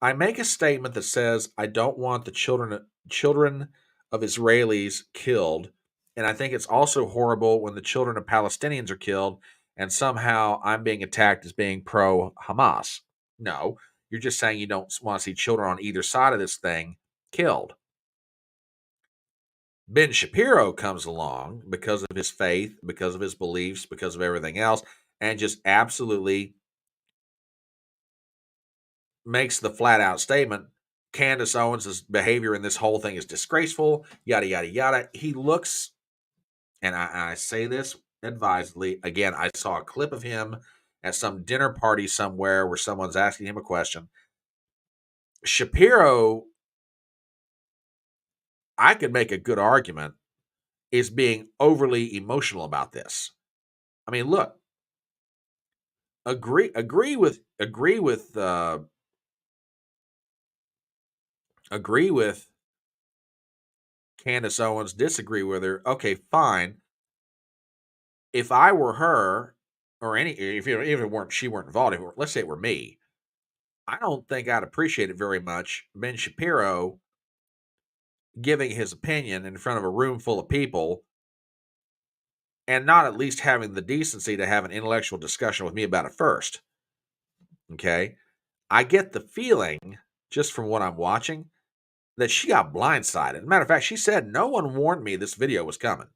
I make a statement that says, I don't want the children of Israelis killed. And I think it's also horrible when the children of Palestinians are killed and somehow I'm being attacked as being pro-Hamas. No, you're just saying you don't want to see children on either side of this thing killed. Ben Shapiro comes along because of his faith, because of his beliefs, because of everything else, and just absolutely makes the flat out statement, Candace Owens' behavior in this whole thing is disgraceful, yada, yada, yada. He looks, and I say this advisedly, again, I saw a clip of him at some dinner party somewhere where someone's asking him a question. Shapiro, I could make a good argument, is being overly emotional about this. I mean, look, agree with Candace Owens, disagree with her. Okay, fine. If I were her, or if she weren't involved, let's say it were me, I don't think I'd appreciate it very much. Ben Shapiro giving his opinion in front of a room full of people and not at least having the decency to have an intellectual discussion with me about it first. Okay. I get the feeling, just from what I'm watching, that she got blindsided. As a matter of fact, she said, no one warned me this video was coming.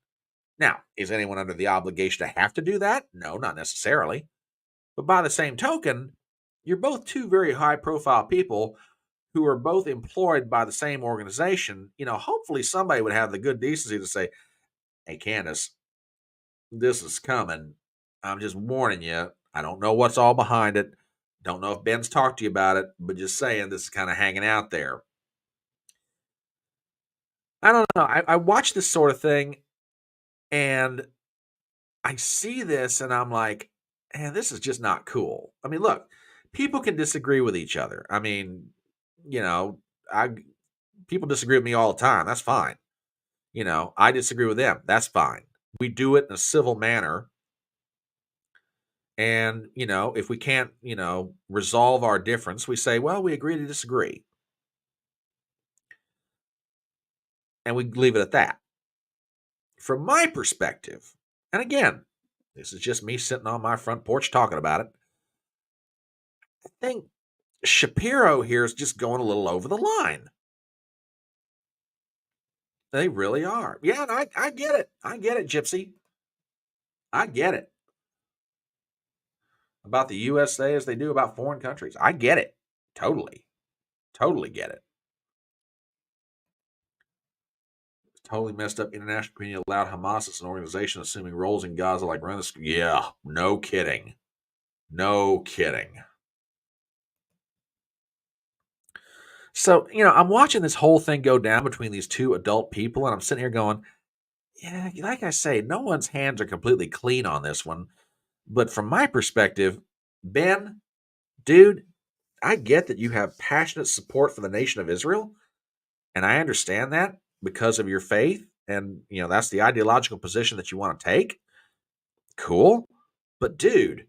Now, is anyone under the obligation to have to do that? No, not necessarily. But by the same token, you're both two very high-profile people who are both employed by the same organization. Hopefully somebody would have the good decency to say, hey, Candace, this is coming. I'm just warning you. I don't know what's all behind it. Don't know if Ben's talked to you about it, but just saying this is kind of hanging out there. I don't know. I watch this sort of thing and I see this and I'm like, man, this is just not cool. I mean, look, people can disagree with each other. I mean, people disagree with me all the time. That's fine. I disagree with them. That's fine. We do it in a civil manner. And, if we can't, resolve our difference, we say, well, we agree to disagree. And we leave it at that. From my perspective, and again, this is just me sitting on my front porch talking about it, I think Shapiro here is just going a little over the line. They really are. Yeah, and I get it. I get it, Gypsy. I get it. About the USA as they do about foreign countries. I get it. Totally. Totally get it. It's totally messed up. International community allowed Hamas as an organization assuming roles in Gaza like run the school. Yeah, no kidding. No kidding. So, I'm watching this whole thing go down between these two adult people, and I'm sitting here going, yeah, like I say, no one's hands are completely clean on this one. But from my perspective, Ben, dude, I get that you have passionate support for the nation of Israel, and I understand that because of your faith, and, that's the ideological position that you want to take. Cool. But, dude,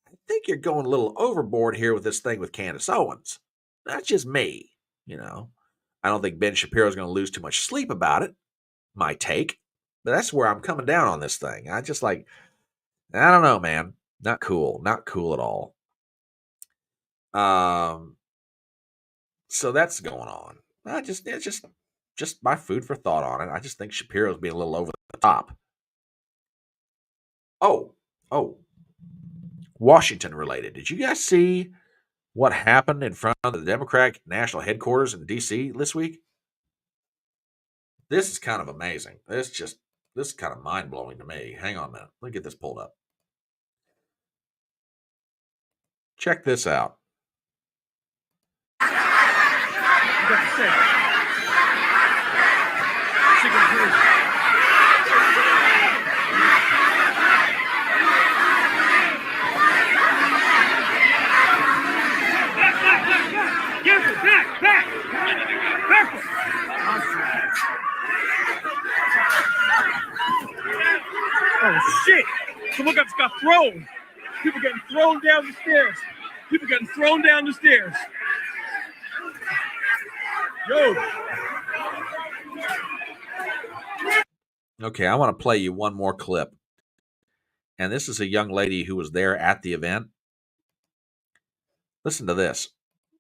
I think you're going a little overboard here with this thing with Candace Owens. That's just me, you know. I don't think Ben Shapiro's going to lose too much sleep about it, my take. But that's where I'm coming down on this thing. I just like, I don't know, man. Not cool. Not cool at all. So that's going on. It's just my food for thought on it. I just think Shapiro's being a little over the top. Oh, Washington related. Did you guys see what happened in front of the Democratic National Headquarters in D.C. this week? This is kind of amazing. This is kind of mind blowing to me. Hang on a minute. Let me get this pulled up. Check this out. Oh shit! Someone got thrown. People getting thrown down the stairs. People getting thrown down the stairs. Yo. Okay, I want to play you one more clip. And this is a young lady who was there at the event. Listen to this.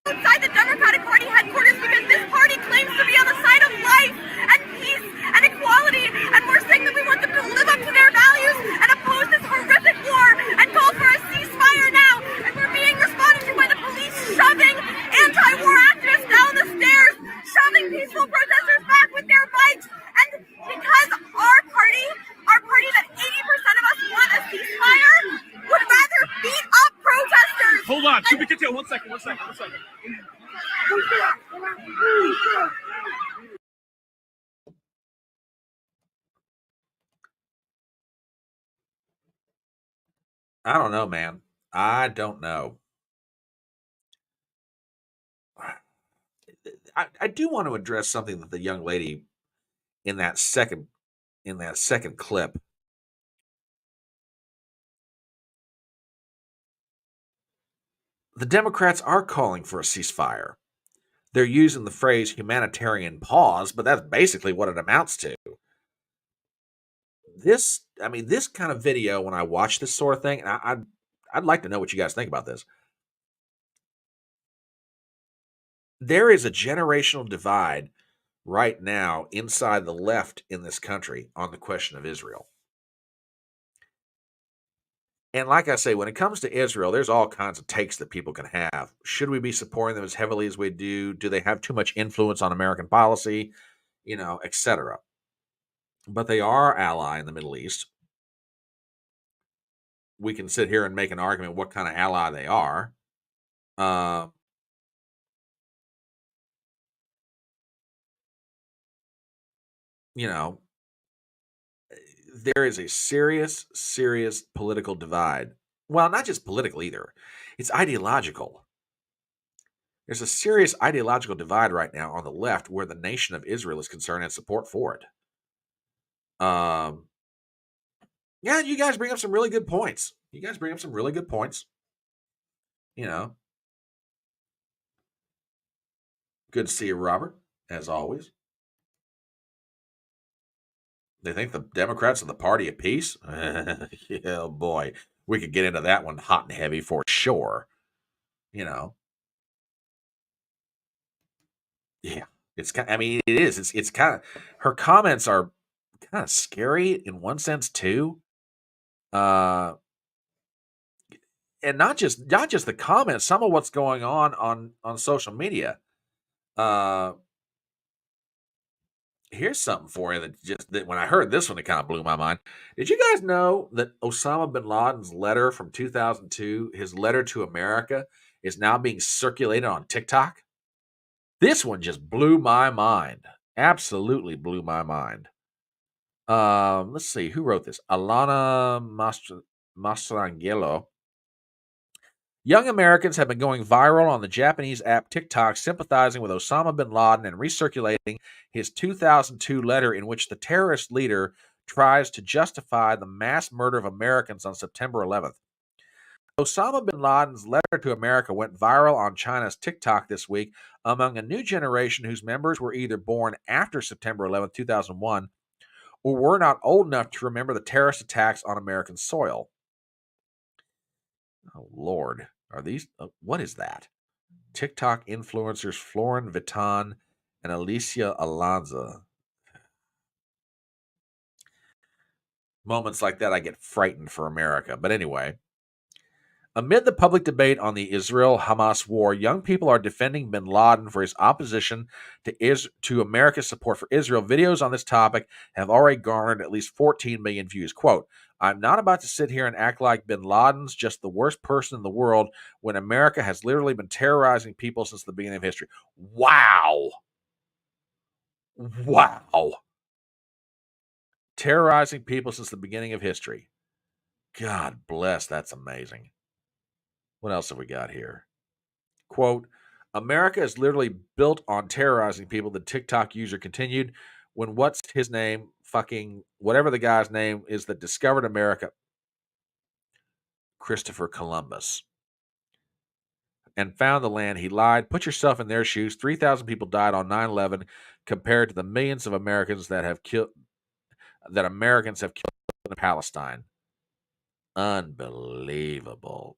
Inside the Democratic Party headquarters because this party claims to be on the side of life and peace and equality, and we're saying that we want them to live up to their values and oppose this horrific war and call for a ceasefire now, and we're being responded to by the police shoving anti-war activists down the stairs, shoving peaceful protesters back with their bikes, and because our party that 80% of us want a ceasefire, would rather beat up protesters. Hold on, keep it one second. I don't know, man. I don't know. I do want to address something that the young lady in that second clip. The Democrats are calling for a ceasefire. They're using the phrase humanitarian pause, but that's basically what it amounts to. This kind of video, when I watch this sort of thing, and I'd like to know what you guys think about this. There is a generational divide right now inside the left in this country on the question of Israel. And like I say, when it comes to Israel, there's all kinds of takes that people can have. Should we be supporting them as heavily as we do? Do they have too much influence on American policy? Etc. But they are our ally in the Middle East. We can sit here and make an argument what kind of ally they are. There is a serious political divide. Well, not just political either. It's ideological. There's a serious ideological divide right now on the left where the nation of Israel is concerned and support for it. Yeah, you guys bring up some really good points. Good to see you, Robert, as always. They think the Democrats are the party of peace? Yeah, boy. We could get into that one hot and heavy for sure. Yeah. It is. It's kind of, her comments are kind of scary in one sense too. And not just the comments, some of what's going on social media. Here's something for you that when I heard this one, it kind of blew my mind. Did you guys know that Osama bin Laden's letter from 2002, his letter to America, is now being circulated on TikTok? This one just blew my mind. Absolutely blew my mind. Let's see, who wrote this? Alana Mastrangelo. Young Americans have been going viral on the Japanese app TikTok, sympathizing with Osama bin Laden and recirculating his 2002 letter in which the terrorist leader tries to justify the mass murder of Americans on September 11th. Osama bin Laden's letter to America went viral on China's TikTok this week among a new generation whose members were either born after September 11, 2001, or were not old enough to remember the terrorist attacks on American soil. Oh, Lord. Are these... what is that? TikTok influencers Florin Vuitton and Alicia Alonso. Moments like that, I get frightened for America. But anyway, amid the public debate on the Israel-Hamas war, young people are defending bin Laden for his opposition to America's support for Israel. Videos on this topic have already garnered at least 14 million views. Quote, I'm not about to sit here and act like bin Laden's just the worst person in the world when America has literally been terrorizing people since the beginning of history. Wow. Wow. Terrorizing people since the beginning of history. God bless, that's amazing. What else have we got here? Quote, America is literally built on terrorizing people, the TikTok user continued, when what's his name, fucking whatever the guy's name is that discovered America, Christopher Columbus, and found the land. He lied. Put yourself in their shoes. 3,000 people died on 9/11 compared to the millions of Americans that Americans have killed in Palestine. Unbelievable.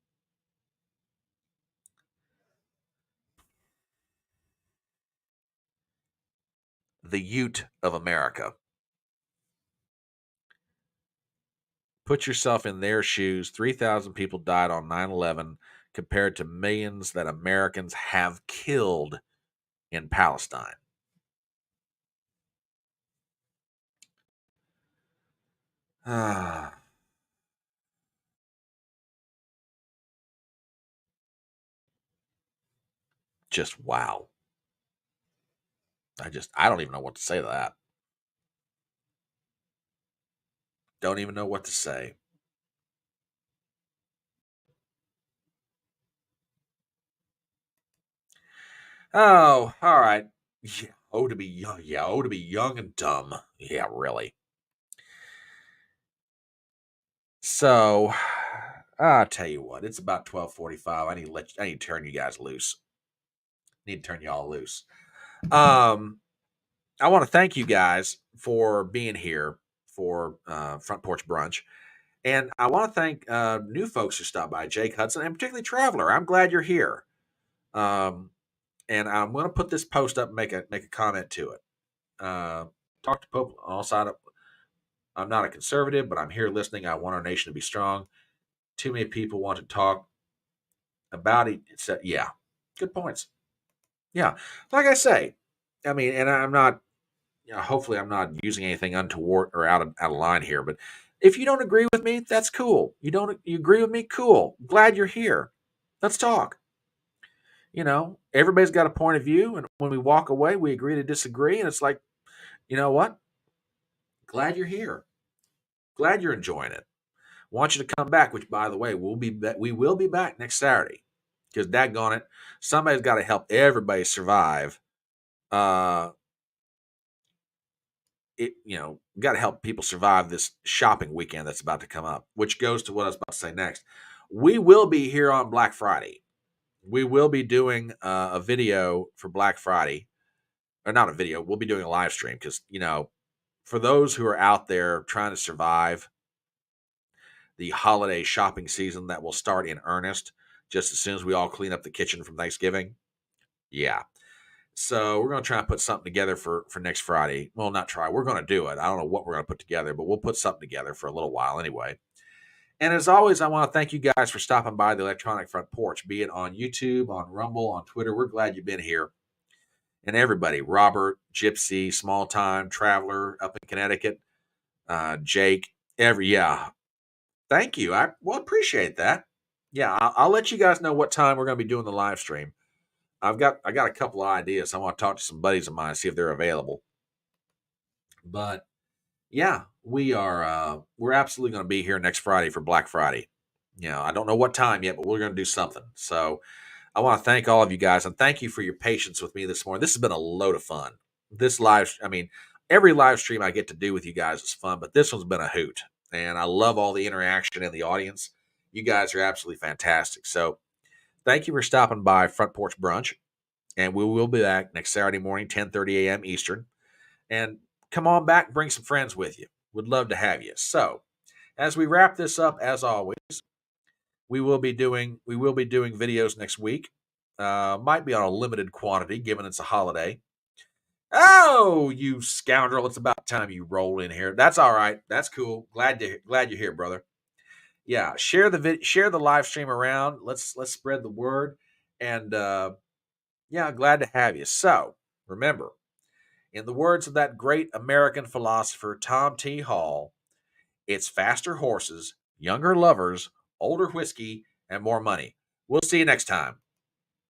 The Ute of America. Put yourself in their shoes. 3,000 people died on 9/11 compared to millions that Americans have killed in Palestine. Just wow. I don't even know what to say to that. Don't even know what to say. Oh, all right. Yeah, to be young. Yeah, to be young and dumb. Yeah, really. So, I'll tell you what. It's about 12:45. I need to turn you guys loose. Need to turn y'all loose. I want to thank you guys for being here for Front Porch Brunch. And I want to thank new folks who stopped by, Jake Hudson, and particularly Traveler. I'm glad you're here. And I'm going to put this post up and make a comment to it. Talk to Pope. I'll sign up. I'm not a conservative, but I'm here listening. I want our nation to be strong. Too many people want to talk about it. Yeah, good points. Yeah, like I say, I mean, and I'm not. Hopefully, I'm not using anything untoward or out of line here. But if you don't agree with me, that's cool. You agree with me? Cool. Glad you're here. Let's talk. Everybody's got a point of view, and when we walk away, we agree to disagree, and it's like, you know what? Glad you're here. Glad you're enjoying it. Want you to come back, which, by the way, we will be back next Saturday, because daggone it, somebody's got to help everybody survive. Got to help people survive this shopping weekend that's about to come up, which goes to what I was about to say next. We will be here on Black Friday. We will be doing a video for Black Friday, or not a video. We'll be doing a live stream because, for those who are out there trying to survive the holiday shopping season that will start in earnest just as soon as we all clean up the kitchen from Thanksgiving. Yeah. So we're going to try and put something together for next Friday. Well, not try. We're going to do it. I don't know what we're going to put together, but we'll put something together for a little while anyway. And as always, I want to thank you guys for stopping by the Electronic Front Porch, be it on YouTube, on Rumble, on Twitter. We're glad you've been here. And everybody, Robert, Gypsy, Small Time, Traveler up in Connecticut, Jake, thank you. I appreciate that. Yeah, I'll let you guys know what time we're going to be doing the live stream. I got a couple of ideas. I want to talk to some buddies of mine, see if they're available. But yeah, we're absolutely going to be here next Friday for Black Friday. I don't know what time yet, but we're going to do something. So I want to thank all of you guys, and thank you for your patience with me this morning. This has been a load of fun. Every live stream I get to do with you guys is fun, but this one's been a hoot. And I love all the interaction in the audience. You guys are absolutely fantastic. So thank you for stopping by Front Porch Brunch. And we will be back next Saturday morning, 10:30 a.m. Eastern. And come on back and bring some friends with you. Would love to have you. So as we wrap this up, as always, we will be doing videos next week. Might be on a limited quantity, given it's a holiday. Oh, you scoundrel! It's about time you roll in here. That's all right. That's cool. Glad you're here, brother. Yeah, share the live stream around. Let's spread the word. And yeah, glad to have you. So remember, in the words of that great American philosopher Tom T. Hall, it's faster horses, younger lovers, older whiskey, and more money. We'll see you next time.